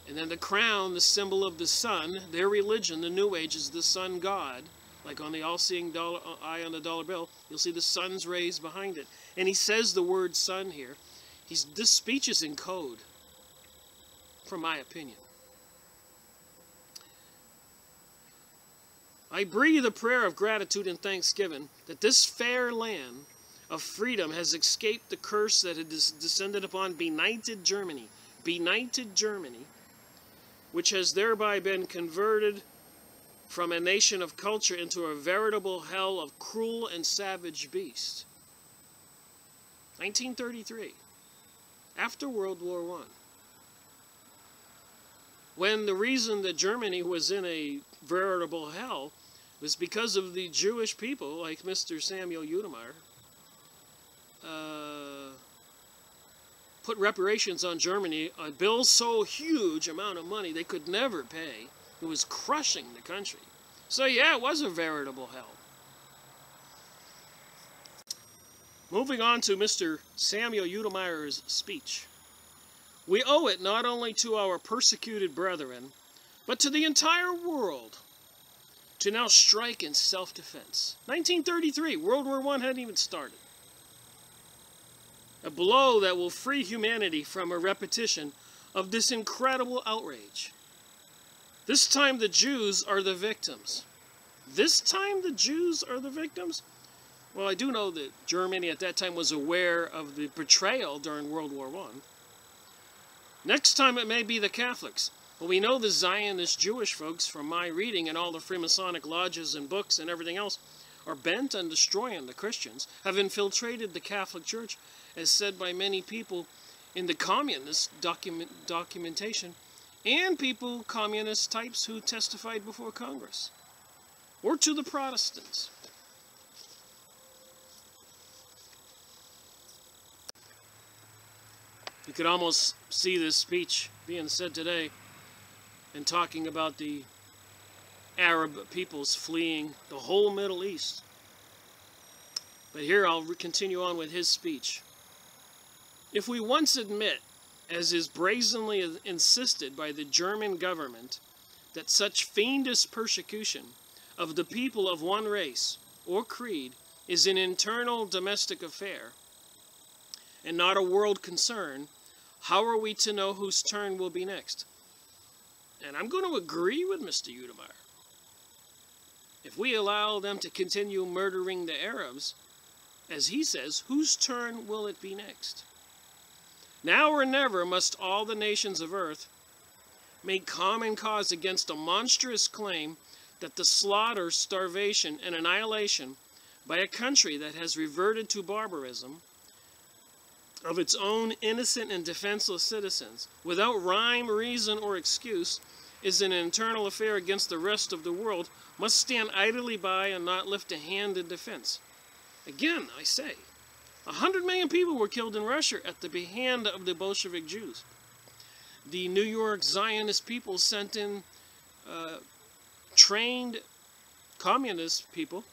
and then the crown, the symbol of the sun. Their religion, the New Age, is the sun god, like on the all-seeing eye on the dollar bill. You'll see the sun's rays behind it. And he says the word sun here. This speech is in code, from my opinion. I breathe a prayer of gratitude and thanksgiving that this fair land of freedom has escaped the curse that had descended upon benighted Germany, which has thereby been converted from a nation of culture into a veritable hell of cruel and savage beasts. 1933, after World War I. When the reason that Germany was in a veritable hell was because of the Jewish people, like Mr. Samuel Udemeyer, put reparations on Germany, a bill so huge amount of money they could never pay. It was crushing the country. So yeah, it was a veritable hell. Moving on to Mr. Samuel Udemeyer's speech. We owe it not only to our persecuted brethren, but to the entire world to now strike in self-defense. 1933, World War I hadn't even started. A blow that will free humanity from a repetition of this incredible outrage. This time the Jews are the victims. This time the Jews are the victims? Well, I do know that Germany at that time was aware of the betrayal during World War I. Next time it may be the Catholics. Well, we know the Zionist Jewish folks, from my reading and all the Freemasonic lodges and books and everything else, are bent on destroying the Christians, have infiltrated the Catholic Church, as said by many people in the communist documentation, and people, communist types, who testified before Congress, or to the Protestants. You could almost see this speech being said today and talking about the Arab peoples fleeing the whole Middle East. But here I'll continue on with his speech. If we once admit, as is brazenly insisted by the German government, that such fiendish persecution of the people of one race or creed is an internal domestic affair and not a world concern, how are we to know whose turn will be next? And I'm going to agree with Mr. Udemeyer. If we allow them to continue murdering the Arabs, as he says, whose turn will it be next? Now or never must all the nations of earth make common cause against a monstrous claim that the slaughter, starvation, and annihilation by a country that has reverted to barbarism of its own innocent and defenseless citizens, without rhyme, reason, or excuse, is an internal affair against the rest of the world, must stand idly by and not lift a hand in defense. Again, I say, 100 million people were killed in Russia at the behand of the Bolshevik Jews. The New York Zionist people sent in trained communist people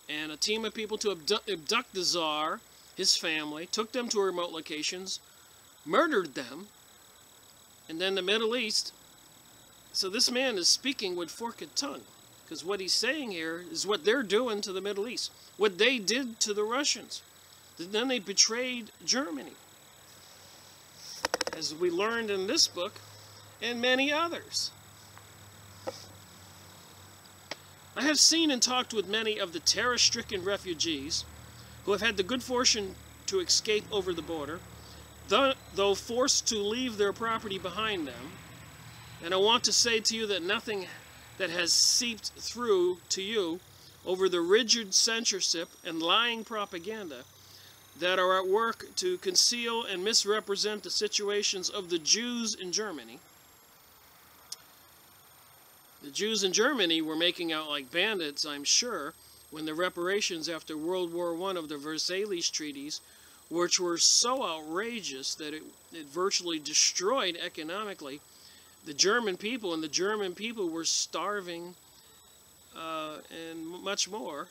and a team of people to abduct the Tsar, his family, took them to remote locations, murdered them, and then the Middle East. So this man is speaking with forked tongue, because what he's saying here is what they're doing to the Middle East, what they did to the Russians. Then they betrayed Germany, as we learned in this book and many others. I have seen and talked with many of the terror-stricken refugees who have had the good fortune to escape over the border, though forced to leave their property behind them. And I want to say to you that nothing that has seeped through to you over the rigid censorship and lying propaganda that are at work to conceal and misrepresent the situations of the Jews in Germany. The Jews in Germany were making out like bandits, I'm sure, when the reparations after World War I of the Versailles treaties, which were so outrageous that it virtually destroyed economically the German people, and the German people were starving and much more.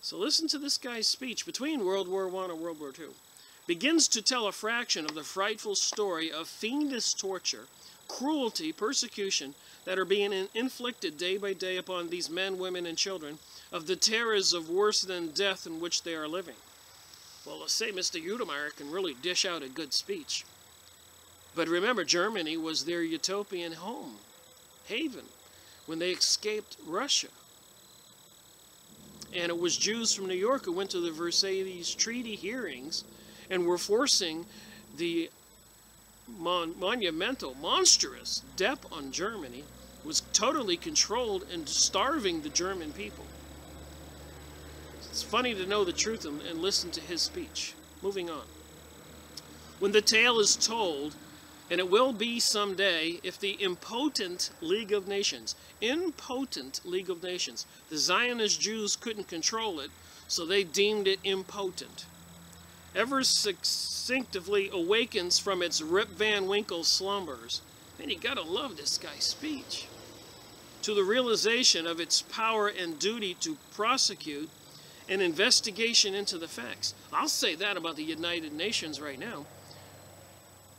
So listen to this guy's speech between World War I and World War II. Begins to tell a fraction of the frightful story of fiendish torture, cruelty, persecution that are being inflicted day by day upon these men, women, and children, of the terrors of worse than death in which they are living. Well, let's say Mr. Udemeyer can really dish out a good speech. But remember, Germany was their utopian home, haven, when they escaped Russia. And it was Jews from New York who went to the Versailles Treaty hearings and were forcing the monumental, monstrous debt on Germany, was totally controlled and starving the German people. It's funny to know the truth and listen to his speech. Moving on. When the tale is told, and it will be someday, if the impotent League of Nations, the Zionist Jews couldn't control it, so they deemed it impotent, ever succinctively awakens from its Rip Van Winkle slumbers, man, you gotta love this guy's speech, to the realization of its power and duty to prosecute an investigation into the facts. I'll say that about the United Nations right now.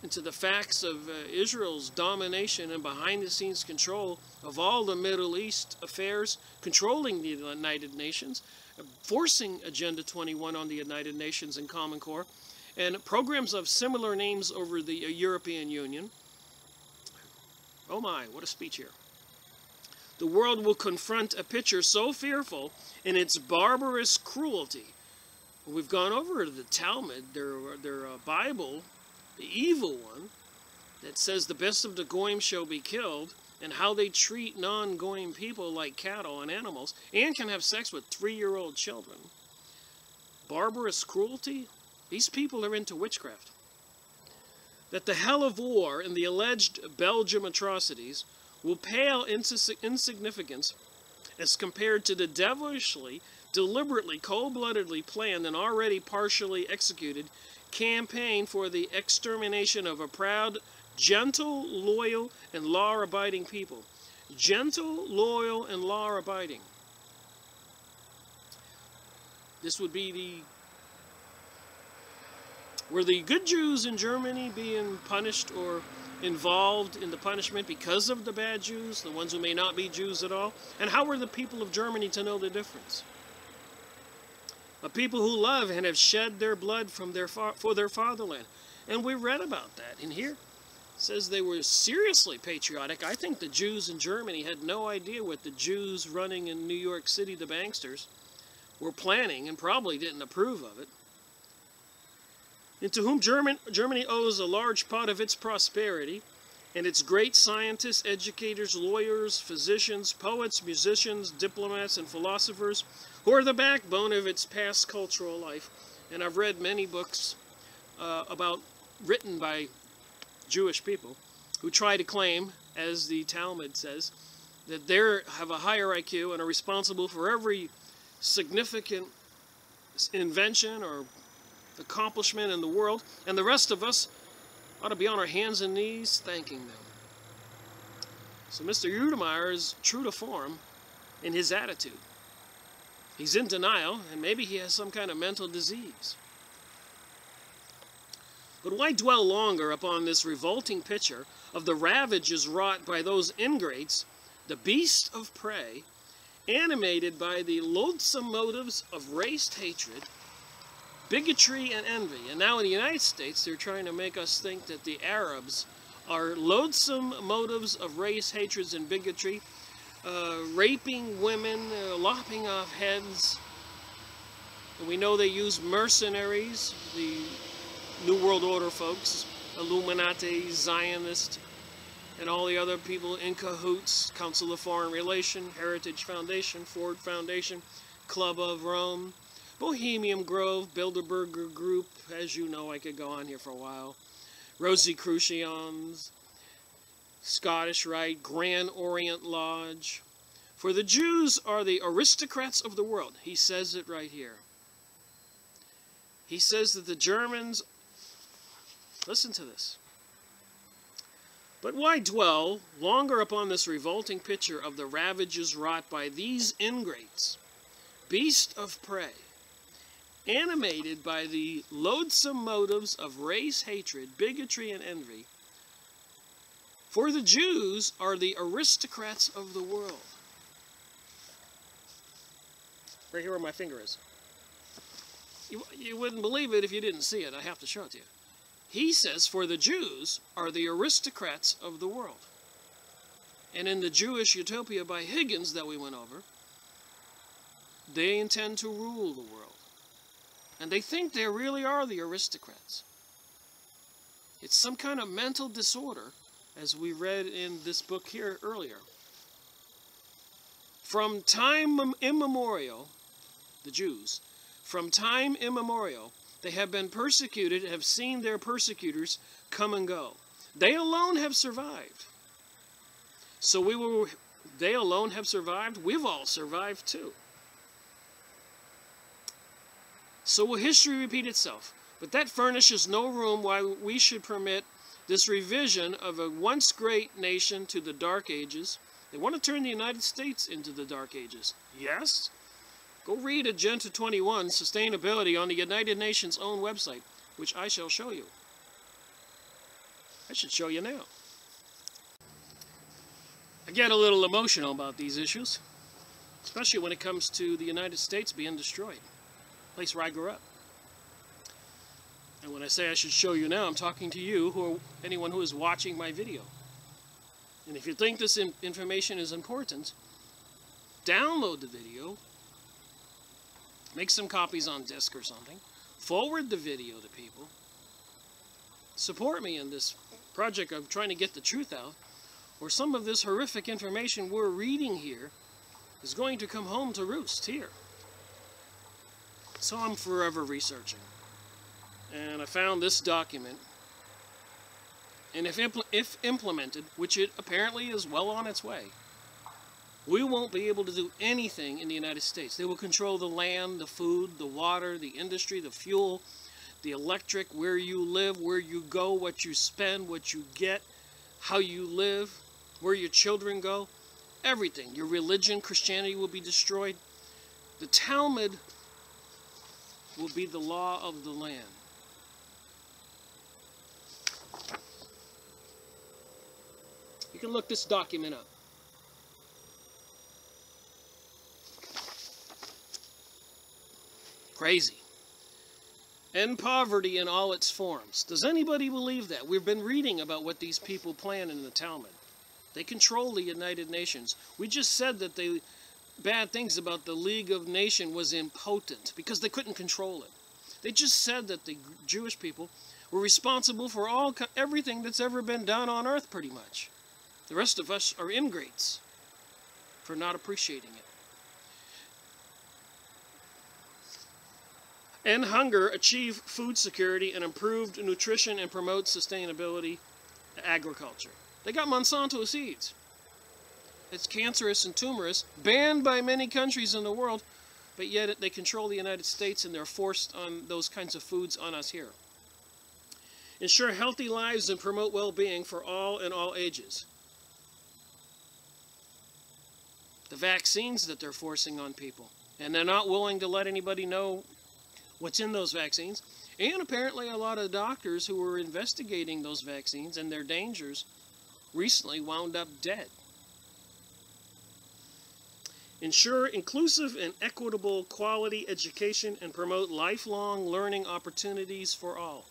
Into the facts of Israel's domination and behind-the-scenes control of all the Middle East affairs, controlling the United Nations, forcing Agenda 21 on the United Nations and Common Core, and programs of similar names over the European Union. Oh my, what a speech here. The world will confront a picture so fearful in its barbarous cruelty. We've gone over the Talmud, their Bible, the evil one, that says the best of the goyim shall be killed, and how they treat non-goyim people like cattle and animals, and can have sex with 3-year-old children. Barbarous cruelty? These people are into witchcraft. That the hell of war and the alleged Belgium atrocities will pale into insignificance as compared to the devilishly, deliberately, cold-bloodedly planned and already partially executed campaign for the extermination of a proud, gentle, loyal, and law-abiding people. Gentle, loyal, and law-abiding. This would be were the good Jews in Germany being punished or involved in the punishment because of the bad Jews, the ones who may not be Jews at all? And how were the people of Germany to know the difference? A people who love and have shed their blood for their fatherland. And we read about that in here. It says they were seriously patriotic. I think the Jews in Germany had no idea what the Jews running in New York City, the banksters, were planning, and probably didn't approve of it. And to whom Germany owes a large part of its prosperity, and its great scientists, educators, lawyers, physicians, poets, musicians, diplomats, and philosophers, who are the backbone of its past cultural life. And I've read many books written by Jewish people who try to claim, as the Talmud says, that they have a higher IQ and are responsible for every significant invention or accomplishment in the world, and the rest of us ought to be on our hands and knees thanking them. So Mr. Udemeyer is true to form in his attitude. He's in denial, and maybe he has some kind of mental disease. But why dwell longer upon this revolting picture of the ravages wrought by those ingrates, the beasts of prey, animated by the loathsome motives of race hatred, bigotry, and envy? And now in the United States, they're trying to make us think that the Arabs are loathsome motives of race hatreds and bigotry, raping women, lopping off heads. And we know they use mercenaries, the New World Order folks, Illuminati, Zionist, and all the other people in cahoots, Council of Foreign Relations, Heritage Foundation, Ford Foundation, Club of Rome, Bohemian Grove, Bilderberger Group, as you know, I could go on here for a while, Rosicrucians, Scottish Rite, Grand Orient Lodge. For the Jews are the aristocrats of the world. He says it right here. He says that the Germans, listen to this. But why dwell longer upon this revolting picture of the ravages wrought by these ingrates, beasts of prey, animated by the loathsome motives of race hatred, bigotry, and envy? For the Jews are the aristocrats of the world. Right here where my finger is. You wouldn't believe it if you didn't see it. I have to show it to you. He says, for the Jews are the aristocrats of the world. And in the Jewish Utopia by Higgins that we went over, they intend to rule the world. And they think they really are the aristocrats. It's some kind of mental disorder, as we read in this book here earlier. From time immemorial, the Jews, from time immemorial, they have been persecuted and have seen their persecutors come and go. They alone have survived. So they alone have survived. We've all survived too. So will history repeat itself? But that furnishes no room why we should permit this revision of a once great nation to the Dark Ages. They want to turn the United States into the Dark Ages. Yes? Go read Agenda 21, Sustainability, on the United Nations' own website, which I shall show you. I should show you now. I get a little emotional about these issues, especially when it comes to the United States being destroyed, the place where I grew up. And when I say I should show you now, I'm talking to you, anyone who is watching my video. And if you think this information is important, download the video, make some copies on disk or something, forward the video to people, support me in this project of trying to get the truth out, or some of this horrific information we're reading here is going to come home to roost here. So I'm forever researching. And I found this document. And if implemented, which it apparently is well on its way, we won't be able to do anything in the United States. They will control the land, the food, the water, the industry, the fuel, the electric, where you live, where you go, what you spend, what you get, how you live, where your children go, everything. Your religion, Christianity will be destroyed. The Talmud will be the law of the land. You can look this document up. Crazy. End poverty in all its forms. Does anybody believe that? We've been reading about what these people plan in the Talmud. They control the United Nations. We just said that bad things about the League of Nations was impotent because they couldn't control it. They just said that the Jewish people were responsible for everything that's ever been done on earth, pretty much. The rest of us are ingrates for not appreciating it. End hunger, achieve food security, and improved nutrition and promote sustainability agriculture. They got Monsanto seeds. It's cancerous and tumorous, banned by many countries in the world, but yet they control the United States and they're forced on those kinds of foods on us here. Ensure healthy lives and promote well-being for all in all ages. The vaccines that they're forcing on people, and they're not willing to let anybody know what's in those vaccines. And apparently a lot of doctors who were investigating those vaccines and their dangers recently wound up dead. Ensure inclusive and equitable quality education and promote lifelong learning opportunities for all.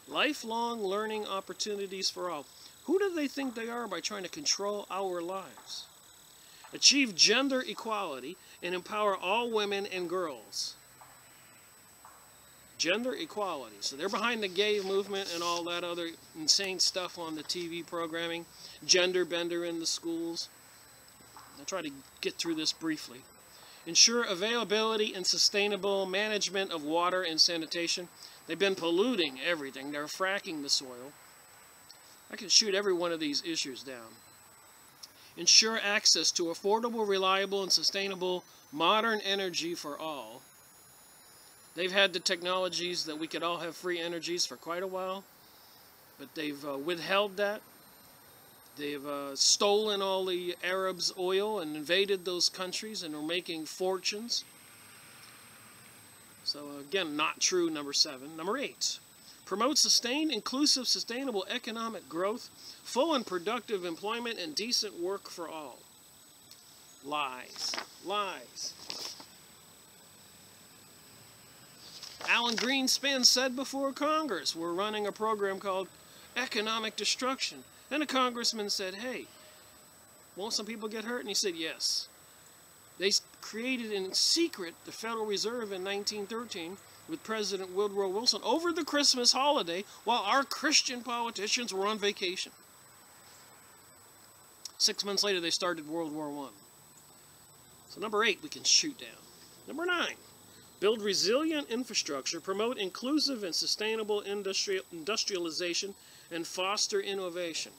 Lifelong learning opportunities for all. Who do they think they are by trying to control our lives? Achieve gender equality and empower all women and girls. Gender equality. So they're behind the gay movement and all that other insane stuff on the TV programming. Gender bender in the schools. I'll try to get through this briefly. Ensure availability and sustainable management of water and sanitation. They've been polluting everything. They're fracking the soil. I can shoot every one of these issues down. Ensure access to affordable, reliable, and sustainable modern energy for all. They've had the technologies that we could all have free energies for quite a while, but they've withheld that. They've stolen all the Arabs' oil and invaded those countries and are making fortunes. So again, not true, number 7. Number 8, promote sustained, inclusive, sustainable economic growth, full and productive employment, and decent work for all. Lies. Lies. Alan Greenspan said before Congress, we're running a program called Economic Destruction. And a congressman said, hey, won't some people get hurt? And he said, yes. They created in secret the Federal Reserve in 1913 with President Woodrow Wilson over the Christmas holiday while our Christian politicians were on vacation. 6 months later, they started World War I. So number 8, we can shoot down. Number 9, build resilient infrastructure, promote inclusive and sustainable industrialization, and foster innovation.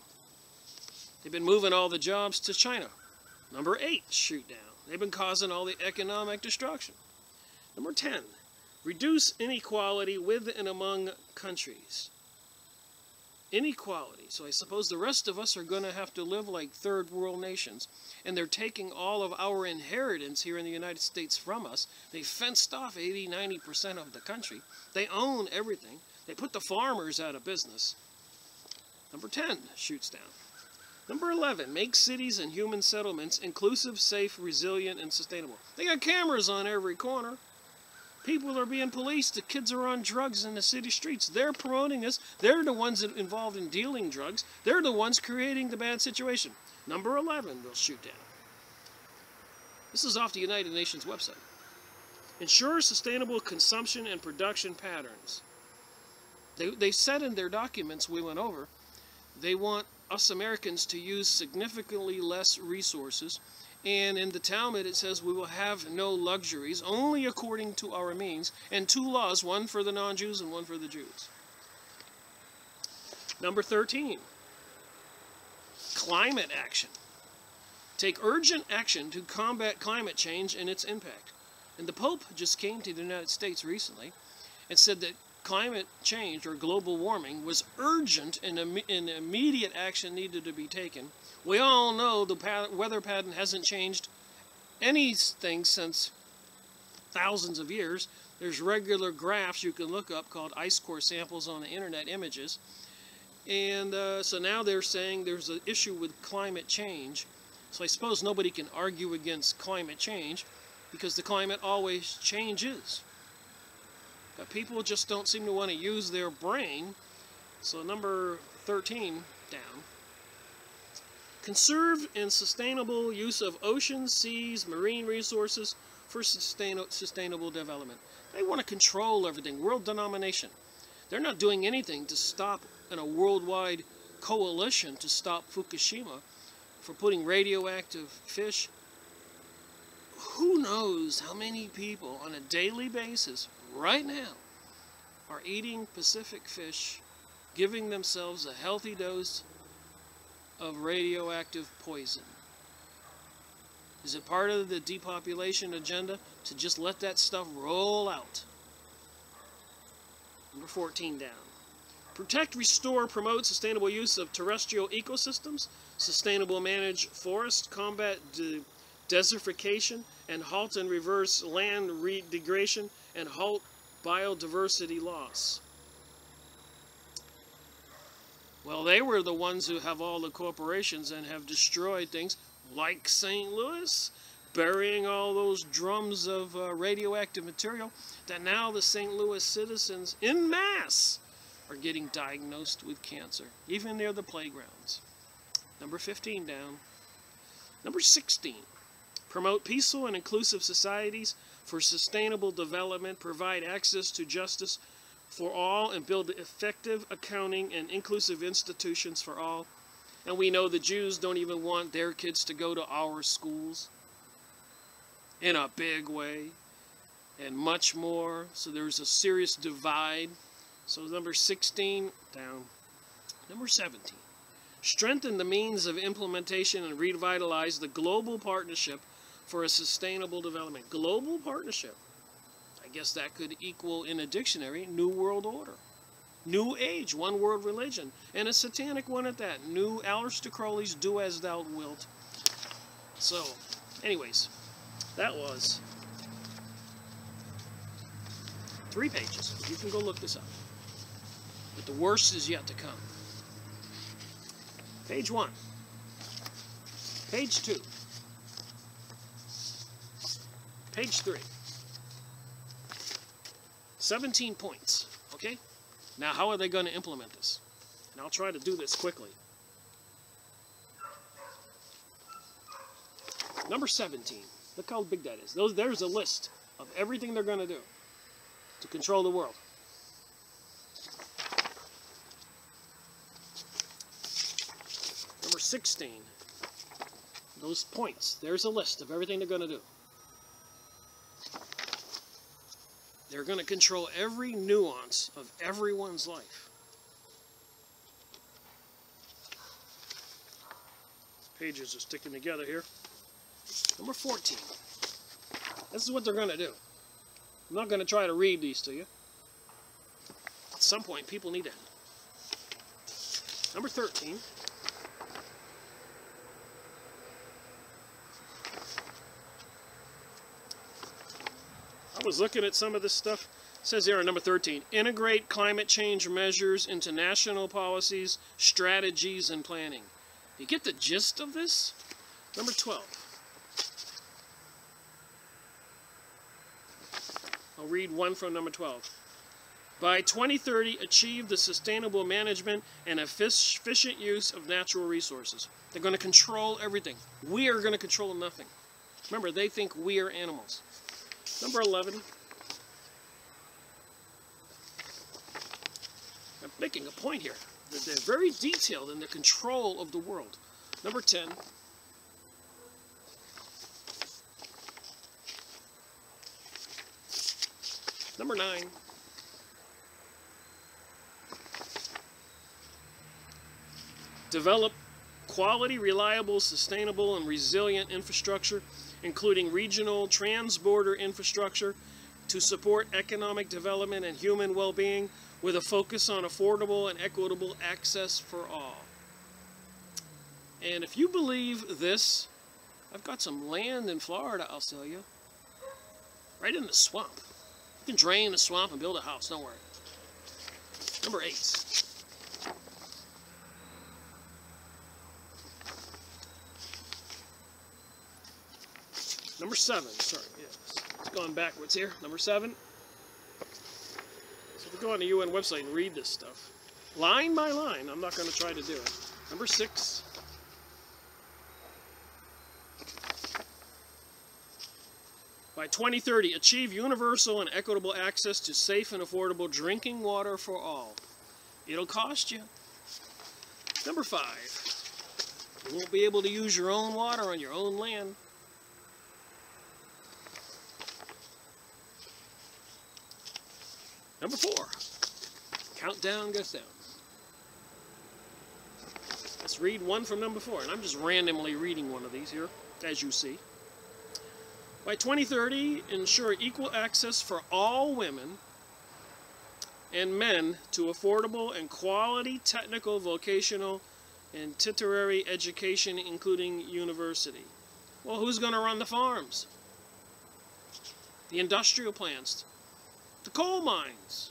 They've been moving all the jobs to China. Number 8, shoot down. They've been causing all the economic destruction. Number 10, reduce inequality with and among countries. Inequality. So I suppose the rest of us are going to have to live like third world nations. And they're taking all of our inheritance here in the United States from us. They fenced off 80-90% of the country. They own everything. They put the farmers out of business. Number 10, shoots down. Number 11, make cities and human settlements inclusive, safe, resilient, and sustainable. They got cameras on every corner. People are being policed. The kids are on drugs in the city streets. They're promoting this. They're the ones that involved in dealing drugs. They're the ones creating the bad situation. Number 11, we'll shoot down. This is off the United Nations website. Ensure sustainable consumption and production patterns. They said in their documents we went over they want us Americans to use significantly less resources. And in the Talmud it says we will have no luxuries, only according to our means, and 2 laws, one for the non-Jews and one for the Jews. Number 13, climate action. Take urgent action to combat climate change and its impact. And the Pope just came to the United States recently and said that climate change or global warming was urgent and immediate action needed to be taken. We all know the weather pattern hasn't changed anything since thousands of years. There's regular graphs you can look up called ice core samples on the internet images. And so now they're saying there's an issue with climate change. So I suppose nobody can argue against climate change because the climate always changes. But people just don't seem to want to use their brain. So number 13 down. Conserved and sustainable use of oceans, seas, marine resources for sustainable development. They want to control everything. World domination. They're not doing anything to stop in a worldwide coalition to stop Fukushima for putting radioactive fish. Who knows how many people on a daily basis right now are eating Pacific fish, giving themselves a healthy dose of radioactive poison. Is it part of the depopulation agenda to just let that stuff roll out? Number 14 down. Protect, restore, promote sustainable use of terrestrial ecosystems, sustainable manage forests, combat desertification, and halt and reverse land degradation, and halt biodiversity loss. Well, they were the ones who have all the corporations and have destroyed things like St. Louis, burying all those drums of radioactive material that now the St. Louis citizens en masse are getting diagnosed with cancer, even near the playgrounds. Number 15 down. Number 16. Promote peaceful and inclusive societies for sustainable development, provide access to justice for all, and build effective accounting and inclusive institutions for all. And we know the Jews don't even want their kids to go to our schools in a big way, and much more. So there's a serious divide. So number 16 down. Number 17. Strengthen the means of implementation and revitalize the global partnership for a sustainable development. Global partnership. I guess that could equal in a dictionary, New World Order. New Age, one world religion. And a satanic one at that. New Aleister Crowley's Do As Thou Wilt. So, anyways, that was 3 pages. You can go look this up. But the worst is yet to come. Page 1. Page 2. Page 3. 17 points. Okay? Now, how are they going to implement this? And I'll try to do this quickly. Number 17. Look how big that is. There's a list of everything they're going to do to control the world. Number 16. Those points. There's a list of everything they're going to do. They're going to control every nuance of everyone's life. Pages are sticking together here. Number 14. This is what they're going to do. I'm not going to try to read these to you. At some point, people need to. Number 13. I was looking at some of this stuff. It says here on number 13, integrate climate change measures into national policies, strategies, and planning. You get the gist of this? Number 12. I'll read one from number 12. By 2030, achieve the sustainable management and efficient use of natural resources. They're going to control everything. We are going to control nothing. Remember, they think we are animals. Number 11. I'm making a point here. That they're very detailed in their control of the world. Number 10. Number 9. Develop quality, reliable, sustainable, and resilient infrastructure, including regional transborder infrastructure, to support economic development and human well-being with a focus on affordable and equitable access for all. And if you believe this, I've got some land in Florida I'll sell you. Right in the swamp. You can drain the swamp and build a house, don't worry. Number 8. Number 7, sorry, yes. It's going backwards here. Number 7. So if we go on the UN website and read this stuff, line by line, I'm not going to try to do it. Number 6. By 2030, achieve universal and equitable access to safe and affordable drinking water for all. It'll cost you. Number 5. You won't be able to use your own water on your own land. Number 4. Countdown goes down. Let's read one from number 4. And I'm just randomly reading one of these here, as you see. By 2030, ensure equal access for all women and men to affordable and quality technical, vocational, and tertiary education, including university. Well, who's going to run the farms? The industrial plants? The coal mines?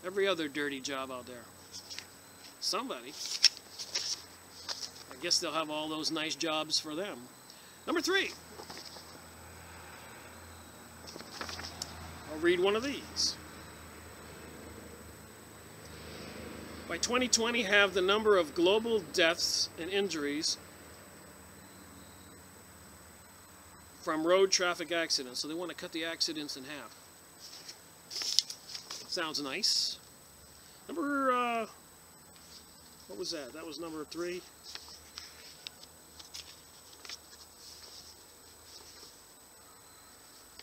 Every other dirty job out there. Somebody. I guess they'll have all those nice jobs for them. Number 3. I'll read one of these. By 2020, have the number of global deaths and injuries from road traffic accidents. So they want to cut the accidents in half. Sounds nice. Number, what was that? That was number 3.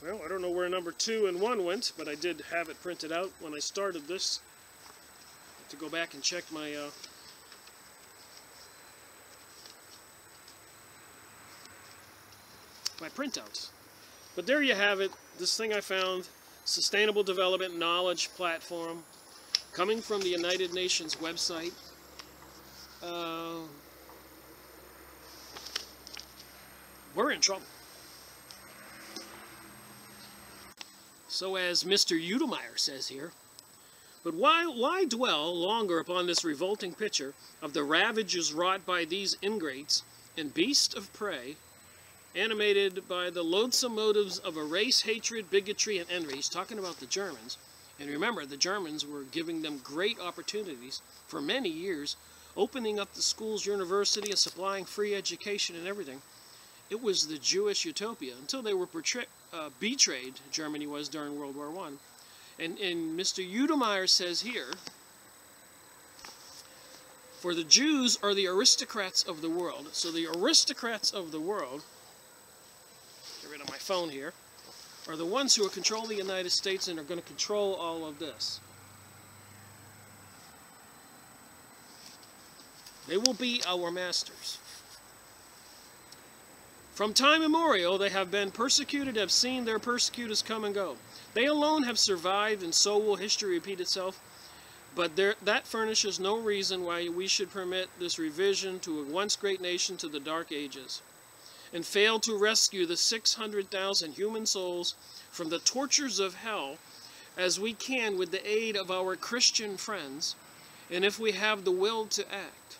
Well, I don't know where number 2 and 1 went, but I did have it printed out when I started this. To go back and check my printouts. But there you have it. This thing I found, Sustainable Development Knowledge Platform, coming from the United Nations website. We're in trouble. So as Mr. Udemeyer says here, but why dwell longer upon this revolting picture of the ravages wrought by these ingrates and beasts of prey, animated by the loathsome motives of a race hatred, bigotry, and envy? He's talking about the Germans. And remember, the Germans were giving them great opportunities for many years, opening up the schools, university, and supplying free education and everything. It was the Jewish utopia until they were betrayed, Germany was, during World War I. And Mr. Udemeyer says here, for the Jews are the aristocrats of the world. So the aristocrats of the world, get rid of my phone here, are the ones who are controlling the United States and are going to control all of this. They will be our masters. From time immemorial, they have been persecuted, have seen their persecutors come and go. They alone have survived, and so will history repeat itself. But that furnishes no reason why we should permit this revision to a once great nation to the Dark Ages, and fail to rescue the 600,000 human souls from the tortures of hell as we can with the aid of our Christian friends, and if we have the will to act.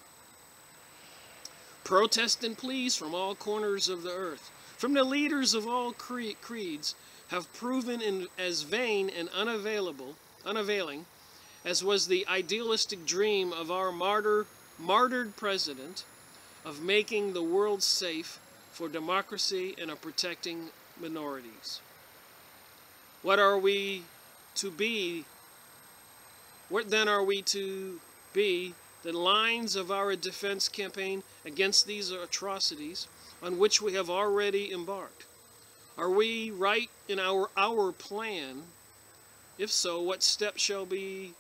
Protest and pleas from all corners of the earth, from the leaders of all creeds, have proven as vain and unavailing as was the idealistic dream of our martyred president of making the world safe for democracy and of protecting minorities. What are we to be? What then are we to be the lines of our defense campaign against these atrocities on which we have already embarked? Are we right in our plan? If so, what steps shall be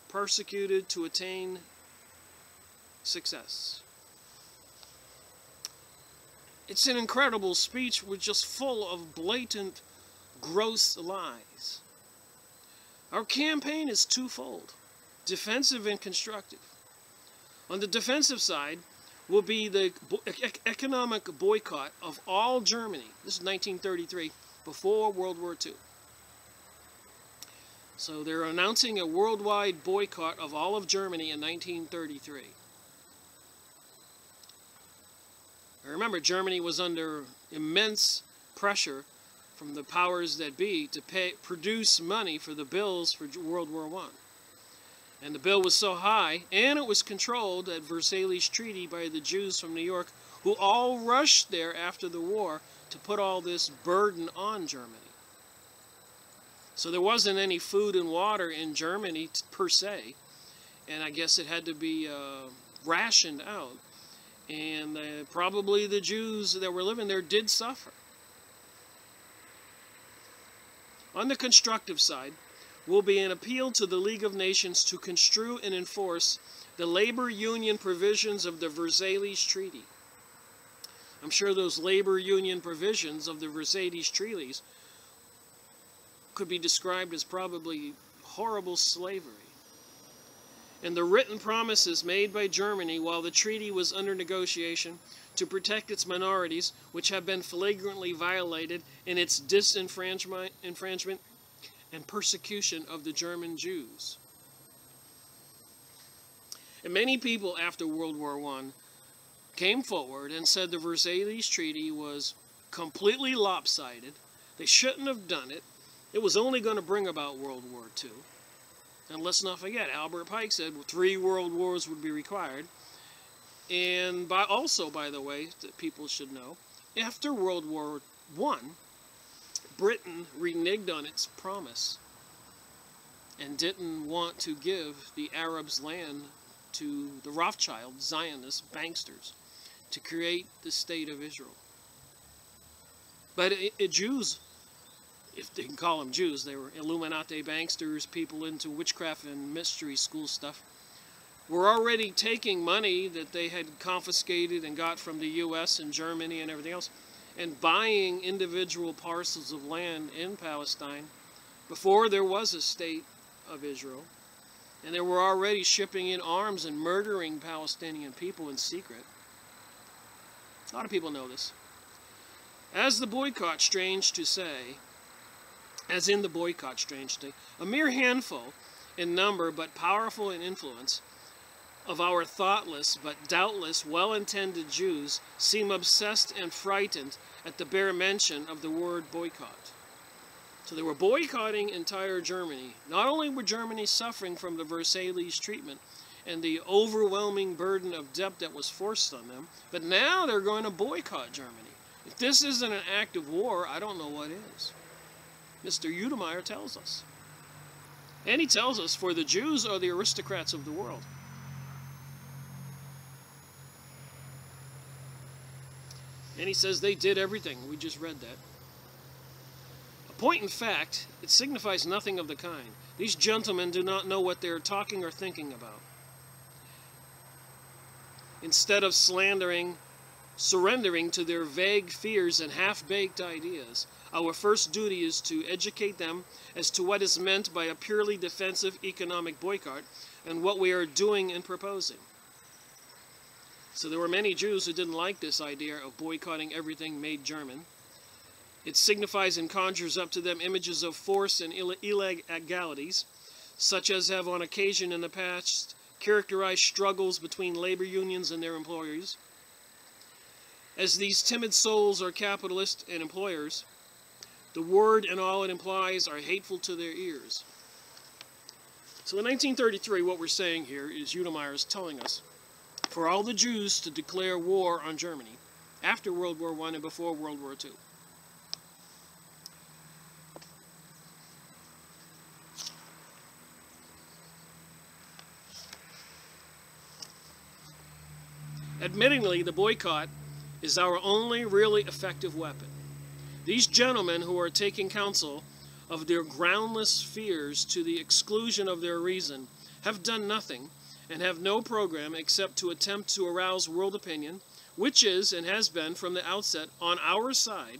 persecuted to attain success? It's an incredible speech with just full of blatant, gross lies. Our campaign is twofold, defensive and constructive. On the defensive side will be the economic boycott of all Germany. This is 1933, before World War II. So they're announcing a worldwide boycott of all of Germany in 1933. Remember, Germany was under immense pressure from the powers that be to produce money for the bills for World War I. And the bill was so high, and it was controlled at Versailles Treaty by the Jews from New York, who all rushed there after the war to put all this burden on Germany. So there wasn't any food and water in Germany per se, and I guess it had to be rationed out. And probably the Jews that were living there did suffer. On the constructive side will be an appeal to the League of Nations to construe and enforce the labor union provisions of the Versailles Treaty. I'm sure those labor union provisions of the Versailles Treaties could be described as probably horrible slavery. And the written promises made by Germany while the treaty was under negotiation to protect its minorities, which have been flagrantly violated in its disenfranchisement and persecution of the German Jews. And many people after World War I came forward and said the Versailles Treaty was completely lopsided. They shouldn't have done it. It was only going to bring about World War II. And let's not forget, Albert Pike said 3 world wars would be required. And also, by the way, that people should know, after World War I, Britain reneged on its promise and didn't want to give the Arabs land to the Rothschild Zionist banksters to create the state of Israel. But Jews, if they can call them Jews, they were Illuminati banksters, people into witchcraft and mystery school stuff, were already taking money that they had confiscated and got from the U.S. and Germany and everything else, and buying individual parcels of land in Palestine before there was a state of Israel. And they were already shipping in arms and murdering Palestinian people in secret. A lot of people know this. As in the boycott, strange to say, a mere handful in number but powerful in influence of our thoughtless but doubtless well-intended Jews seem obsessed and frightened at the bare mention of the word boycott. So they were boycotting entire Germany. Not only were Germany suffering from the Versailles treatment and the overwhelming burden of debt that was forced on them, but now they're going to boycott Germany. If this isn't an act of war, I don't know what is. Mr. Udemeyer tells us. And he tells us, for the Jews are the aristocrats of the world. And he says they did everything. We just read that. A point in fact, it signifies nothing of the kind. These gentlemen do not know what they are talking or thinking about. Instead of surrendering to their vague fears and half-baked ideas, our first duty is to educate them as to what is meant by a purely defensive economic boycott and what we are doing and proposing. So there were many Jews who didn't like this idea of boycotting everything made German. It signifies and conjures up to them images of force and illegalities, such as have on occasion in the past characterized struggles between labor unions and their employers. As these timid souls are capitalists and employers, the word and all it implies are hateful to their ears. So in 1933, what we're saying here is Udemeyer is telling us for all the Jews to declare war on Germany after World War I and before World War II. Admittingly, the boycott is our only really effective weapon. These gentlemen who are taking counsel of their groundless fears to the exclusion of their reason have done nothing and have no program except to attempt to arouse world opinion, which is and has been from the outset on our side,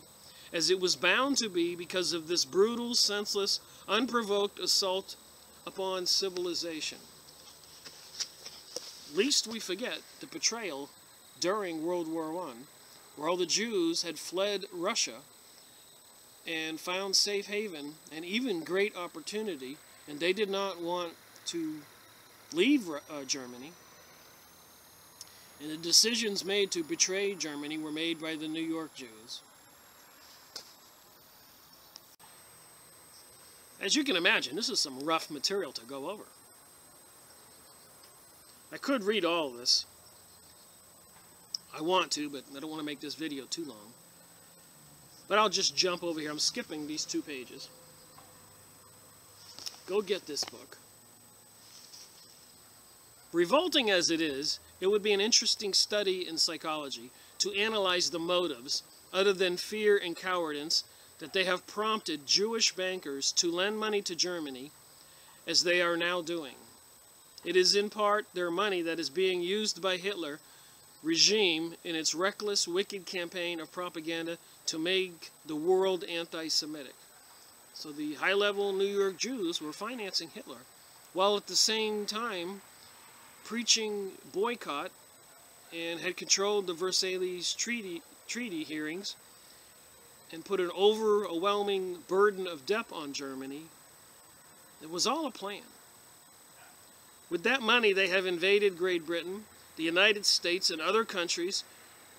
as it was bound to be because of this brutal, senseless, unprovoked assault upon civilization. Lest we forget the betrayal during World War I, where all the Jews had fled Russia and found safe haven and even great opportunity, and they did not want to leave Germany. And the decisions made to betray Germany were made by the New York Jews. As you can imagine, this is some rough material to go over. I could read all this. I want to, but I don't want to make this video too long. But I'll just jump over here. I'm skipping these 2 pages. Go get this book. Revolting as it is, it would be an interesting study in psychology to analyze the motives, other than fear and cowardice, that they have prompted Jewish bankers to lend money to Germany, as they are now doing. It is in part their money that is being used by Hitler regime in its reckless, wicked campaign of propaganda to make the world anti-Semitic. So the high-level New York Jews were financing Hitler, while at the same time preaching boycott and had controlled the Versailles Treaty hearings and put an overwhelming burden of debt on Germany. It was all a plan. With that money, they have invaded Great Britain, the United States, and other countries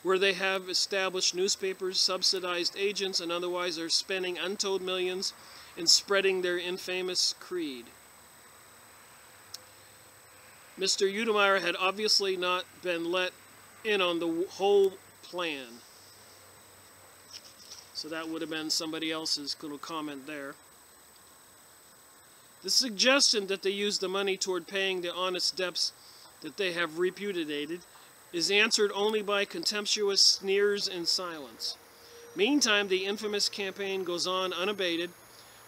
where they have established newspapers, subsidized agents, and otherwise are spending untold millions in spreading their infamous creed. Mr. Udemeyer had obviously not been let in on the whole plan. So that would have been somebody else's little comment there. The suggestion that they use the money toward paying the honest debts that they have repudiated is answered only by contemptuous sneers and silence. Meantime, the infamous campaign goes on unabated,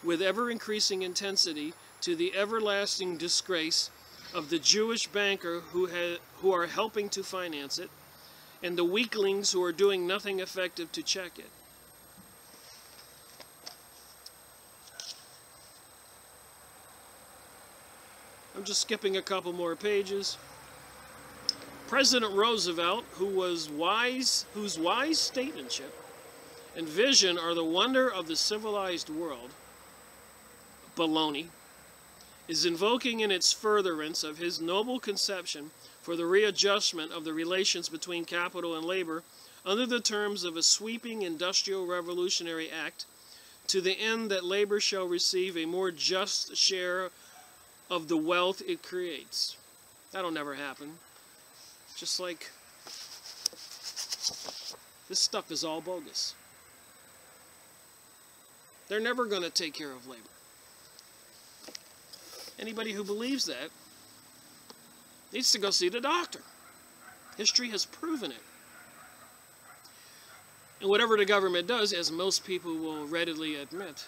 with ever-increasing intensity, to the everlasting disgrace of the Jewish banker who are helping to finance it, and the weaklings who are doing nothing effective to check it. I'm just skipping a couple more pages. President Roosevelt, whose wise statesmanship and vision are the wonder of the civilized world, baloney, is invoking in its furtherance of his noble conception for the readjustment of the relations between capital and labor under the terms of a sweeping industrial revolutionary act, to the end that labor shall receive a more just share of the wealth it creates. That'll never happen. Just like this stuff is all bogus. They're never going to take care of labor. Anybody who believes that needs to go see the doctor. History has proven it. And whatever the government does, as most people will readily admit,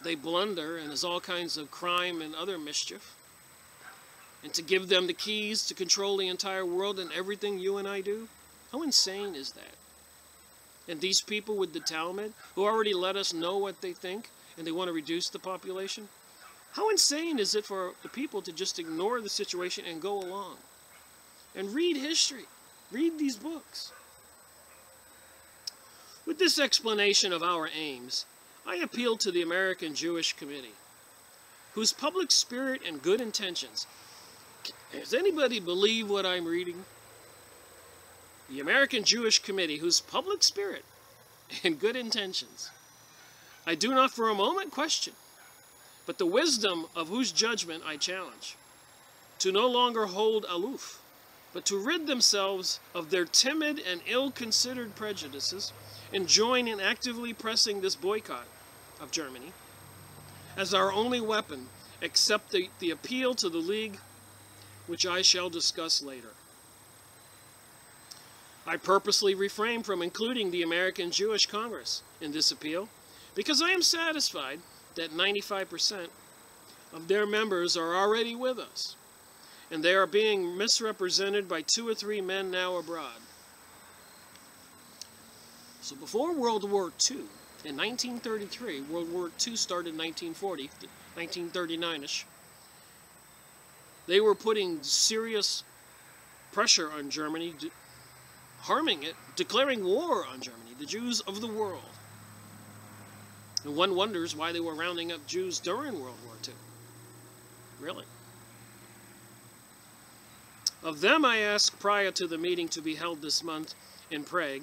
they blunder and there's all kinds of crime and other mischief. And to give them the keys to control the entire world and everything you and I do, how insane is that? And these people with the Talmud, who already let us know what they think, and they want to reduce the population, how insane is it for the people to just ignore the situation and go along? And read history. Read these books. With this explanation of our aims, I appeal to the American Jewish Committee, whose public spirit and good intentions. Does anybody believe what I'm reading? The American Jewish Committee, whose public spirit and good intentions I do not for a moment question, but the wisdom of whose judgment I challenge, to no longer hold aloof, but to rid themselves of their timid and ill-considered prejudices and join in actively pressing this boycott of Germany as our only weapon, except the appeal to the League, which I shall discuss later. I purposely refrain from including the American Jewish Congress in this appeal because I am satisfied that 95% of their members are already with us, and they are being misrepresented by 2 or 3 men now abroad. So before World War II, in 1933, World War II started in 1940, 1939-ish, they were putting serious pressure on Germany, harming it, declaring war on Germany, the Jews of the world. And one wonders why they were rounding up Jews during World War II. Really? Of them I asked prior to the meeting to be held this month in Prague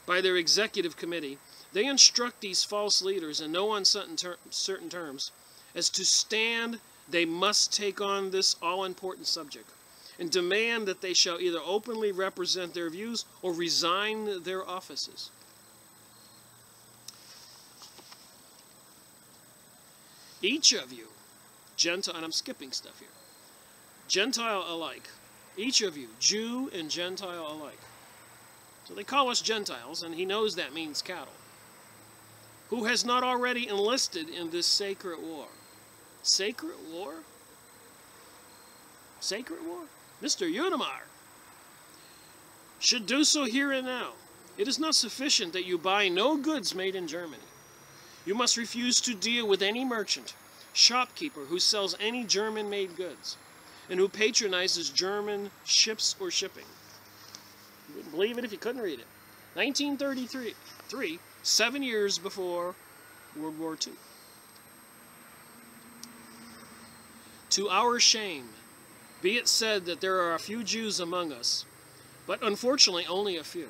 by their executive committee, they instruct these false leaders in no uncertain terms as to stand they must take on this all-important subject and demand that they shall either openly represent their views or resign their offices. Each of you, Gentile, and I'm skipping stuff here, Gentile alike, each of you, Jew and Gentile alike. So they call us Gentiles, and he knows that means cattle. Who has not already enlisted in this sacred war? Sacred war? Sacred war? Mr. Unimar should do so here and now. It is not sufficient that you buy no goods made in Germany. You must refuse to deal with any merchant, shopkeeper who sells any German-made goods and who patronizes German ships or shipping. You wouldn't believe it if you couldn't read it. 1933, 7 years before World War II. To our shame, be it said that there are a few Jews among us, but unfortunately only a few,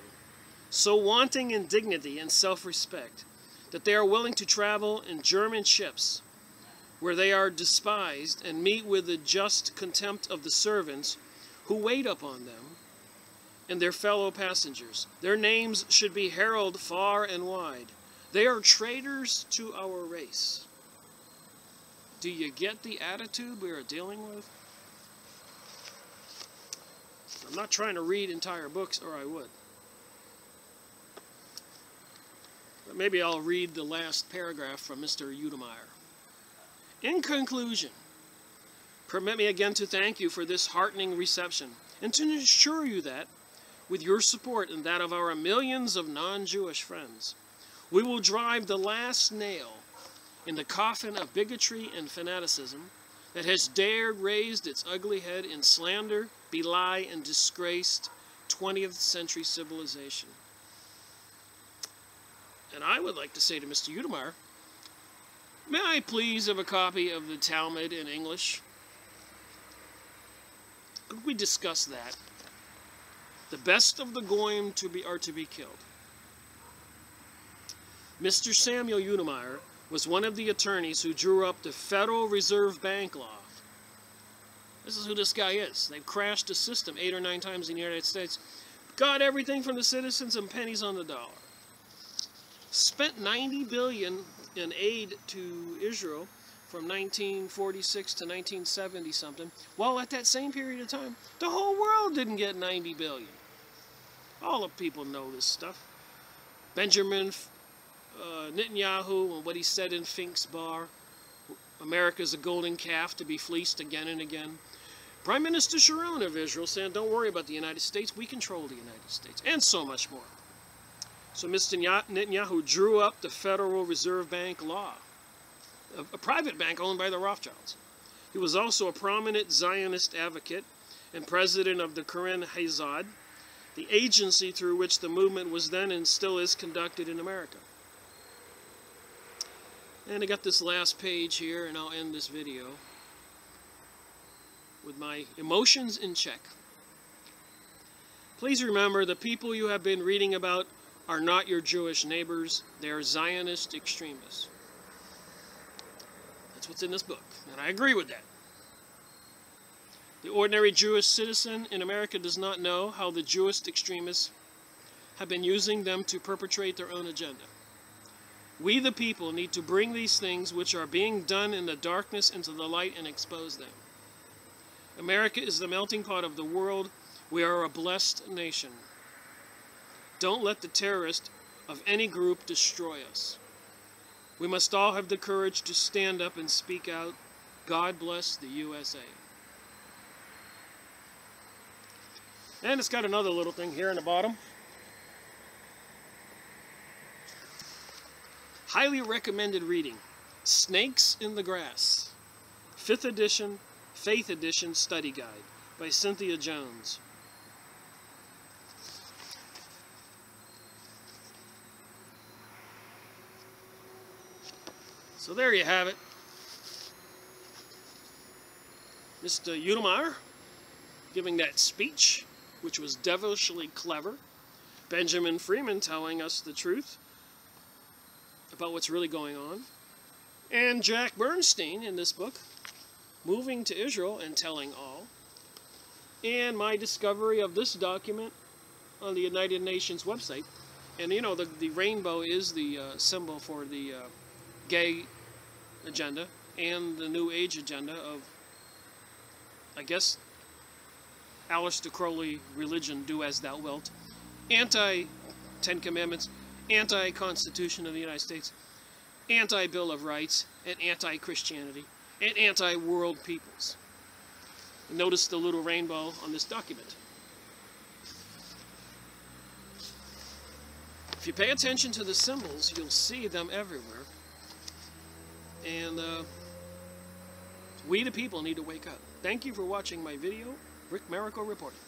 so wanting in dignity and self-respect that they are willing to travel in German ships where they are despised and meet with the just contempt of the servants who wait upon them and their fellow passengers. Their names should be heralded far and wide. They are traitors to our race. Do you get the attitude we are dealing with? I'm not trying to read entire books, or I would. But maybe I'll read the last paragraph from Mr. Udemeyer. In conclusion, permit me again to thank you for this heartening reception and to assure you that, with your support and that of our millions of non-Jewish friends, we will drive the last nail in the coffin of bigotry and fanaticism that has dared raise its ugly head in slander, belie, and disgraced 20th century civilization. And I would like to say to Mr. Udemeyer, may I please have a copy of the Talmud in English? Could we discuss that? The best of the goyim are to be killed. Mr. Samuel Udemeyer was one of the attorneys who drew up the Federal Reserve Bank law. This is who this guy is. They've crashed the system 8 or 9 times in the United States. Got everything from the citizens and pennies on the dollar. Spent $90 billion in aid to Israel from 1946 to 1970 something, while at that same period of time, the whole world didn't get $90 billion. All of people know this stuff. Benjamin Netanyahu and what he said in Fink's Bar, America's a golden calf to be fleeced again and again. Prime Minister Sharon of Israel saying, don't worry about the United States, we control the United States, and so much more. So Mr. Netanyahu drew up the Federal Reserve Bank law, a private bank owned by the Rothschilds. He was also a prominent Zionist advocate and president of the Keren Hazad, the agency through which the movement was then and still is conducted in America. And I got this last page here, and I'll end this video with my emotions in check. Please remember, the people you have been reading about are not your Jewish neighbors. They are Zionist extremists. That's what's in this book, and I agree with that. The ordinary Jewish citizen in America does not know how the Jewish extremists have been using them to perpetrate their own agenda. We, the people, need to bring these things which are being done in the darkness into the light and expose them. America is the melting pot of the world. We are a blessed nation. Don't let the terrorist of any group destroy us. We must all have the courage to stand up and speak out. God bless the USA. And it's got another little thing here in the bottom. Highly recommended reading. Snakes in the Grass. 5th edition, Faith edition study guide by Cynthia Jones. So there you have it. Mr. Udemeyer giving that speech, which was devilishly clever. Benjamin Freeman telling us the truth about what's really going on. And Jack Bernstein in this book, Moving to Israel and Telling All. And my discovery of this document on the United Nations website. And you know, the rainbow is the symbol for the gay agenda and the New Age agenda of, I guess, Aleister Crowley religion, do as thou wilt, anti-Ten Commandments, anti-Constitution of the United States, anti-Bill of Rights, and anti-Christianity, and anti-world peoples. Notice the little rainbow on this document. If you pay attention to the symbols, you'll see them everywhere. And we the people need to wake up. Thank you for watching my video. Rick Miracle reporting.